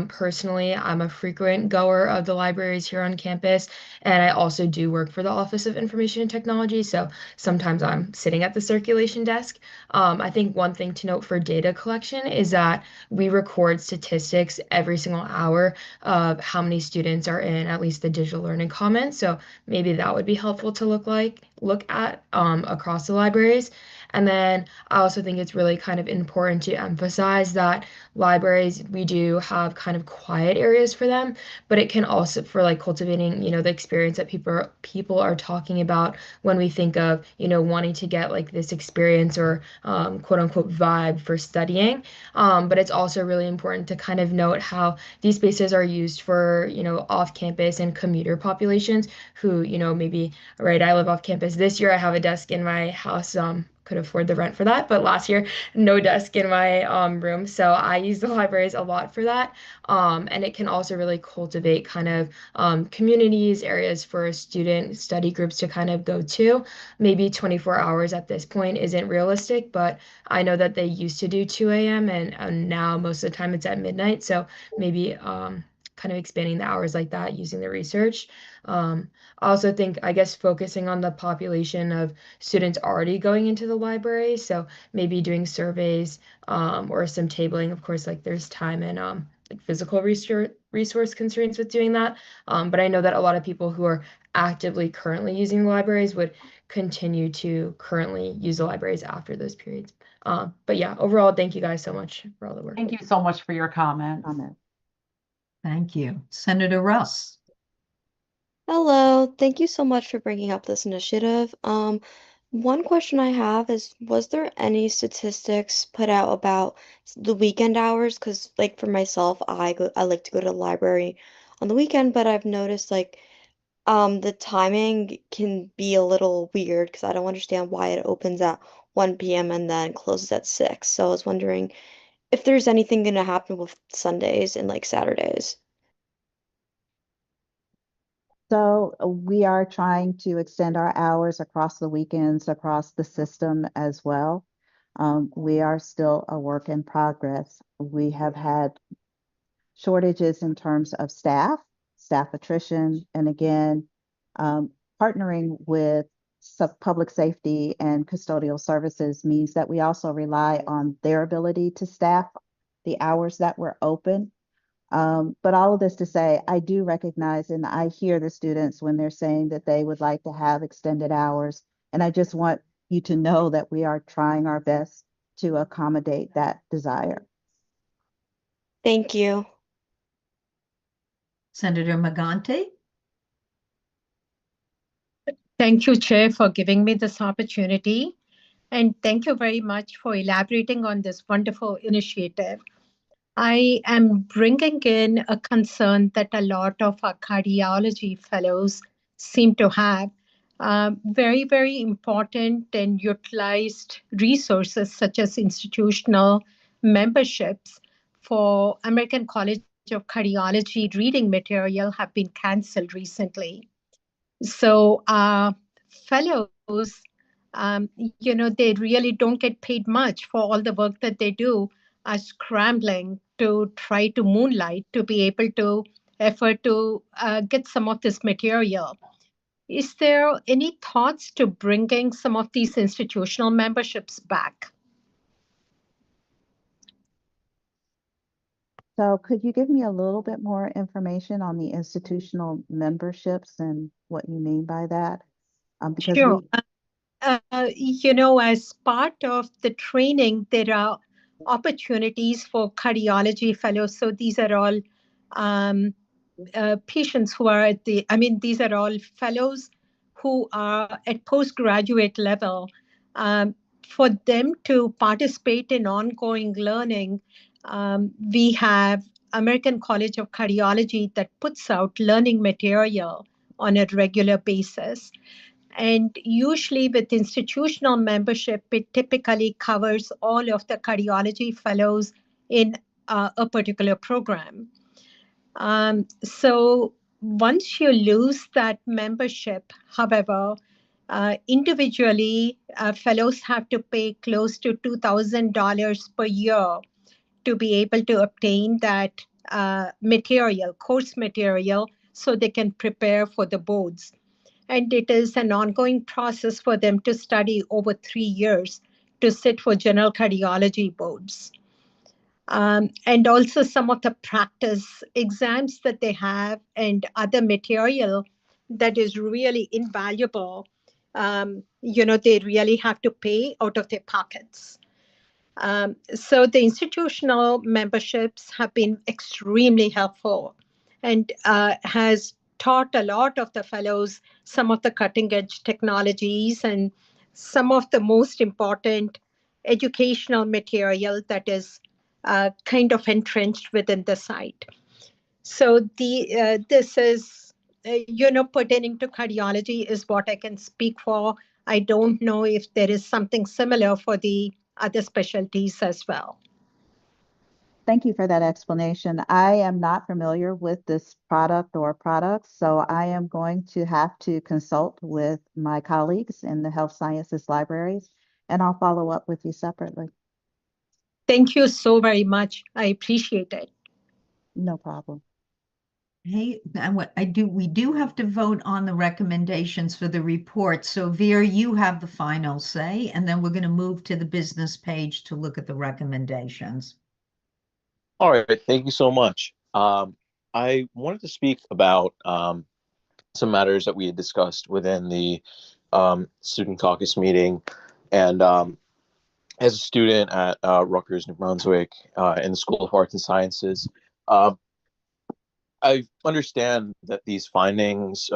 Personally, I'm a frequent goer of the libraries here on campus, and I also do work for the Office of Information and Technology, so sometimes I'm sitting at the circulation desk. I think one thing to note for data collection is that we record statistics every single hour of how many students are in at least the digital learning commons. So maybe that would be helpful to look at across the libraries. And then I also think it's really kind of important to emphasize that libraries, we do have kind of quiet areas for them, but it can also for like cultivating, the experience that people are talking about when we think of, wanting to get like this experience or quote unquote vibe for studying. But it's also really important to kind of note how these spaces are used for, off campus and commuter populations who, maybe, right, I live off campus. This year I have a desk in my house, could afford the rent for that, but last year no desk in my room, so I use the libraries a lot for that. And it can also really cultivate kind of communities, areas for student study groups to kind of go to. Maybe 24 hours at this point isn't realistic, but I know that they used to do 2 a.m. and now most of the time it's at midnight, so maybe kind of expanding the hours like that using the research. I also think, I guess, focusing on the population of students already going into the library, so maybe doing surveys or some tabling. Of course, like there's time and like physical resource constraints with doing that. But I know that a lot of people who are actively currently using the libraries would continue to currently use the libraries after those periods. But yeah, overall, thank you guys so much for all the work. Thank you so much for your comments. Thank you. Senator Russ. Hello, thank you so much for bringing up this initiative. One question I have is, was there any statistics put out about the weekend hours? Because, like, for myself, I like to go to the library on the weekend, but I've noticed like the timing can be a little weird because I don't understand why it opens at 1 p.m. and then closes at 6. So I was wondering if there's anything gonna happen with Sundays and like Saturdays. So we are trying to extend our hours across the weekends, across the system as well. We are still a work in progress. We have had shortages in terms of staff attrition, and again, partnering with public safety and custodial services means that we also rely on their ability to staff the hours that we're open. But all of this to say, I do recognize and I hear the students when they're saying that they would like to have extended hours. And I just want you to know that we are trying our best to accommodate that desire. Thank you. Senator Magante. Thank you, Chair, for giving me this opportunity. And thank you very much for elaborating on this wonderful initiative. I am bringing in a concern that a lot of our cardiology fellows seem to have. Very, very important and utilized resources such as institutional memberships for American College of Cardiology reading material have been canceled recently. So fellows, they really don't get paid much for all the work that they do, are scrambling to try to moonlight to be able to effort to get some of this material. Is there any thoughts to bringing some of these institutional memberships back? So could you give me a little bit more information on the institutional memberships and what you mean by that? Because Sure. As part of the training, there are opportunities for cardiology fellows. So these are all patients who are these are all fellows who are at postgraduate level. For them to participate in ongoing learning, we have American College of Cardiology that puts out learning material on a regular basis. And usually with institutional membership, it typically covers all of the cardiology fellows in a particular program. So once you lose that membership, however, individually, fellows have to pay close to $2,000 per year to be able to obtain that course material, so they can prepare for the boards. And it is an ongoing process for them to study over 3 years to sit for general cardiology boards. And also some of the practice exams that they have and other material that is really invaluable. They really have to pay out of their pockets. So the institutional memberships have been extremely helpful and has taught a lot of the fellows some of the cutting edge technologies and some of the most important educational material that is kind of entrenched within the site. So this is, pertaining to cardiology is what I can speak for. I don't know if there is something similar for the other specialties as well. Thank you for that explanation. I am not familiar with this product or products, so I am going to have to consult with my colleagues in the health sciences libraries, and I'll follow up with you separately. Thank you so very much. I appreciate it. No problem. Hey, we do have to vote on the recommendations for the report. So Veer, you have the final say, and then we're going to move to the business page to look at the recommendations. All right, thank you so much. I wanted to speak about some matters that we had discussed within the student caucus meeting. And as a student at Rutgers, New Brunswick, in the School of Arts and Sciences, I understand that these findings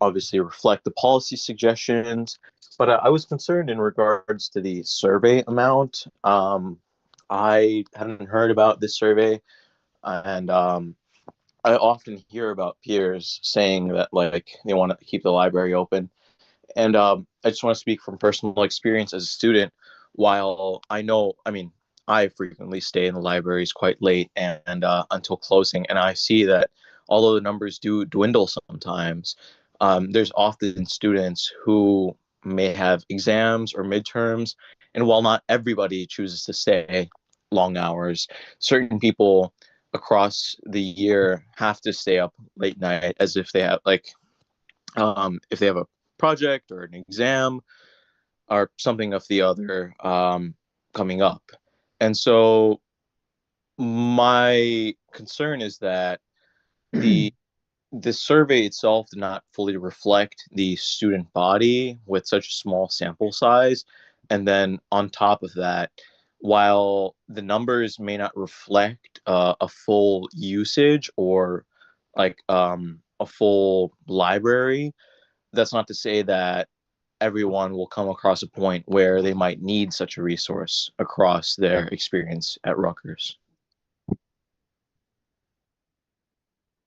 obviously reflect the policy suggestions, but I was concerned in regards to the survey amount. I hadn't heard about this survey, and I often hear about peers saying that like they want to keep the library open, and I just want to speak from personal experience as a student. While I frequently stay in the libraries quite late and until closing, and I see that although the numbers do dwindle sometimes, there's often students who may have exams or midterms, and while not everybody chooses to stay long hours, certain people across the year have to stay up late night as if they have if they have a project or an exam or something of the other coming up. And so my concern is that the survey itself did not fully reflect the student body with such a small sample size. And then on top of that, while the numbers may not reflect a full usage or a full library, that's not to say that everyone will come across a point where they might need such a resource across their experience at Rutgers.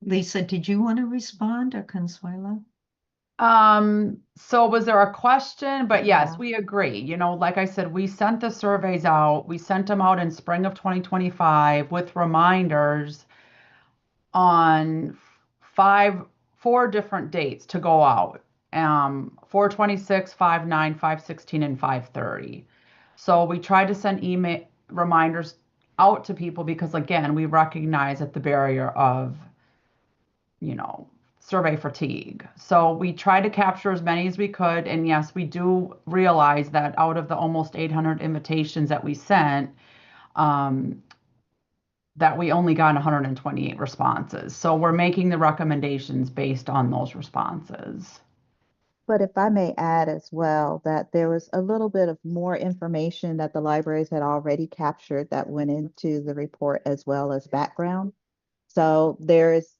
Lisa, did you want to respond, or Consuelo? So was there a question? But yes, Yeah. we agree. You know, like I said, we sent the surveys out. We sent them out in spring of 2025 with reminders on four different dates to go out. 4/26, 5/9, 5/16, and 5/30. So we tried to send email reminders out to people because again, we recognize that the barrier of, you know, survey fatigue. So we tried to capture as many as we could. And yes, we do realize that out of the almost 800 invitations that we sent, that we only got 128 responses. So we're making the recommendations based on those responses. But if I may add as well, that there was a little bit of more information that the libraries had already captured that went into the report as well as background. So there is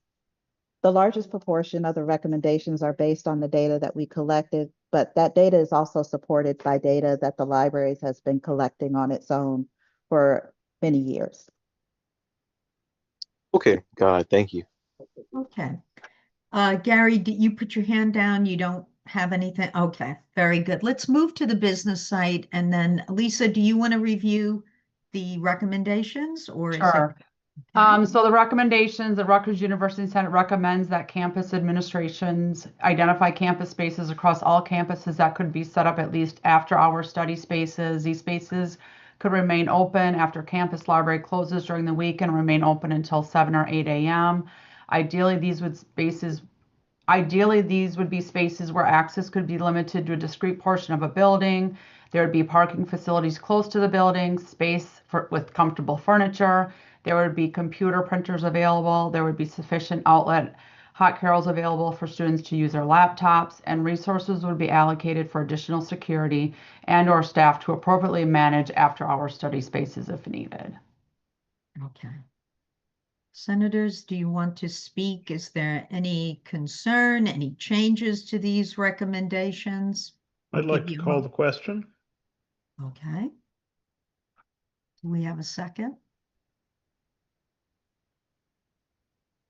the largest proportion of the recommendations are based on the data that we collected, but that data is also supported by data that the libraries has been collecting on its own for many years. Okay, God, thank you. Okay. Gary, did you put your hand down? You don't have anything? Okay, very good. Let's move to the business site. And then Lisa, do you want to review the recommendations, or is it? Sure. So the recommendations, the Rutgers University Senate recommends that campus administrations identify campus spaces across all campuses that could be set up at least after-hour study spaces. These spaces could remain open after campus library closes during the week and remain open until 7 or 8 a.m. Ideally, these would be spaces where access could be limited to a discrete portion of a building. There would be parking facilities close to the building, space with comfortable furniture. There would be computer printers available. There would be sufficient outlet hot carrels available for students to use their laptops, and resources would be allocated for additional security and/or staff to appropriately manage after-hour study spaces if needed. Okay. Senators, do you want to speak? Is there any concern, any changes to these recommendations? I'd like to call the question. Okay. Do we have a second?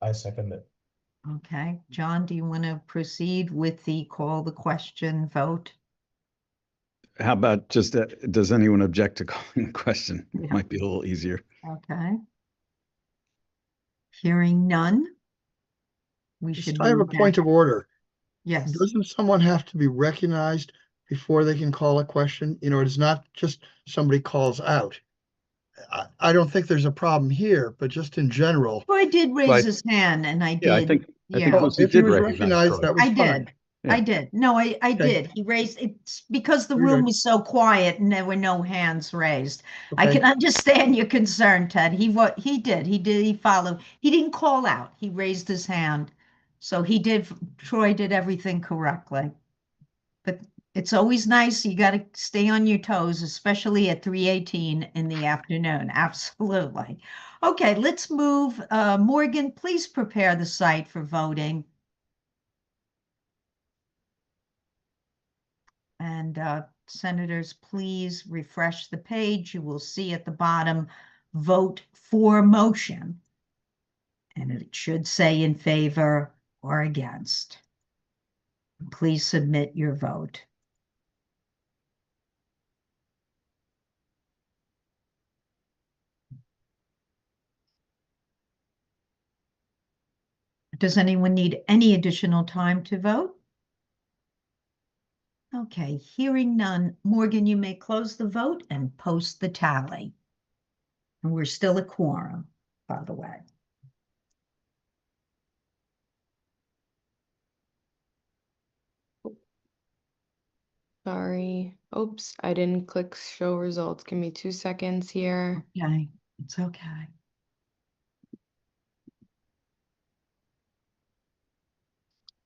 I second it. Okay. John, do you want to proceed with the call the question vote? How about just, does anyone object to calling the question? It Yeah. might be a little easier. Okay. Hearing none, we should I have a move point down. of order. Yes. Doesn't someone have to be recognized before they can call a question? You know, it's not just somebody calls out. I don't think there's a problem here, but just in general. Troy did raise Right. his hand, and I did. Yeah, I think Yeah. Lucy If he did was recognize recognized, Troy. that was I fine. did. Yeah. I did. No, I Okay. did. He raised it's because the Very room good. was so quiet and there were no hands raised. I Okay. can understand your concern, Ted. He did. He followed. He didn't call out. He raised his hand. So Troy did everything correctly. But it's always nice. You got to stay on your toes, especially at 3:18 in the afternoon. Absolutely. Okay, let's move. Morgan, please prepare the site for voting. And senators, please refresh the page. You will see at the bottom, vote for motion. And it should say in favor or against. Please submit your vote. Does anyone need any additional time to vote? Okay, hearing none. Morgan, you may close the vote and post the tally. And we're still a quorum, by the way. Sorry. Oops, I didn't click show results. Give me 2 seconds here. Okay, it's okay.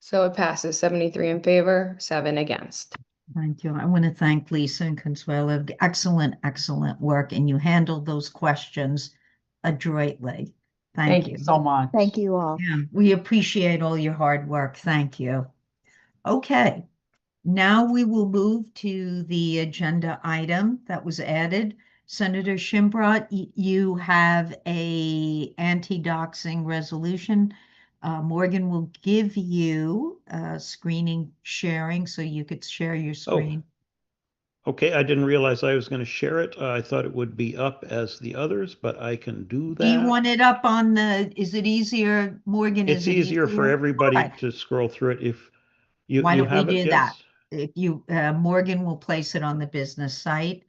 So it passes 73 in favor, 7 against. Thank you. I want to thank Lisa and Consuelo. Excellent, excellent work. And you handled those questions adroitly. Thank you so much. Thank you all. Yeah, we appreciate all your hard work. Thank you. Okay, now we will move to the agenda item that was added. Senator Shimbrot, you have a anti-doxing resolution Morgan will give you screening sharing so you could share your screen. Okay, I didn't realize I was going to share it. I thought it would be up as the others, but I can do that. Do you want it up on is it easier, Morgan? It's is it easier for everybody Okay. to scroll through it if you Why don't we have it, do that? Jess? If you, Morgan will place it on the business site.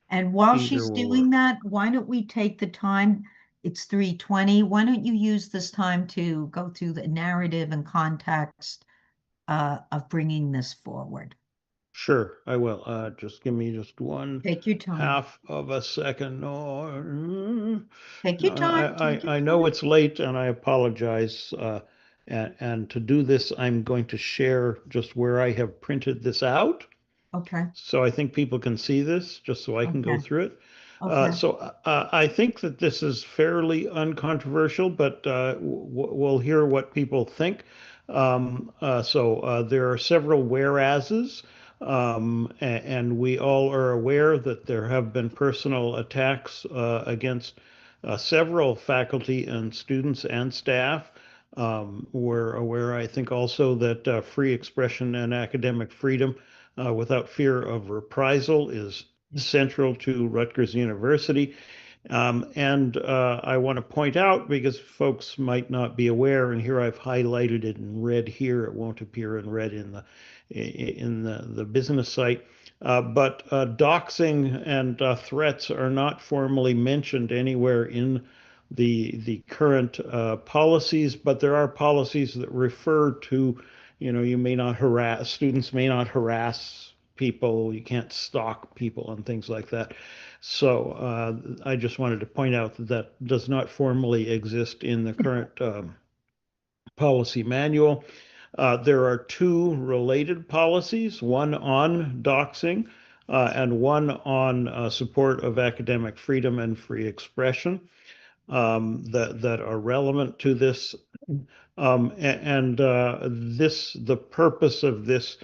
And while Either she's will doing that, why don't we take the time? It's 3:20. Why don't you use this time to go through the narrative and context of bringing this forward? Sure, I will. Just give me just one Take your time. half of a second. Take your time. I know it's late and I apologize. And to do this, I'm going to share just where I have printed this out. Okay. So I think people can see this, just so I can go Okay. through it. Okay. So I think that this is fairly uncontroversial, but we'll hear what people think. There are several whereases, and we all are aware that there have been personal attacks against several faculty and students and staff. We're aware, I think, also that free expression and academic freedom without fear of reprisal is central to Rutgers University. I want to point out, because folks might not be aware, and here I've highlighted it in red here, it won't appear in red in the business site, but doxing and threats are not formally mentioned anywhere in the current policies, but there are policies that refer to, you may not harass, students may not harass people, you can't stalk people and things like that. So I just wanted to point out that that does not formally exist in the current policy manual. There are two related policies, one on doxing and one on support of academic freedom and free expression that are relevant to this. The purpose of this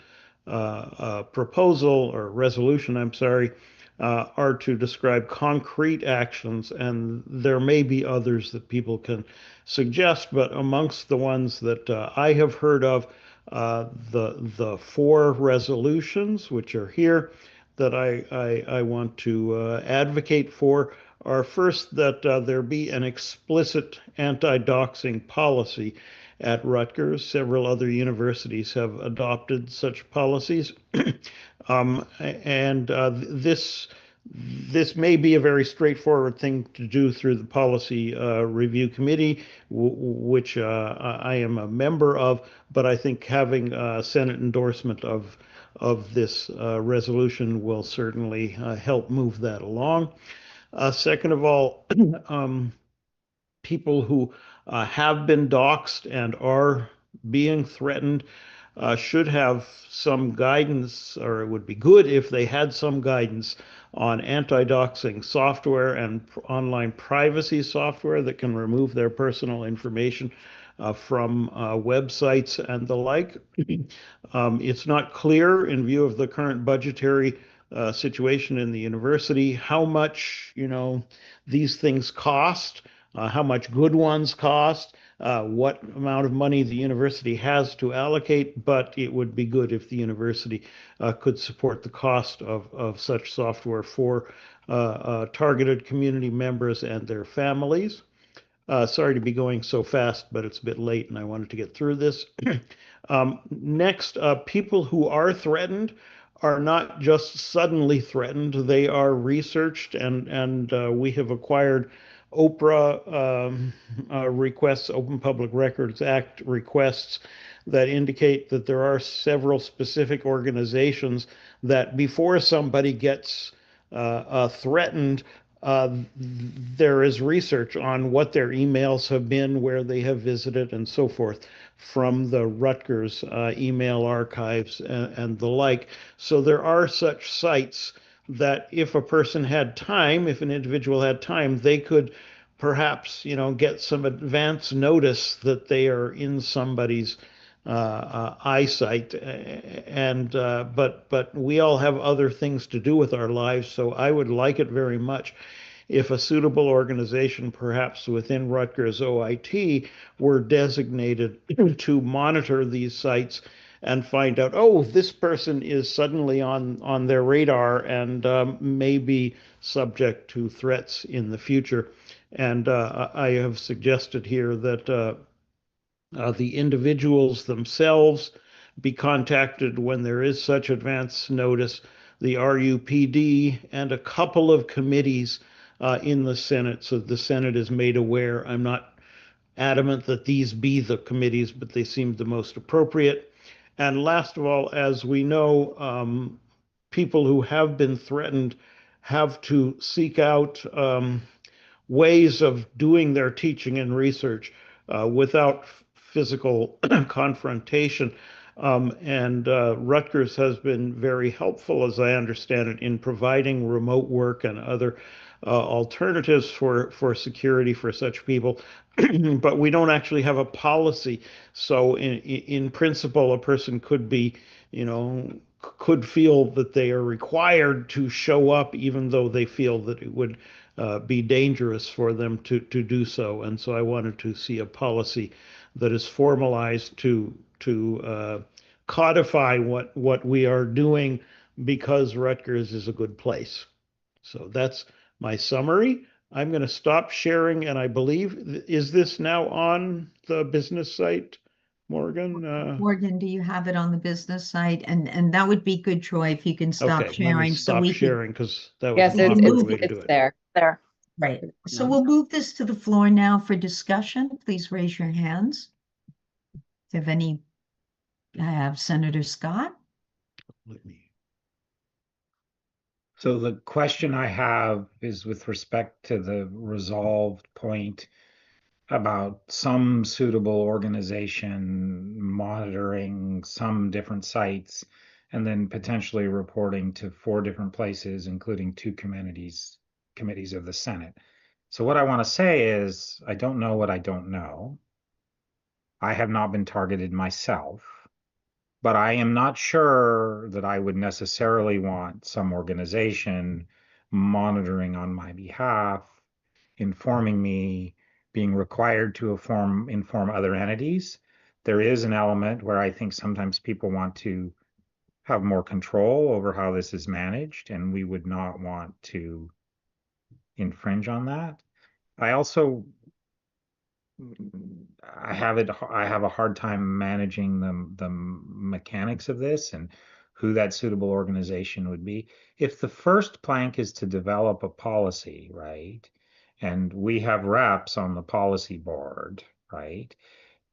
proposal or resolution, I'm sorry, are to describe concrete actions, and there may be others that people can suggest, but amongst the ones that I have heard of, the four resolutions which are here that I want to advocate for are first that there be an explicit anti-doxing policy at Rutgers. Several other universities have adopted such policies. This may be a very straightforward thing to do through the Policy Review Committee, which I am a member of, but I think having Senate endorsement of this resolution will certainly help move that along. Second of all, people who have been doxxed and are being threatened should have some guidance, or it would be good if they had some guidance on anti-doxing software and online privacy software that can remove their personal information from websites and the like. It's not clear, in view of the current budgetary situation in the university, how much these things cost, how much good ones cost, what amount of money the university has to allocate, but it would be good if the university could support the cost of such software for targeted community members and their families. Sorry to be going so fast, but it's a bit late and I wanted to get through this. Next, people who are threatened are not just suddenly threatened. They are researched, and we have acquired OPRA requests, Open Public Records Act requests, that indicate that there are several specific organizations that before somebody gets threatened, there is research on what their emails have been, where they have visited, and so forth from the Rutgers email archives and the like. So there are such sites that if a person had time, if an individual had time, they could perhaps, get some advance notice that they are in somebody's eyesight. But we all have other things to do with our lives, so I would like it very much if a suitable organization, perhaps within Rutgers OIT, were designated to monitor these sites and find out, oh, this person is suddenly on their radar and may be subject to threats in the future. And I have suggested here that the individuals themselves be contacted when there is such advance notice, the RUPD, and a couple of committees in the Senate, so the Senate is made aware. I'm not adamant that these be the committees, but they seem the most appropriate. And last of all, as we know, people who have been threatened have to seek out ways of doing their teaching and research without physical confrontation. And Rutgers has been very helpful, as I understand it, in providing remote work and other alternatives for security for such people. But we don't actually have a policy. So in principle, a person could be, could feel that they are required to show up, even though they feel that it would be dangerous for them to do so. And so I wanted to see a policy that is formalized to codify what we are doing, because Rutgers is a good place. So that's my summary. I'm going to stop sharing, and I believe, is this now on the business site, Morgan? Morgan, do you have it on the business site? And that would be good, Troy, if you can stop Okay, sharing. let me stop sharing, because that was Yes, an awkward way to it's do it. there. Right. So we'll move this to the floor now for discussion. Please raise your hands. Do you have any? I have Senator Scott. Let me. So the question I have is with respect to the resolved point about some suitable organization monitoring some different sites and then potentially reporting to 4 different places, including 2 committees of the Senate. So what I want to say is, I don't know what I don't know. I have not been targeted myself, but I am not sure that I would necessarily want some organization monitoring on my behalf, informing me, being required to inform other entities. There is an element where I think sometimes people want to have more control over how this is managed, and we would not want to infringe on that. I also I have a hard time managing the mechanics of this and who that suitable organization would be. If the first plank is to develop a policy, right? And we have reps on the policy board, right?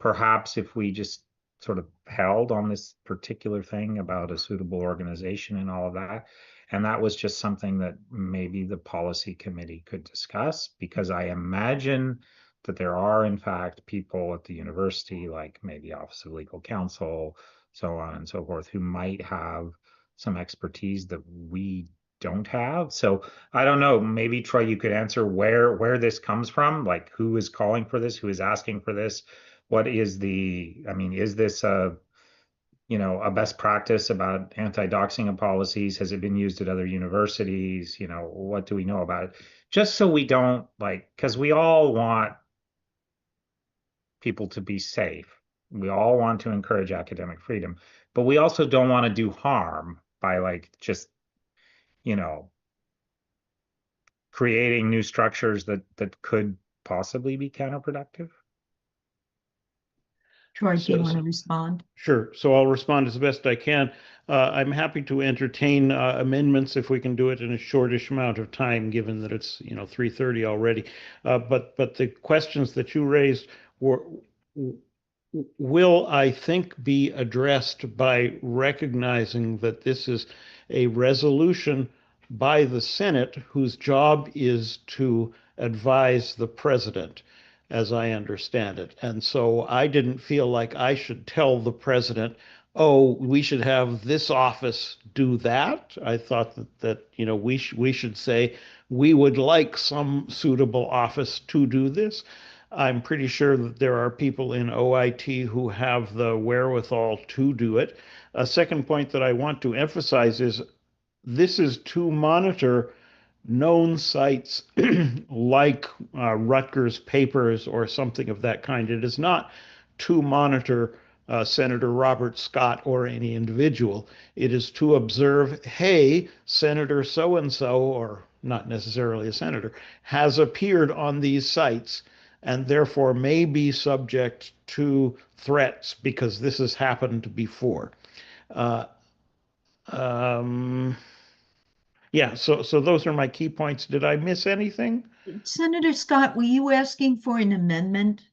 Perhaps if we just sort of held on this particular thing about a suitable organization and all of that, and that was just something that maybe the policy committee could discuss, because I imagine that there are, in fact, people at the university, like maybe Office of Legal Counsel, so on and so forth, who might have some expertise that we don't have. So I don't know, maybe Troy, you could answer where this comes from, like who is calling for this, who is asking for this, what is is this a best practice about anti-doxing policies? Has it been used at other universities? What do we know about it? Just so we don't because we all want people to be safe. We all want to encourage academic freedom, but we also don't want to do harm by just, creating new structures that could possibly be counterproductive. Troy, do you want to respond? Sure. So I'll respond as best I can. I'm happy to entertain amendments if we can do it in a shortish amount of time, given that it's 3:30 already. But the questions that you raised will, I think, be addressed by recognizing that this is a resolution by the Senate, whose job is to advise the president, as I understand it. And so I didn't feel like I should tell the president, oh, we should have this office do that. I thought that we should say we would like some suitable office to do this. I'm pretty sure that there are people in OIT who have the wherewithal to do it. A second point that I want to emphasize is this is to monitor known sites like Rutgers papers or something of that kind. It is not to monitor Senator Robert Scott or any individual. It is to observe, hey, Senator so-and-so, or not necessarily a senator, has appeared on these sites and therefore may be subject to threats because this has happened before. Yeah, so those are my key points. Did I miss anything? Senator Scott, were you asking for an amendment?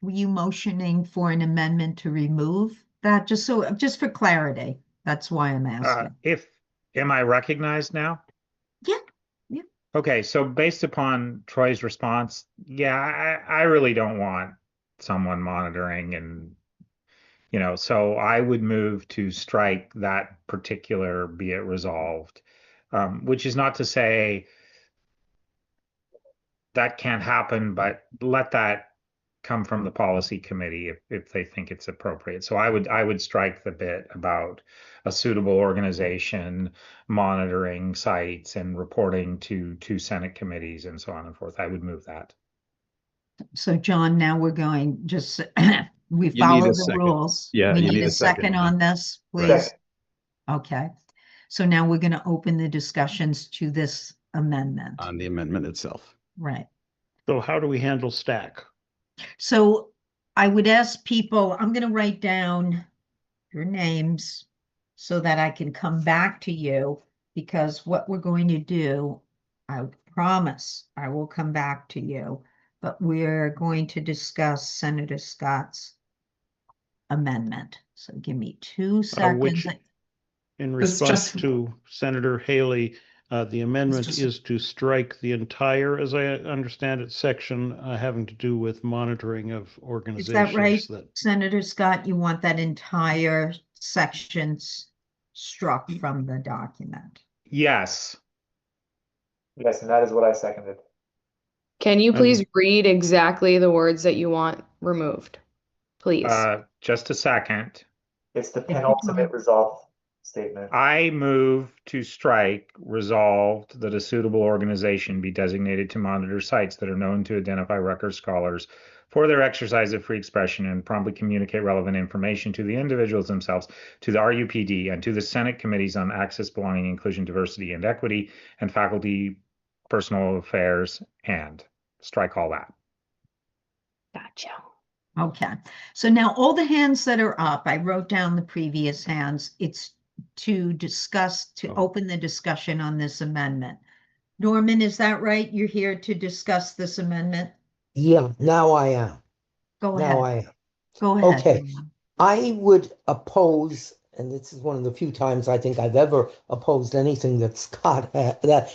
Were you motioning for an amendment to remove that? Just for clarity, that's why I'm asking. Am I recognized now? Yeah, yeah. Okay, so based upon Troy's response, yeah, I really don't want someone monitoring and so I would move to strike that particular be it resolved, which is not to say that can't happen, but let that come from the policy committee if they think it's appropriate. So I would strike the bit about a suitable organization monitoring sites and reporting to Senate committees and so on and forth. I would move that. So John, now we're going just we You follow need a the second. rules. Yeah, We you need need a a second. second on this, please. Okay. So now we're going to open the discussions to this amendment. On the amendment itself. Right. So how do we handle stack? So I would ask people, I'm going to write down your names so that I can come back to you, because what we're going to do, I promise I will come back to you, but we're going to discuss Senator Scott's amendment. So give me 2 seconds. Which, in response to Senator Haley, the amendment is to strike the entire, as I understand it, section having to do with monitoring of organizations. Is that right, Senator Scott? You want that entire section struck from the document? Yes. Yes, and that is what I seconded. Can you please read exactly the words that you want removed, please? Just a second. It's the penultimate resolve statement. I move to strike resolved that a suitable organization be designated to monitor sites that are known to identify Rutgers scholars for their exercise of free expression and promptly communicate relevant information to the individuals themselves, to the RUPD, and to the Senate Committees on Access, Belonging, Inclusion, Diversity, and Equity, and Faculty Personal Affairs, and strike all that. Gotcha. Okay, so now all the hands that are up, I wrote down the previous hands. It's to discuss, to open the discussion on this amendment. Norman, is that right? You're here to discuss this amendment? Yeah, now I am. Go Now ahead. I am. Go ahead. Okay, I would oppose, and this is one of the few times I think I've ever opposed anything that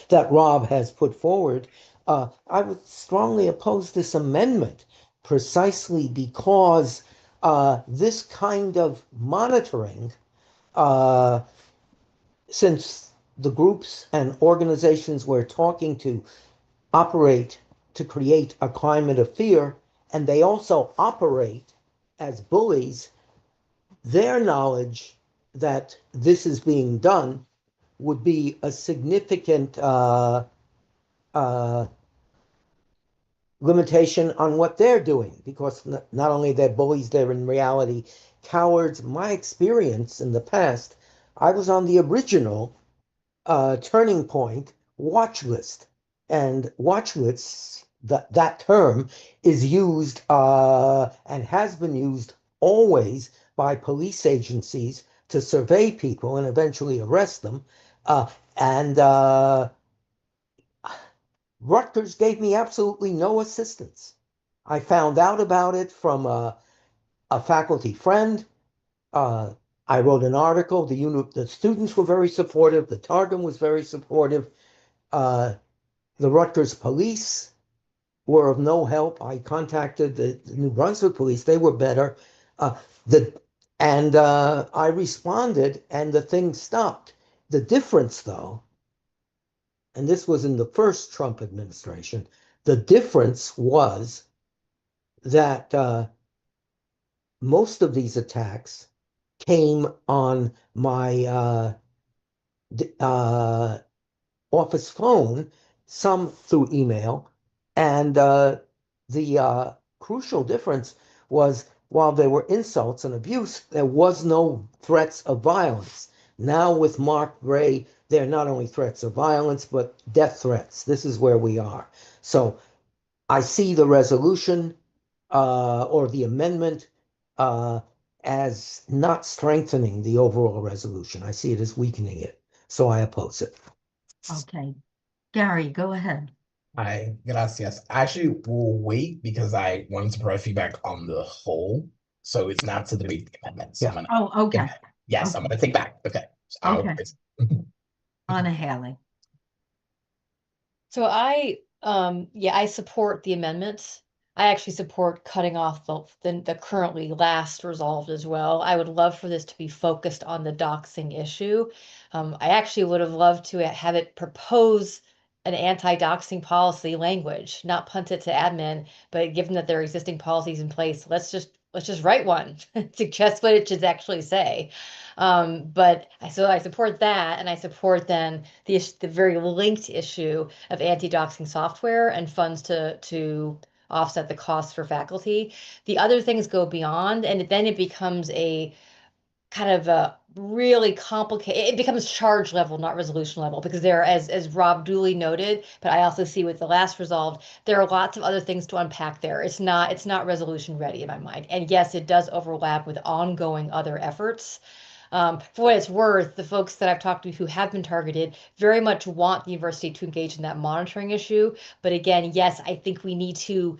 that Rob has put forward. I would strongly oppose this amendment precisely because this kind of monitoring, since the groups and organizations we're talking to operate to create a climate of fear, and they also operate as bullies, their knowledge that this is being done would be a significant limitation on what they're doing, because not only they're bullies, they're in reality cowards. My experience in the past, I was on the original Turning Point watch list, and watch lists, that term is used and has been used always by police agencies to survey people and eventually arrest them. And Rutgers gave me absolutely no assistance. I found out about it from a faculty friend. I wrote an article. The students were very supportive. The Targum was very supportive. The Rutgers police were of no help. I contacted the New Brunswick police. They were better. I responded, and the thing stopped. The difference, though, and this was in the first Trump administration, the difference was that most of these attacks came on my office phone, some through email. And the crucial difference was while there were insults and abuse, there was no threats of violence. Now with Mark Gray, there are not only threats of violence, but death threats. This is where we are. So I see the resolution or the amendment as not strengthening the overall resolution. I see it as weakening it. So I oppose it. Okay. Gary, go ahead. Hi, gracias. I actually will wait because I wanted to provide feedback on the whole. So it's not to debate the amendments. Yeah. Oh, okay. Yes, Okay. I'm going to take back. Okay. So Okay. Anna Haley. So I support the amendments. I actually support cutting off the currently last resolved as well. I would love for this to be focused on the doxing issue. I actually would have loved to have it propose an anti-doxing policy language, not punt it to admin, but given that there are existing policies in place, let's just write one, suggest what it should actually say. But so I support that, and I support then the very linked issue of anti-doxing software and funds to offset the costs for faculty. The other things go beyond, and then it becomes a kind of a really complicated, it becomes charge level, not resolution level, because there, as Rob duly noted, but I also see with the last resolved, there are lots of other things to unpack there. It's not resolution ready in my mind. And yes, it does overlap with ongoing other efforts. For what it's worth, the folks that I've talked to who have been targeted very much want the university to engage in that monitoring issue. But again, yes, I think we need to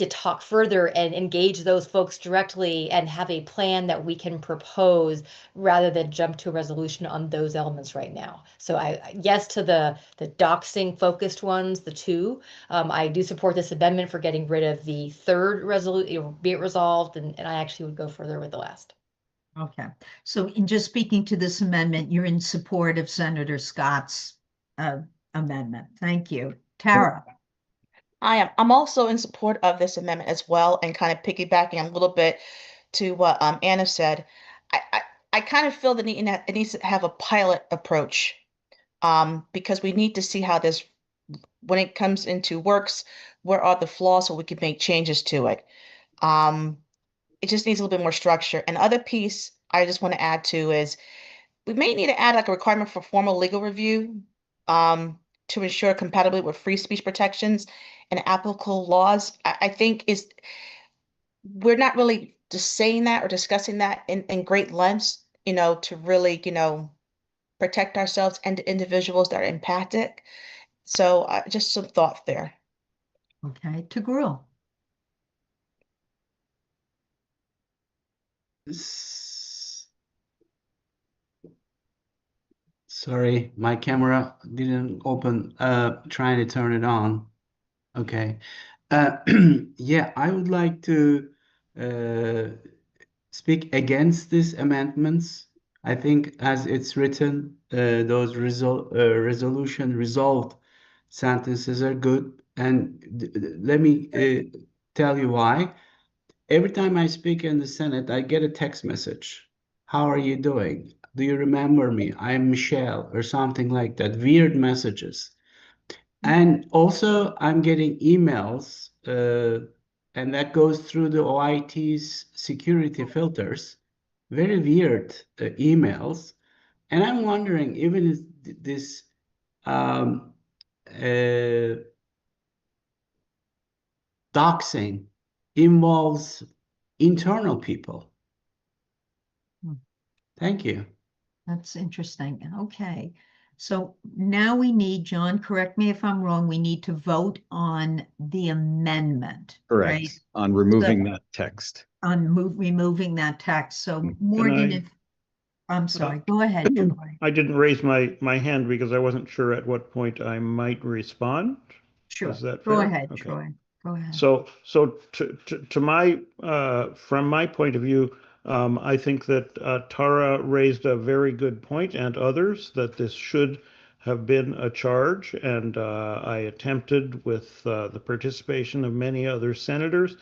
talk further and engage those folks directly and have a plan that we can propose rather than jump to a resolution on those elements right now. So yes to the doxing focused ones, the two. I do support this amendment for getting rid of the third resolution, be it resolved, and I actually would go further with the last. Okay. So in just speaking to this amendment, you're in support of Senator Scott's amendment. Thank you. Tara. I am. I'm also in support of this amendment as well, and kind of piggybacking a little bit to what Anna said. I kind of feel that it needs to have a pilot approach, because we need to see how this, when it comes into works, where are the flaws so we can make changes to it. It just needs a little bit more structure. And the other piece I just want to add to is we may need to add like a requirement for formal legal review to ensure compatibility with free speech protections and applicable laws. I think we're not really just saying that or discussing that in great lengths, to really, protect ourselves and the individuals that are impacted. So just some thoughts there. Okay, Tagruel. Sorry, my camera didn't open. Trying to turn it on. Okay. Yeah, I would like to speak against these amendments. I think as it's written, those resolution resolved sentences are good. And let me tell you why. Every time I speak in the Senate, I get a text message. How are you doing? Do you remember me? I'm Michelle, or something like that. Weird messages. And also, I'm getting emails, and that goes through the OIT's security filters. Very weird emails. And I'm wondering, even if this doxing involves internal people. Thank you. That's interesting. Okay. So now we need, John, correct me if I'm wrong, we need to vote on the amendment. Correct. Right? On removing that text. On removing that text. So Morgan, I'm sorry, go ahead, Troy. I didn't raise my hand because I wasn't sure at what point I might respond. Sure. Is that Go fair? ahead, Okay. Troy. Go ahead. So to my from my point of view, I think that Tara raised a very good point, and others, that this should have been a charge, and I attempted with the participation of many other senators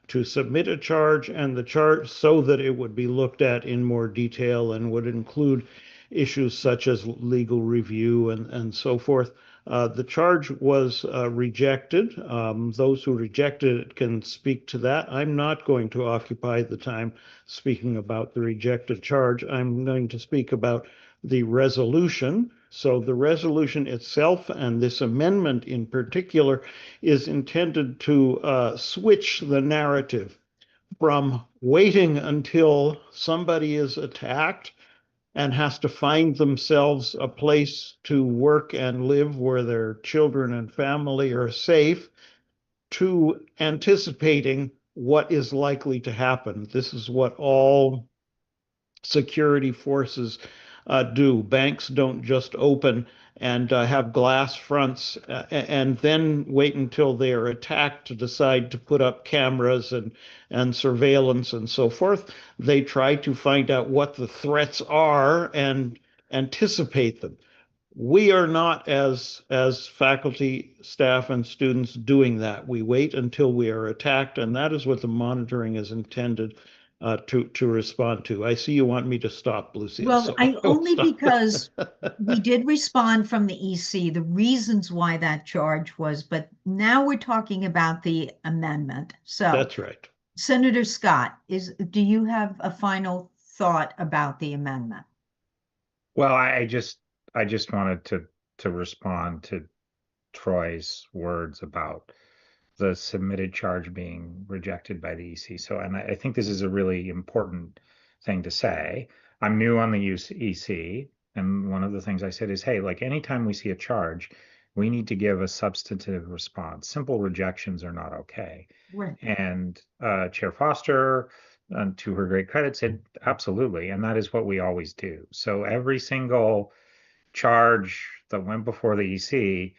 to submit a charge, and the charge so that it would be looked at in more detail and would include issues such as legal review and so forth. The charge was rejected. Those who rejected it can speak to that. I'm not going to occupy the time speaking about the rejected charge. I'm going to speak about the resolution. So the resolution itself and this amendment in particular is intended to switch the narrative from waiting until somebody is attacked and has to find themselves a place to work and live where their children and family are safe, to anticipating what is likely to happen. This is what all security forces do. Banks don't just open and have glass fronts and then wait until they are attacked to decide to put up cameras and surveillance and so forth. They try to find out what the threats are and anticipate them. We are not, as faculty, staff, and students, doing that. We wait until we are attacked, and that is what the monitoring is intended to respond to. I see you want me to stop, Lucia. Well, so I will only stop. because we did respond from the EC, the reasons why that charge was, but now we're talking about the amendment. So That's right. Senator Scott, do you have a final thought about the amendment? Well, I just wanted to respond to Troy's words about the submitted charge being rejected by the EC. So, and I think this is a really important thing to say. I'm new on the EC, and one of the things I said is, hey, like anytime we see a charge, we need to give a substantive response. Simple rejections are not okay. Right. And Chair Foster, to her great credit, said absolutely, and that is what we always do. So every single charge that went before the EC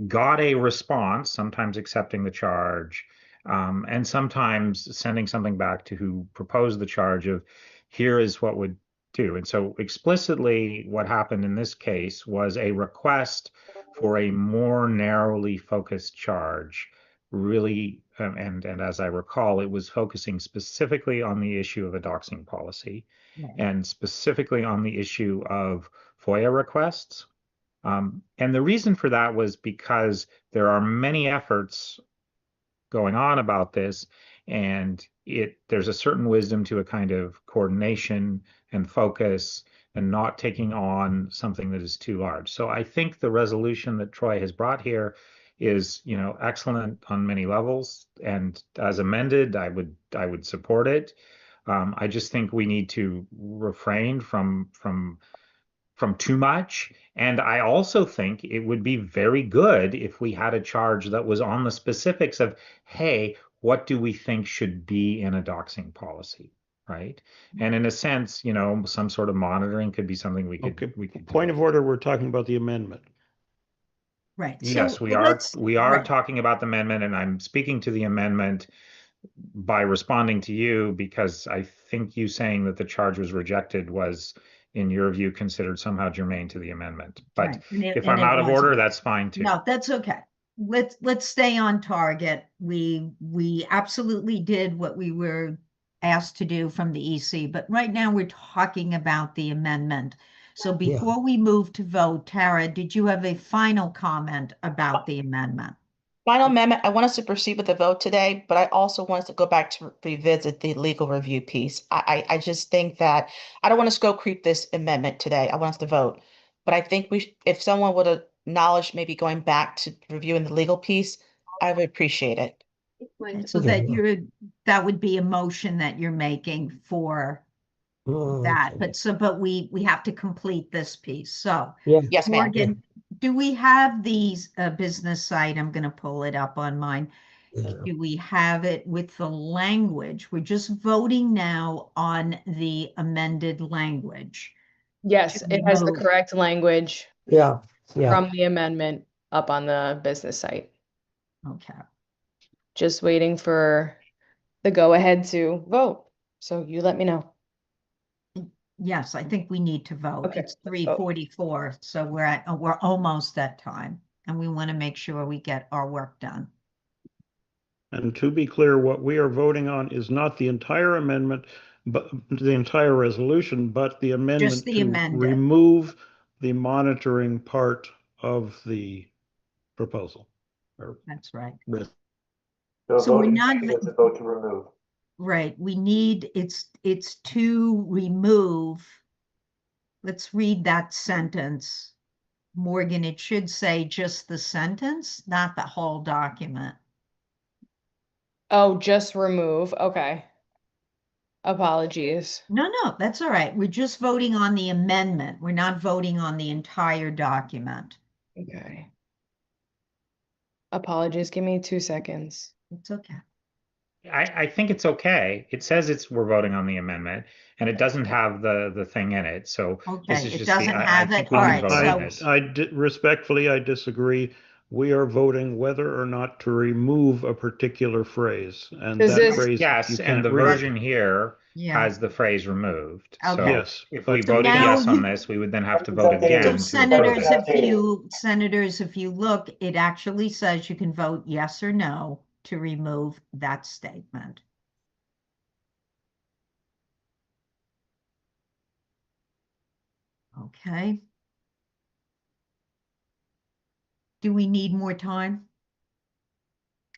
got a response, sometimes accepting the charge, and sometimes sending something back to who proposed the charge of here is what would do. And so explicitly what happened in this case was a request for a more narrowly focused charge, really, and as I recall, it was focusing specifically on the issue of a doxing policy and specifically on the issue of FOIA requests. And the reason for that was because there are many efforts going on about this, and there's a certain wisdom to a kind of coordination and focus and not taking on something that is too large. So I think the resolution that Troy has brought here is, excellent on many levels, and as amended, I would support it. I just think we need to refrain from too much. And I also think it would be very good if we had a charge that was on the specifics of, hey, what do we think should be in a doxing policy, right? And in a sense, some sort of monitoring could be something we could Point of order, we're talking about the amendment. Right. Yes, So we are talking about the amendment, and I'm speaking to the amendment by responding to you because I think you saying that the charge was rejected was, in your view, considered somehow germane to the amendment. But Right. if I'm out of order, that's fine too. No, that's okay. Let's stay on target. We absolutely did what we were asked to do from the EC, but right now we're talking about the amendment. So before we move to vote, Tara, did you have a final comment about the amendment? Final amendment, I want us to proceed with the vote today, but I also want us to go back to revisit the legal review piece. I just think that I don't want to scope creep this amendment today. I want us to vote. But I think if someone would acknowledge maybe going back to reviewing the legal piece, I would appreciate it. So that would be a motion that you're making for that. But we have to complete this piece. So Yes, ma'am. Morgan, do we have these business site? I'm going to pull it up on mine. Do we have it with the language? We're just voting now on the amended language. Yes, it has the correct language from the amendment up on the business site. Okay. Just waiting for the go-ahead to vote. So you let me know. Yes, I think we need to vote. Okay. It's 3:44, so we're almost at time, and we want to make sure we get our work done. And to be clear, what we are voting on is not the entire amendment, but the entire resolution, but the amendment Just the to amended. remove the monitoring part of the proposal. That's right. So So we're voting not, is a vote to remove. right, we need, it's to remove. Let's read that sentence. Morgan, it should say just the sentence, not the whole document. Oh, just remove. Okay. Apologies. No, that's all right. We're just voting on the amendment. We're not voting on the entire document. Okay. Apologies. Give me 2 seconds. It's okay. I think it's okay. It says we're voting on the amendment, and it doesn't have the thing in it. So this Okay, is it just doesn't have I think it. we All can right, vote on so this. Respectfully, I disagree. We are voting whether or not to remove a particular phrase, and Does that this- phrase Yes, you and can't the read. version here yeah. has the phrase removed. Okay. So Yes, if but we So voted now yes on you- this, we would then have to It's vote updated. again So to approve it. senators, if you look, it actually says you can vote yes or no to remove that statement. Okay. Do we need more time?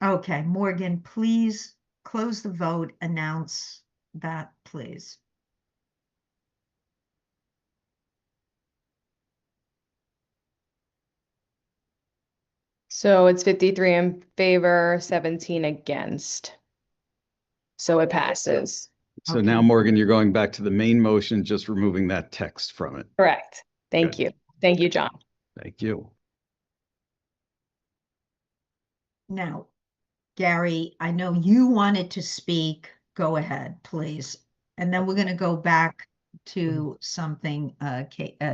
Okay, Morgan, please close the vote, announce that, please. So it's 53 in favor, 17 against. So it passes. So now, Morgan, you're going back to the main motion, just removing that text from it. Correct. Thank Good. you. Thank you, John. Thank you. Now, Gary, I know you wanted to speak. Go ahead, please. And then we're going to go back to something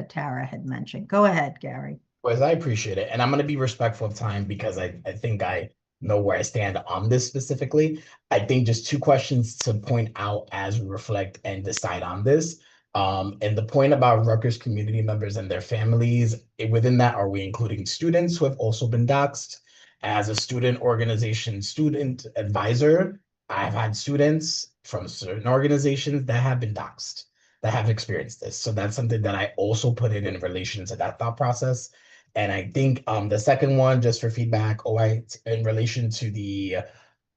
Tara had mentioned. Go ahead, Gary. Wes, I appreciate it. And I'm going to be respectful of time because I think I know where I stand on this specifically. I think just two questions to point out as we reflect and decide on this. And the point about Rutgers community members and their families, within that, are we including students who have also been doxxed? As a student organization, student advisor, I've had students from certain organizations that have been doxxed, that have experienced this. So that's something that I also put in relation to that thought process. And I think the second one, just for feedback, in relation to the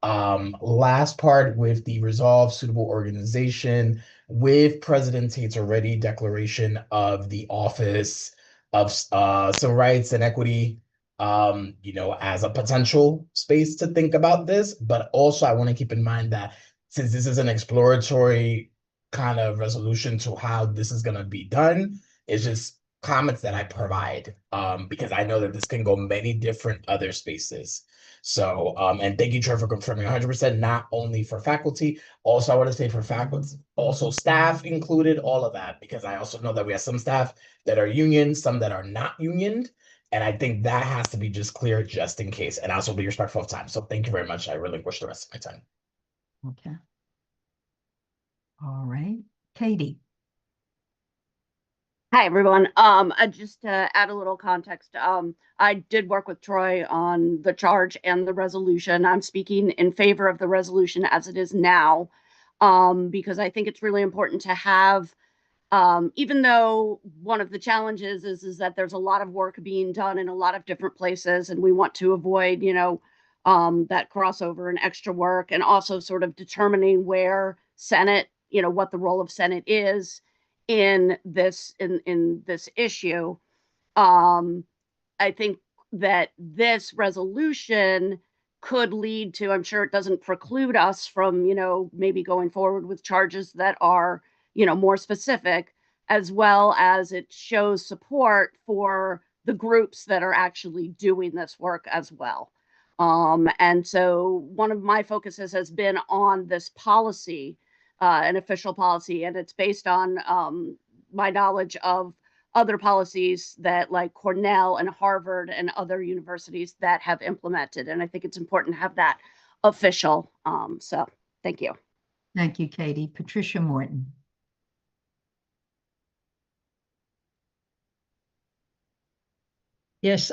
last part with the resolve suitable organization, with President Tate's already declaration of the Office of Civil Rights and Equity, as a potential space to think about this. But also I want to keep in mind that since this is an exploratory kind of resolution to how this is going to be done, it's just comments that I provide, because I know that this can go many different other spaces. So, and thank you, Trevor, for confirming 100%, not only for faculty, also I want to say for faculty, also staff included, all of that, because I also know that we have some staff that are union, some that are not unioned. And I think that has to be just clear just in case, and also be respectful of time. So thank you very much. I relinquish the rest of my time. Okay. All right. Katie. Hi, everyone. Just to add a little context, I did work with Troy on the charge and the resolution. I'm speaking in favor of the resolution as it is now, because I think it's really important to have, even though one of the challenges is that there's a lot of work being done in a lot of different places, and we want to avoid, that crossover and extra work, and also sort of determining where Senate, what the role of Senate is in this issue. I think that this resolution could lead to, I'm sure it doesn't preclude us from, maybe going forward with charges that are, more specific, as well as it shows support for the groups that are actually doing this work as well. And so one of my focuses has been on this policy, an official policy, and it's based on my knowledge of other policies that like Cornell and Harvard and other universities that have implemented. And I think it's important to have that official. So thank you. Thank you, Katie. Patricia Morton. Yes,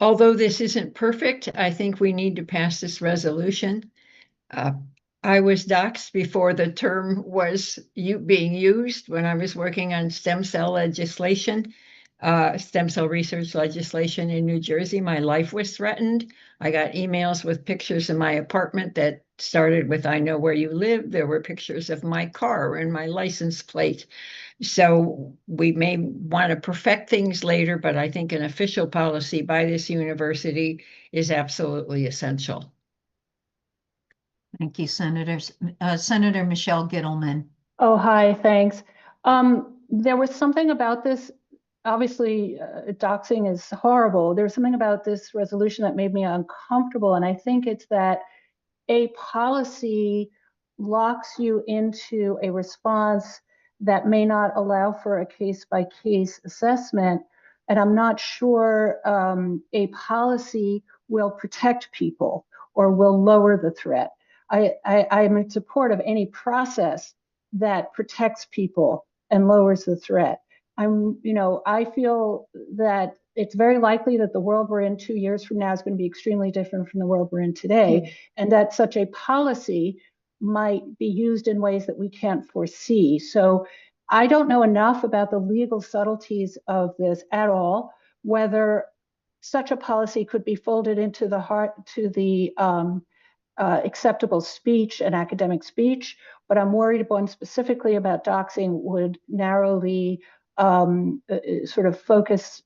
although this isn't perfect, I think we need to pass this resolution. I was doxxed before the term was being used when I was working on stem cell legislation. stem cell research legislation in New Jersey, my life was threatened. I got emails with pictures of my apartment that started with, "I know where you live." There were pictures of my car and my license plate. So we may want to perfect things later, but I think an official policy by this university is absolutely essential. Thank you, Senators. Senator Michelle Gittleman. Oh, hi, thanks. There was something about this, obviously, doxing is horrible. There was something about this resolution that made me uncomfortable, and I think it's that a policy locks you into a response that may not allow for a case-by-case assessment, and I'm not sure a policy will protect people or will lower the threat. I'm in support of any process that protects people and lowers the threat. I feel that it's very likely that the world we're in 2 years from now is going to be extremely different from the world we're in today, and that such a policy might be used in ways that we can't foresee. So I don't know enough about the legal subtleties of this at all, whether such a policy could be folded into the acceptable speech and academic speech, but I'm worried one specifically about doxing would narrowly sort of focus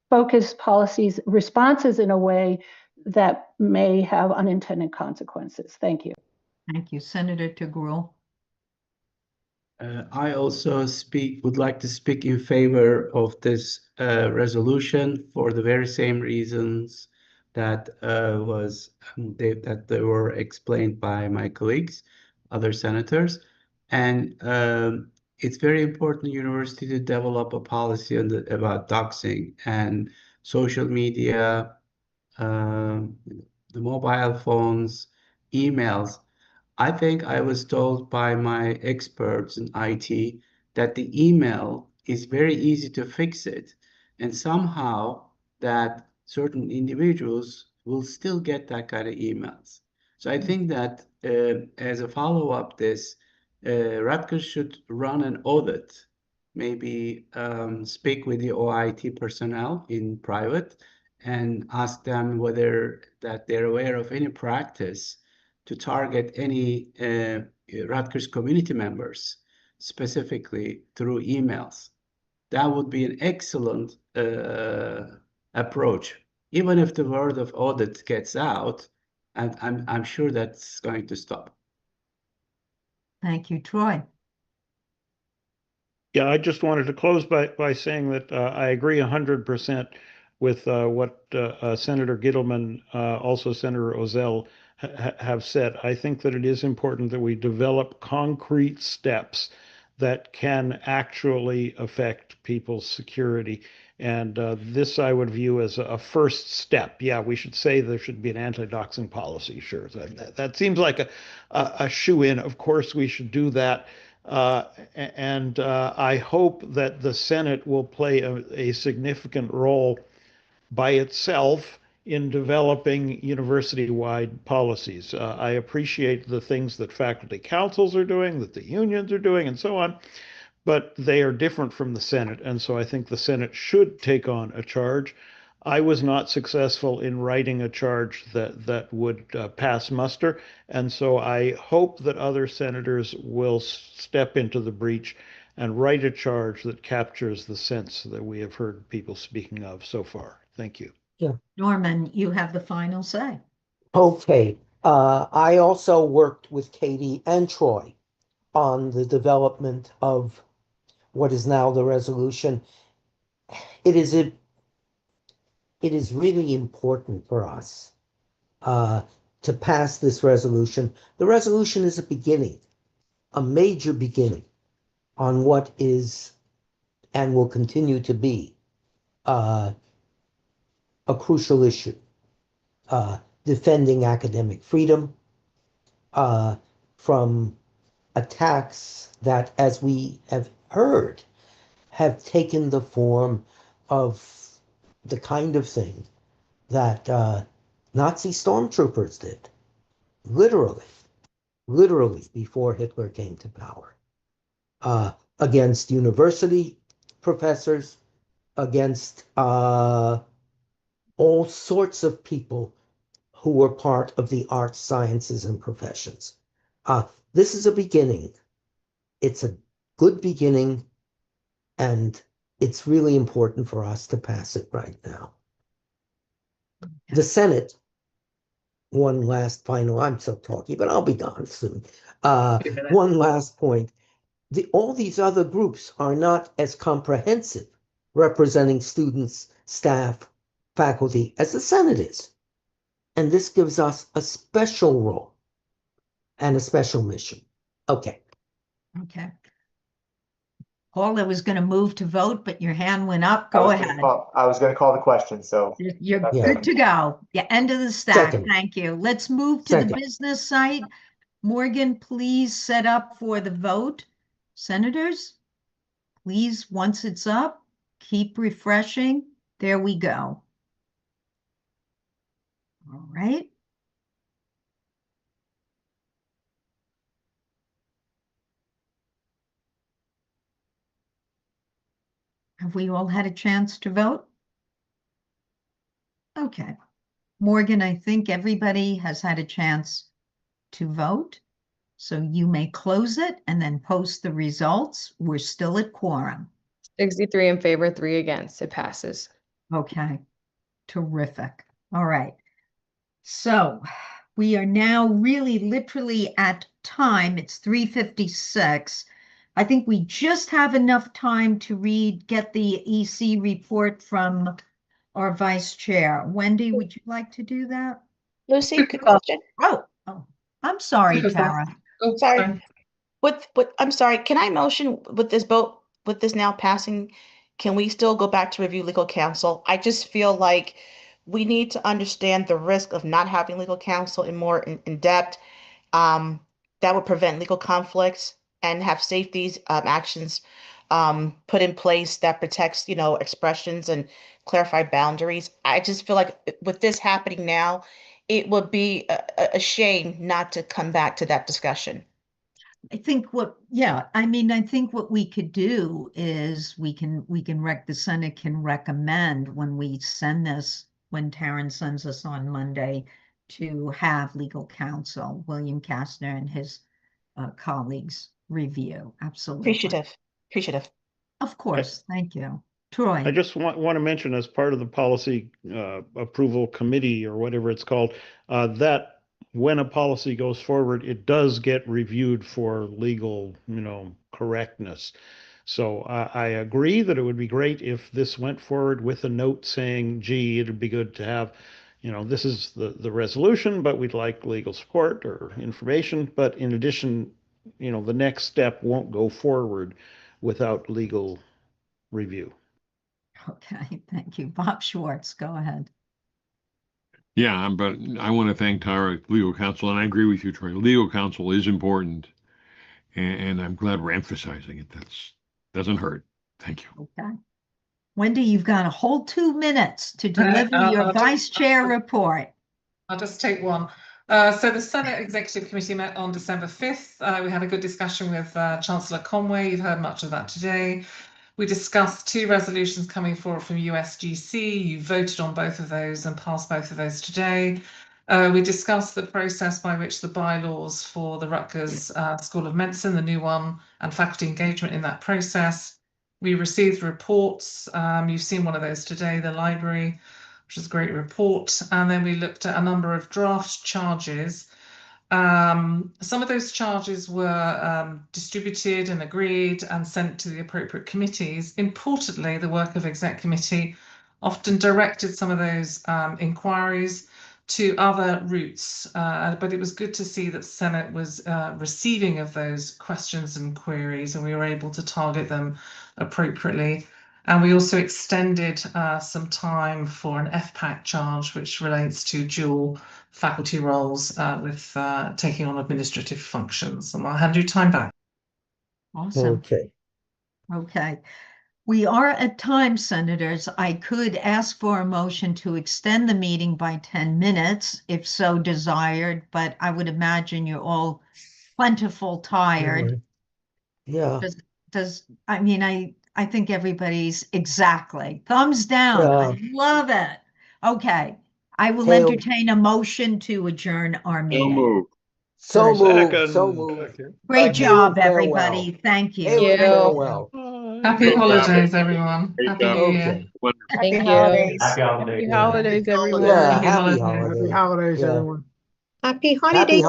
policies, responses in a way that may have unintended consequences. Thank you. Thank you, Senator Tagruel. I also would like to speak in favor of this resolution for the very same reasons that they were explained by my colleagues, other senators, and it's very important university to develop a policy about doxing and social media, the mobile phones, emails. I think I was told by my experts in IT that the email is very easy to fix it, and somehow that certain individuals will still get that kind of emails. So I think that as a follow-up, Rutgers should run an audit, maybe speak with the OIT personnel in private and ask them whether that they're aware of any practice to target any Rutgers community members, specifically through emails. That would be an excellent approach. Even if the word of audit gets out, and I'm sure that's going to stop. Thank you, Troy. Yeah, I just wanted to close by saying that I agree 100% with what Senator Gittleman, also Senator Ozell, have said. I think that it is important that we develop concrete steps that can actually affect people's security. And this I would view as a first step. Yeah, we should say there should be an anti-doxing policy. Sure, that seems like a shoe-in. Of course, we should do that. And I hope that the Senate will play a significant role by itself in developing university-wide policies. I appreciate the things that faculty councils are doing, that the unions are doing, and so on, but they are different from the Senate, and so I think the Senate should take on a charge. I was not successful in writing a charge that would pass muster, and so I hope that other senators will step into the breach and write a charge that captures the sense that we have heard people speaking of so far. Thank you. Yeah. Norman, you have the final say. Okay. I also worked with Katie and Troy on the development of what is now the resolution. It is really important for us to pass this resolution. The resolution is a beginning, a major beginning on what is and will continue to be a crucial issue, defending academic freedom from attacks that, as we have heard, have taken the form of the kind of thing that Nazi stormtroopers did, literally before Hitler came to power, against university professors, against all sorts of people who were part of the arts, sciences, and professions. This is a beginning. It's a good beginning, and it's really important for us to pass it right now. The Senate, one last final, I'm so talky, but I'll be gone soon. One last point. All these other groups are not as comprehensive representing students, staff, faculty as the Senate is. And this gives us a special role and a special mission. Okay. Okay. Paula was going to move to vote, but your hand went up. Go ahead. I was going to call the question, so. You're good to go. Yeah, end of the stack. Second. Thank you. Let's move to the business site. Morgan, please set up for the vote. Senators, please, once it's up, keep refreshing. There we go. All right. Have we all had a chance to vote? Okay. Morgan, I think everybody has had a chance to vote. So you may close it and then post the results. We're still at quorum. 63 in favor, 3 against. It passes. Okay. Terrific. All right. So we are now really literally at time. It's 3:56. I think we just have enough time to get the EC report from our vice chair. Wendy, would you like to do that? Lucy, good question. Oh, I'm sorry, Tara. Oh, sorry. I'm sorry. Can I motion with this vote, with this now passing, can we still go back to review legal counsel? I just feel like we need to understand the risk of not having legal counsel in depth. That would prevent legal conflicts and have safeties actions put in place that protects, expressions and clarify boundaries. I just feel like with this happening now, it would be a shame not to come back to that discussion. I think I think what we could do is the Senate can recommend when we send this, when Taryn sends us on Monday, to have legal counsel, William Kastner and his colleagues review. Absolutely. Appreciative. Of course. Thank you. Troy. I just want to mention, as part of the policy approval committee or whatever it's called, that when a policy goes forward, it does get reviewed for legal, correctness. So I agree that it would be great if this went forward with a note saying, gee, it'd be good to have, this is the resolution, but we'd like legal support or information. But in addition, the next step won't go forward without legal review. Okay, thank you. Bob Schwartz, go ahead. Yeah, but I want to thank Tara, legal counsel, and I agree with you, Troy. Legal counsel is important, and I'm glad we're emphasizing it. Doesn't hurt. Thank you. Okay. Wendy, you've got a whole 2 minutes to deliver your vice chair report. I'll just take one. So the Senate Executive Committee met on December 5th. We had a good discussion with Chancellor Conway. You've heard much of that today. We discussed 2 resolutions coming forward from USGC. You voted on both of those and passed both of those today. We discussed the process by which the bylaws for the Rutgers School of Medicine, the new one, and faculty engagement in that process. We received reports. You've seen one of those today, the library, which is a great report. And then we looked at a number of draft charges. Some of those charges were distributed and agreed and sent to the appropriate committees. Importantly, the work of Exec Committee often directed some of those inquiries to other routes, but it was good to see that the Senate was receiving of those questions and queries, and we were able to target them appropriately. And we also extended some time for an FPAC charge, which relates to dual faculty roles with taking on administrative functions. And I'll hand you time back. Awesome. Okay. We are at time, Senators. I could ask for a motion to extend the meeting by 10 minutes, if so desired, but I would imagine you're all plentiful tired. Yeah. I think everybody's exactly. Thumbs down. I love it. Okay. I will Tail. entertain a motion to adjourn our So meeting. moved. So moved. Second. So moved. Great Hail job, and farewell. everybody. Thank you. Hail and you. farewell. Happy Great job. holidays, everyone. Great Happy job. New Year. Okay. Wonderful. Thank Happy you. holidays. Happy holidays. Happy holidays, everyone. Yeah, Happy happy holidays. holidays. Happy holidays, Yeah. everyone. Happy Happy holidays. holidays.